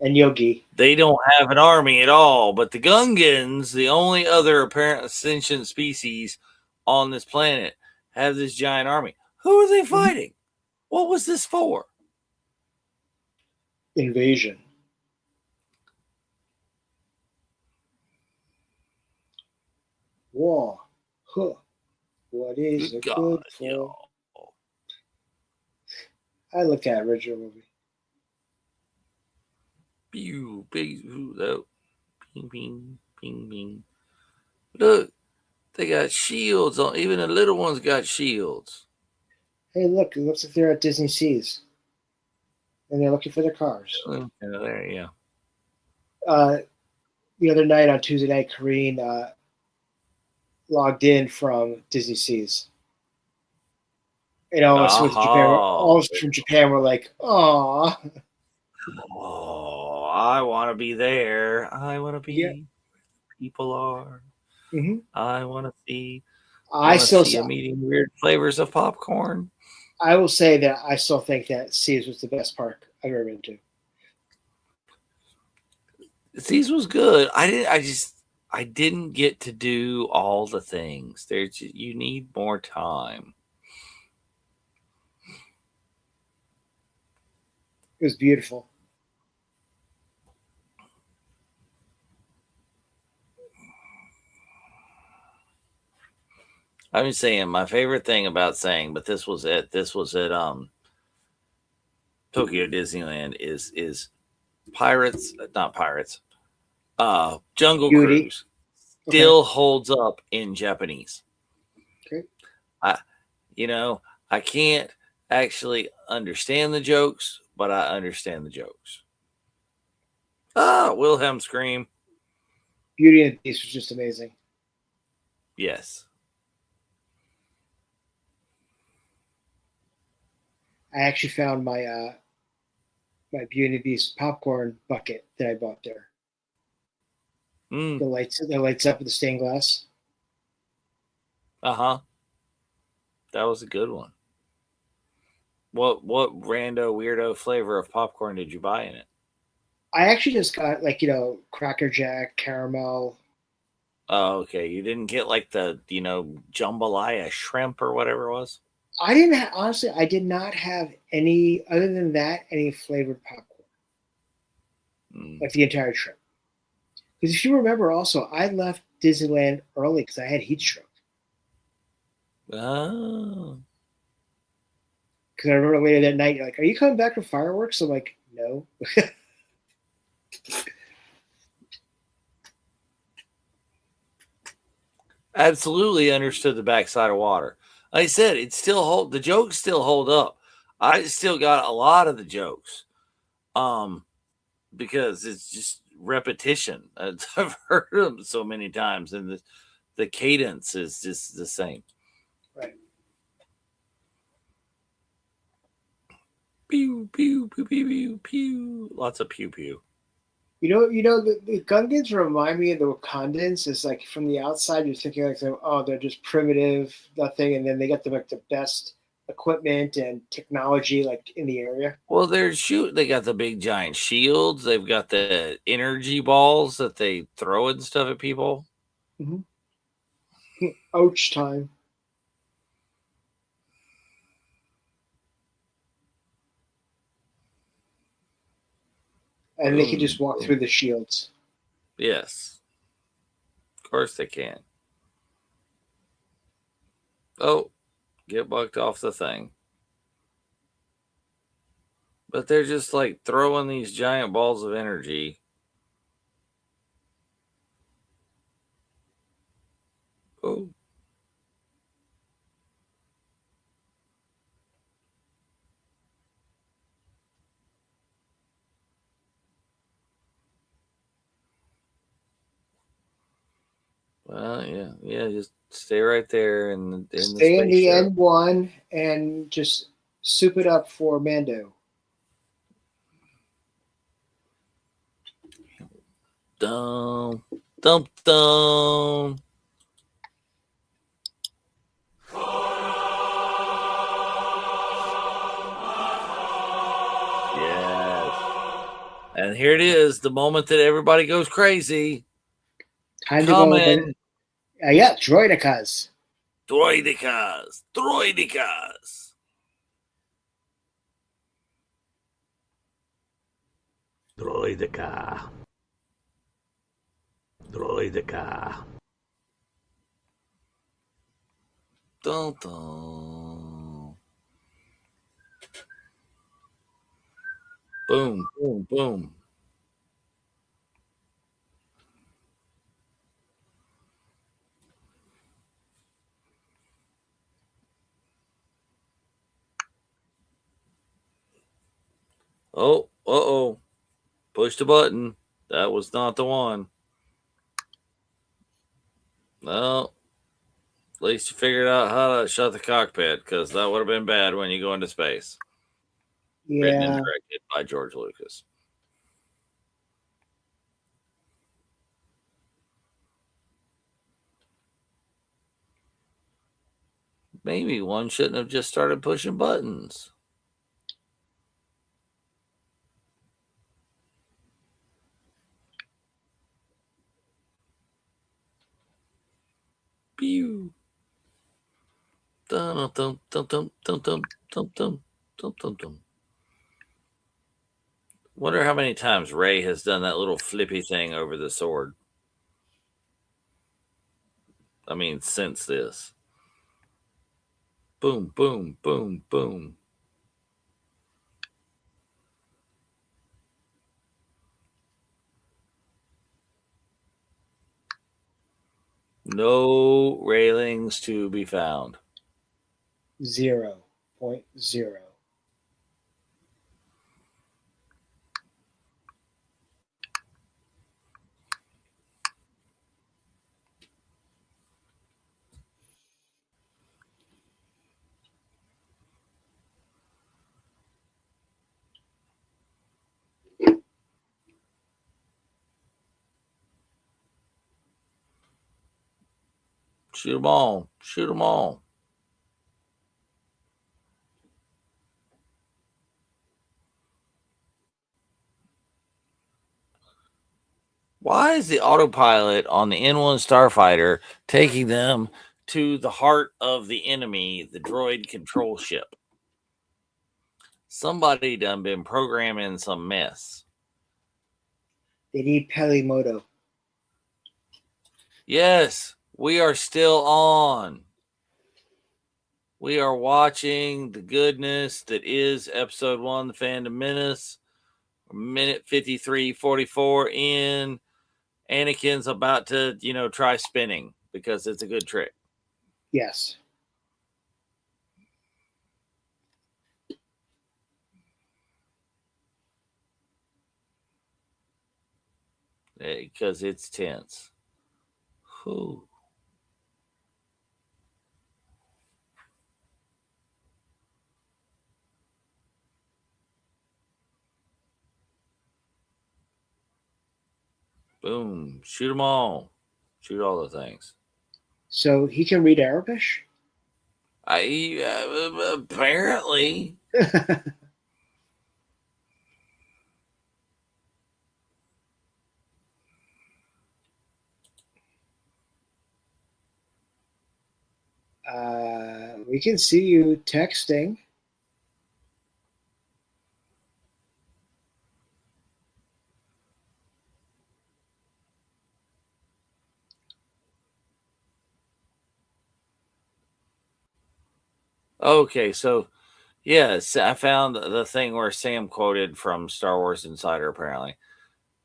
And Yogi. They don't have an army at all. But the Gungans, the only other apparent sentient species on this planet, have this giant army. Who are they fighting? What was this for? Invasion. War. Huh. What is it good for? Yo. I looked at original movie. Pew, big, that. Ping, ping, ping, ping. Look, they got shields on. Even the little ones got shields. Hey, look! It looks like they're at Disney Seas, and they're looking for their cars. There, yeah. The other night on Tuesday night, Kareen logged in from Disney Seas. And all of us from Japan were like, "Aw." Oh, I want to be there. I want to be where people are. Mm-hmm. I want to see. I'm eating weird flavors of popcorn. I will say that I still think that Seas was the best park I've ever been to. Seas was good. I didn't get to do all the things. You need more time. It was beautiful. I'm just saying my favorite thing about saying, but this was at Tokyo Disneyland is not pirates. Jungle Beauty. Cruise still holds up in Japanese. Okay. I can't actually understand the jokes, but I understand the jokes. Wilhelm scream. Beauty and the Beast was just amazing. Yes. I actually found my my Beauty and the Beast popcorn bucket that I bought there. The lights up with the stained glass. That was a good one. What rando weirdo flavor of popcorn did you buy in it? I actually just got Cracker Jack, caramel. Oh, okay. You didn't get the jambalaya shrimp or whatever it was? I didn't honestly. I did not have any other than that. Any flavored popcorn, like the entire trip. Because if you remember, also I left Disneyland early because I had heat stroke. Oh. Because I remember later that night, you're like, "Are you coming back for fireworks?" I'm like, "No." Absolutely understood the backside of water. Like I said, the jokes still hold up. I still got a lot of the jokes, because it's just repetition. I've heard them so many times, and the cadence is just the same. Right. Pew pew pew pew pew pew. Lots of pew pew. You know, the Gungans remind me of the Wakandans. It's like from the outside, you're thinking like, oh, they're just primitive, nothing, and then they got the best equipment and technology like in the area. Well, they got the big giant shields. They've got the energy balls that they throw and stuff at people. Mm-hmm. Ouch time. And they can just walk through the shields. Yes. Of course they can. Oh, get bucked off the thing. But they're just like throwing these giant balls of energy. Oh. Well, yeah, just stay right there and stay in the N1 and just soup it up for Mando. Dum dum dum. Yes. And here it is, the moment that everybody goes crazy. Time to go. Yeah, droidicas. Droidicas. Droidicas. Droidica. Droidica. Dun dun. Boom, boom, boom. Oh, uh-oh. Push the button. That was not the one. No. At least you figured out how to shut the cockpit, because that would have been bad when you go into space. Yeah. Written and directed by George Lucas. Maybe one shouldn't have just started pushing buttons. Pew. Dun dun dun dun dun dun dun dun dun dun dun. Wonder how many times Rey has done that little flippy thing over the sword. I mean, since this. Boom, boom, boom, boom. No railings to be found. 0.0. Shoot them all. Shoot them all. Why is the autopilot on the N1 Starfighter taking them to the heart of the enemy, the droid control ship? Somebody done been programming some mess. They need Pelimoto. Yes, we are still on. We are watching the goodness that is episode 1, The Phantom Menace. Minute 53:44 in. Anakin's about to, try spinning because it's a good trick. Yes. because it's tense. Whew. Boom. Shoot them all. Shoot all the things. So he can read Arabic? Apparently. We can see you texting. Okay, so yes, I found the thing where Sam quoted from Star Wars Insider apparently.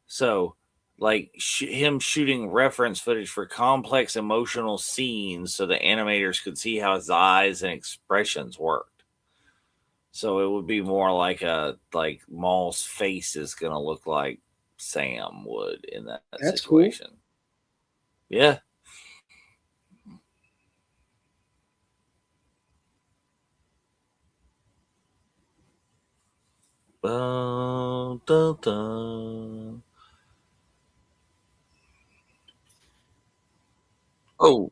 So, like him shooting reference footage for complex emotional scenes so the animators could see how his eyes and expressions worked. So it would be more like Maul's face is going to look like Sam would in that That's situation. Cool. Yeah. Dun, dun, dun. Oh,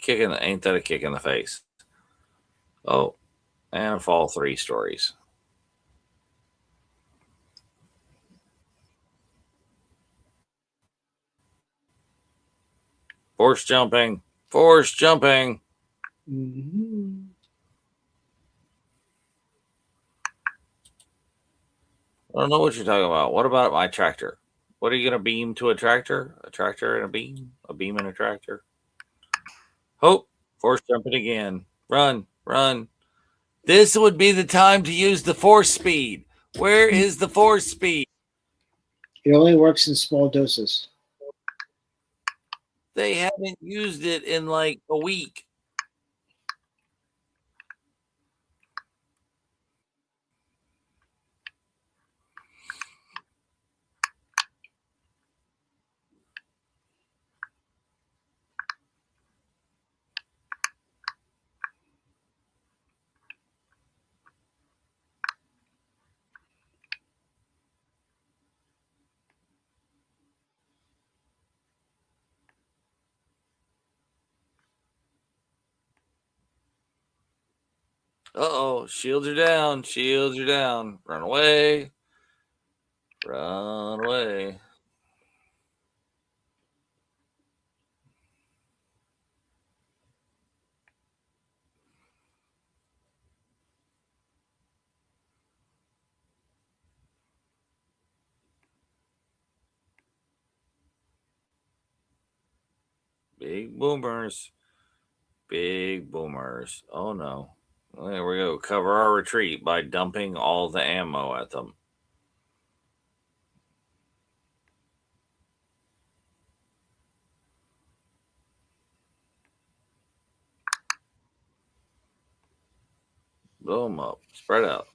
ain't that a kick in the face? Oh, and fall 3 stories. Force jumping. Force jumping. Mm-hmm. I don't know what you're talking about. What about my tractor? What are you going to beam to a tractor? A tractor and a beam? A beam and a tractor? Oh, force jumping again. Run, run. This would be the time to use the force speed. Where is the force speed? It only works in small doses. They haven't used it in like a week. Uh-oh, shields are down. Shields are down. Run away. Run away. Big boomers. Big boomers. Oh no. Well, there we go. Cover our retreat by dumping all the ammo at them. Blow them up. Spread out.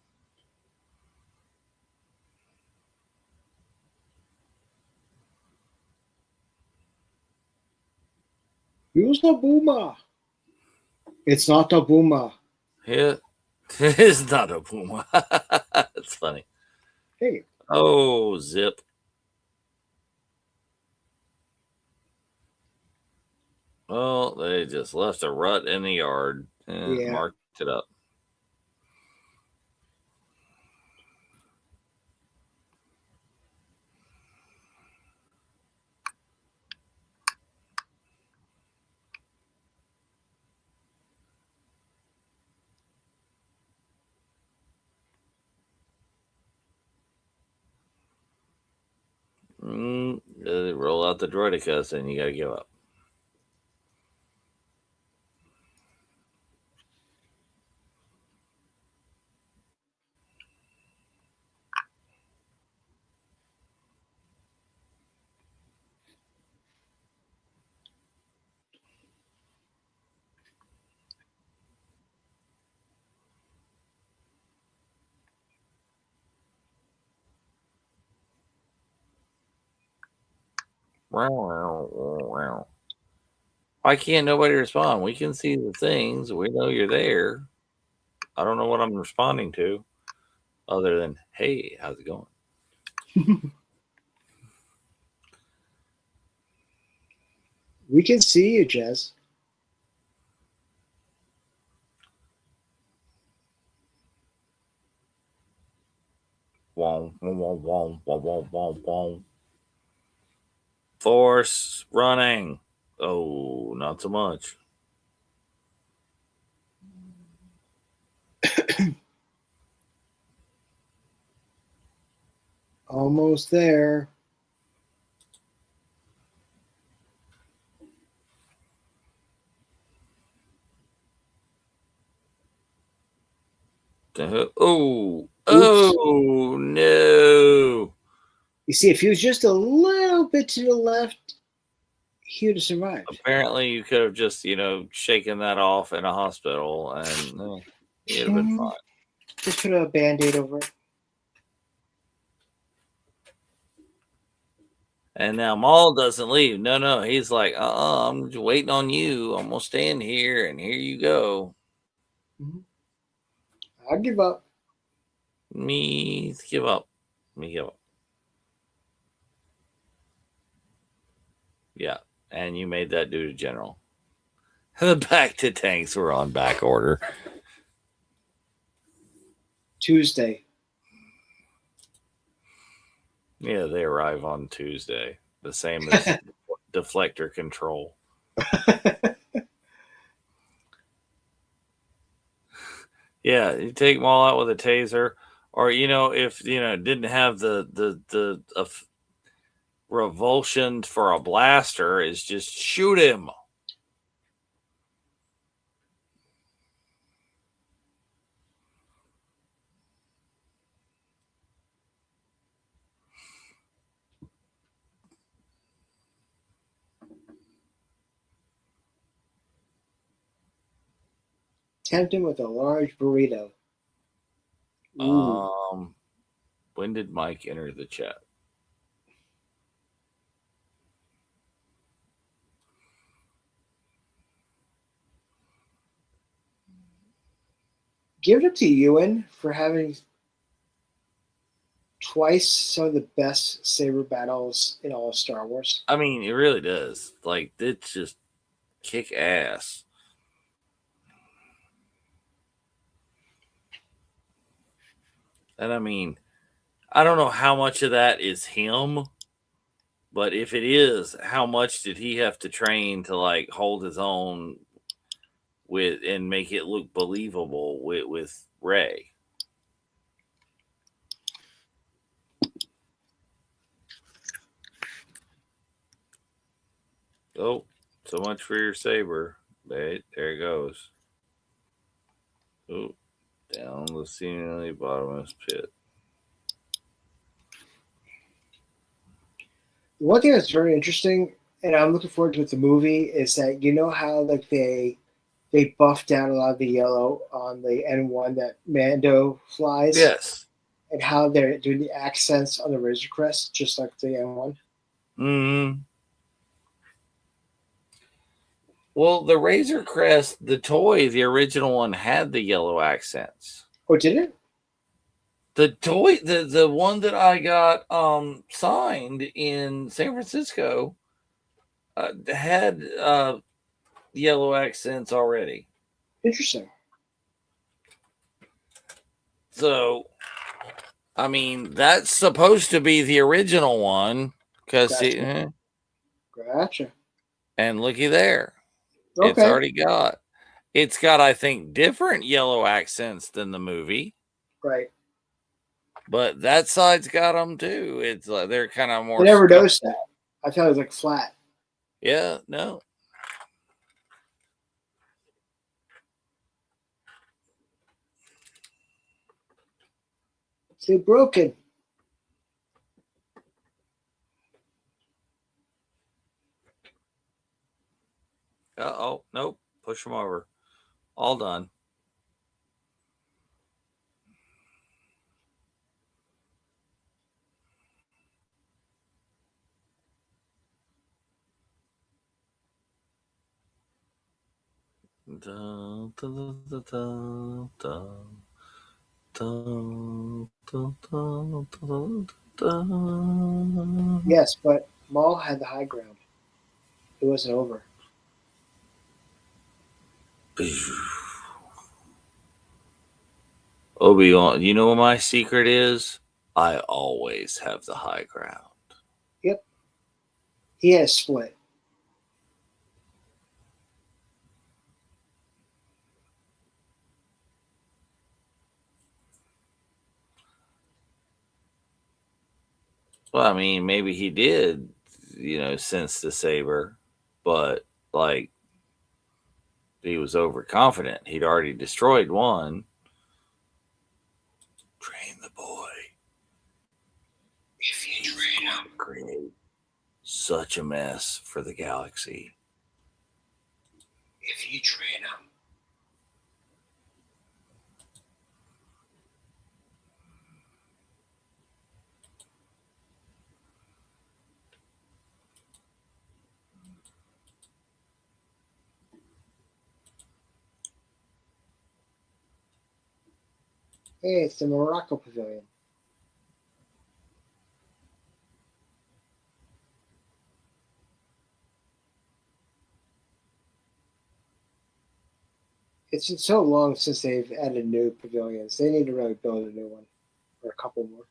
Use the boomer. It's not a boomer. Yeah. It's not a puma. It's funny. Hey. Oh, zip. Well, they just left a rut in the yard and marked it up. Roll out the droidicas and you got to give up. Why can't nobody respond? We can see the things. We know you're there. I don't know what I'm responding to other than, hey, how's it going? We can see you, Jez. Force running. Oh, not so much. Almost there. Oh no. You see, if he was just a little bit to the left, he would have survived. Apparently, you could have just, shaken that off in a hospital and he'd have been fine. Just put a Band-Aid over it. And now Maul doesn't leave. No. He's like, I'm just waiting on you. I'm going to stand here, and here you go. Mm-hmm. I'll give up. Me give up. Yeah, and you made that dude a general. The back to tanks were on back order. Tuesday. Yeah, they arrive on Tuesday. The same as deflector control. Yeah, you take them all out with a taser, or if didn't have the revulsion for a blaster, is just shoot him. Tempt him with a large burrito. Ooh. When did Mike enter the chat? Give it to Ewan for having twice some of the best saber battles in all of Star Wars. I mean, it really does. Like, it's just kick ass. And I mean, I don't know how much of that is him, but if it is, how much did he have to train to like hold his own with and make it look believable with Rey? Oh, so much for your saber. There it goes. Oh, down the seemingly bottomless pit. One thing that's very interesting, and I'm looking forward to with the movie, is that how like they buffed out a lot of the yellow on the N1 that Mando flies. Yes. And how they're doing the accents on the Razor Crest, just like the N1. Mm-hmm. Well, the Razor Crest, the toy, the original one, had the yellow accents. Oh, did it? The toy, the one that I got signed in San Francisco, had yellow accents already. Interesting. So, I mean, that's supposed to be the original one because Gotcha. And looky there. Okay. It's got, I think, different yellow accents than the movie. Right. But that side's got them too. It's like they're kind of more. I never noticed that. I thought it was like flat. Yeah, no. They're broken. Oh, nope. Push them over. All done. Dun, dun, dun, dun, dun, dun, dun, dun, dun, dun. Yes, but Maul had the high ground. It wasn't over. Obi-Wan, you know what my secret is? I always have the high ground. Yep. He has split. Well, I mean, maybe he did, sense the saber, but like he was overconfident. He'd already destroyed one. Train the boy. If you train him. Create such a mess for the galaxy. If you train him. Hey, it's the Morocco Pavilion. It's been so long since they've added new pavilions. They need to really build a new one or a couple more.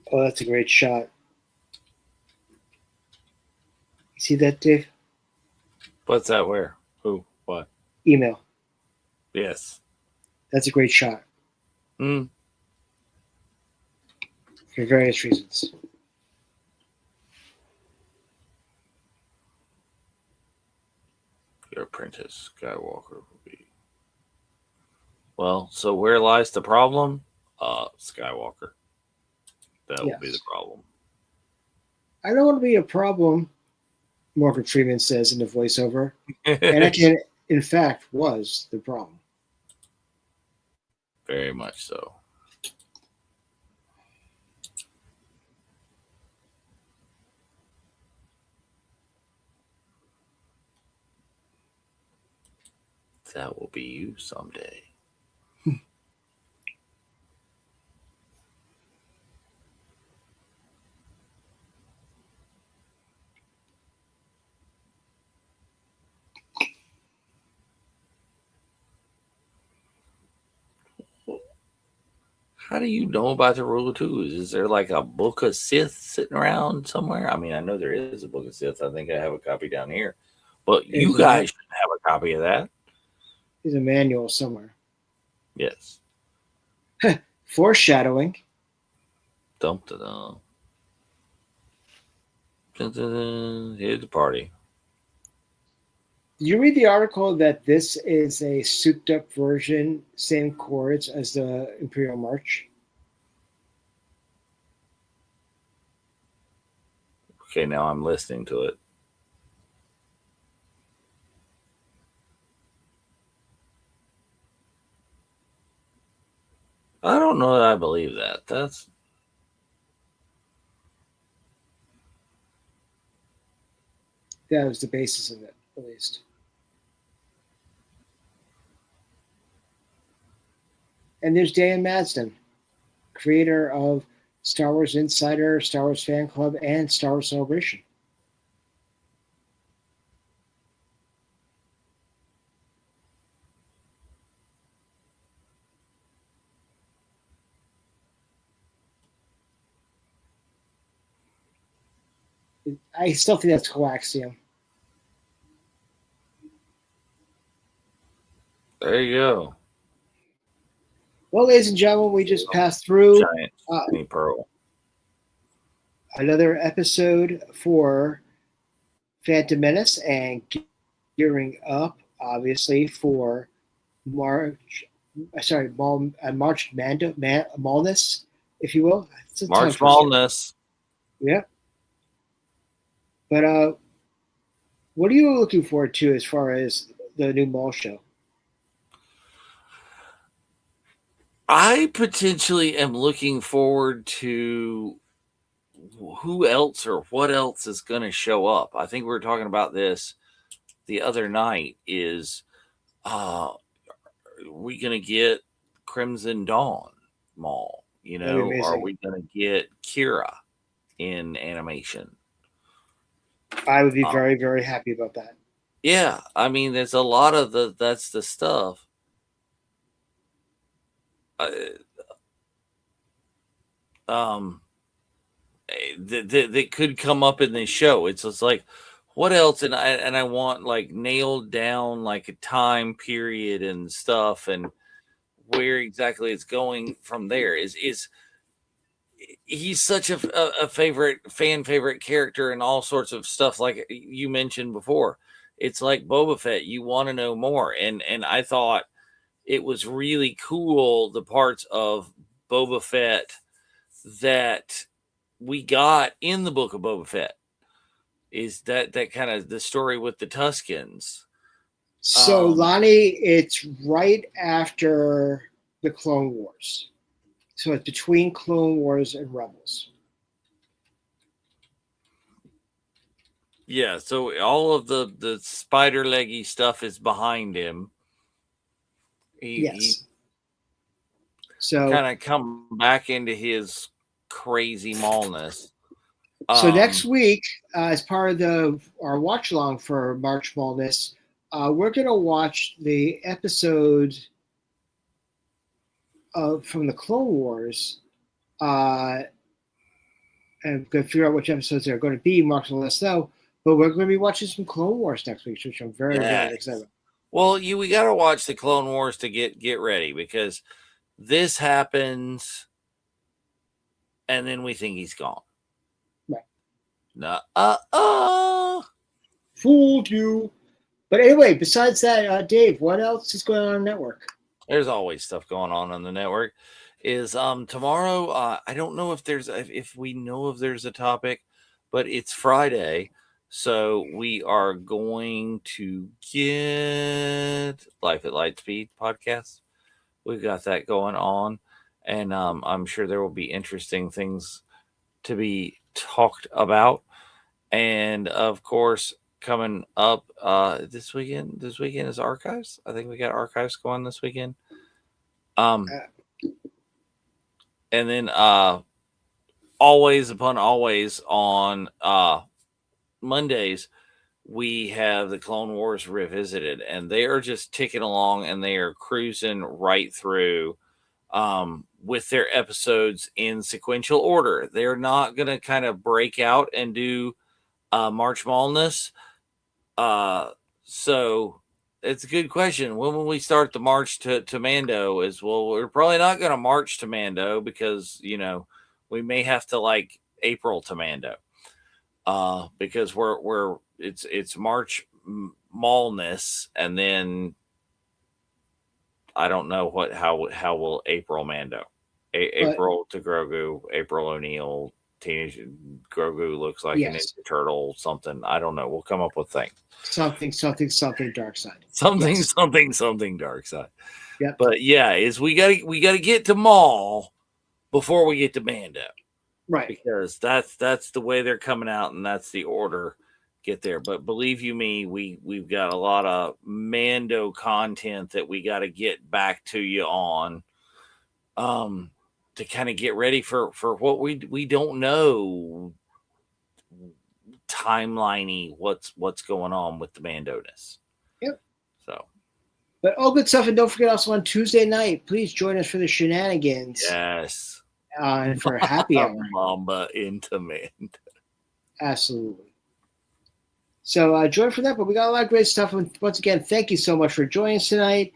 Oh, that's a great shot. You see that, Dave? What's that? Where? Who? What? Email. Yes. That's a great shot. Hmm. For various reasons. Your apprentice, Skywalker, will be. Well, so where lies the problem? Skywalker. That will be the problem. I don't want to be a problem, Morgan Freeman says in the voiceover. Anakin, in fact, was the problem. Very much so. That will be you someday. How do you know about the Rule of Twos? Is there like a book of Sith sitting around somewhere? I mean, I know there is a book of Sith. I think I have a copy down here. But you guys should have a copy of that. There's a manual somewhere. Yes. Foreshadowing. Dum da dum. Here's the party. Did you read the article that this is a souped up version, same chords as the Imperial March? Okay, now I'm listening to it. I don't know that I believe that. That was the basis of it, at least. And there's Dan Madsden, creator of Star Wars Insider, Star Wars Fan Club, and Star Wars Celebration. I still think that's coaxium. There you go. Well, ladies and gentlemen, we just passed through Giant shiny pearl. another episode for Phantom Menace and gearing up, obviously, for March Maulness, if you will. March Maulness. Yeah. But what are you looking forward to as far as the new Maul show? I potentially am looking forward to who else or what else is going to show up. I think we were talking about this the other night. Is we going to get Crimson Dawn Maul? You know, are we going to get Kira in animation? I would be very, very happy about that. Yeah, I mean, there's a lot of that's the stuff. That could come up in this show. It's just like, what else? And I want like nailed down like a time period and stuff, and where exactly it's going from there. Is he's such a fan favorite character and all sorts of stuff, like you mentioned before. It's like Boba Fett. You want to know more, and I thought it was really cool, the parts of Boba Fett that we got in the book of Boba Fett. Is that kind of the story with the Tuskens. So Lonnie, it's right after the Clone Wars. So it's between Clone Wars and Rebels. Yeah, so all of the spider leggy stuff is behind him. Yes. So kind of come back into his crazy Maulness. So next week, as part of our watch along for March Maulness, we're going to watch the episode from the Clone Wars, and going to figure out which episodes they're going to be. Mark will let us know. But we're going to be watching some Clone Wars next week, which I'm very, very excited about. Well, we got to watch the Clone Wars to get ready, because this happens, and then we think he's gone. Right. Fooled you. But anyway, besides that, Dave, what else is going on the network? There's always stuff going on the network. Is tomorrow? I don't know if we know if there's a topic, but it's Friday, so we are going to get Life at Lightspeed podcast. We've got that going on, and I'm sure there will be interesting things to be talked about. And of course, coming up this weekend is Archives. I think we got Archives going this weekend. And then always upon always on Mondays, we have the Clone Wars Revisited, and they are just ticking along, and they are cruising right through with their episodes in sequential order. They're not going to kind of break out and do March Maulness. So it's a good question. When will we start the march to Mando? As well, we're probably not going to march to Mando, because we may have to like April to Mando, because it's March Maulness, and then I don't know how will April Mando. April to Grogu, April O'Neil, teenage Grogu looks like an Ninja Turtle, something. I don't know. We'll come up with things. Something dark side. Something dark side. Yeah. But we gotta get to Maul before we get to Mando. Right. Because that's the way they're coming out, and that's the order. Get there. But believe you me, we've got a lot of Mando content that we got to get back to you on. to kind of get ready for what we don't know timeliney what's going on with the Mandonis. Yep. So, but all good stuff, and don't forget also on Tuesday night, please join us for the shenanigans. yes. And for happy hour. Mamba Intimate. Absolutely. So join for that, but we got a lot of great stuff. And once again, thank you so much for joining us tonight.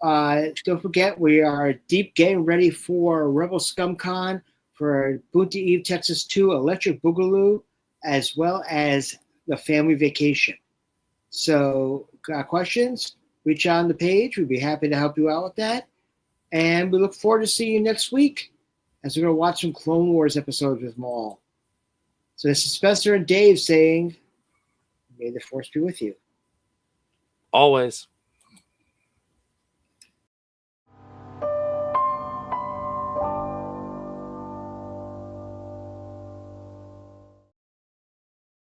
Don't forget, we are deep getting ready for Rebel ScumCon for Boonta Eve, Texas 2, Electric Boogaloo, as well as the Family Vacation. So, got questions? Reach out on the page. We'd be happy to help you out with that. And we look forward to seeing you next week as we're going to watch some Clone Wars episodes with Maul. So, this is Spencer and Dave saying, may the Force be with you. Always.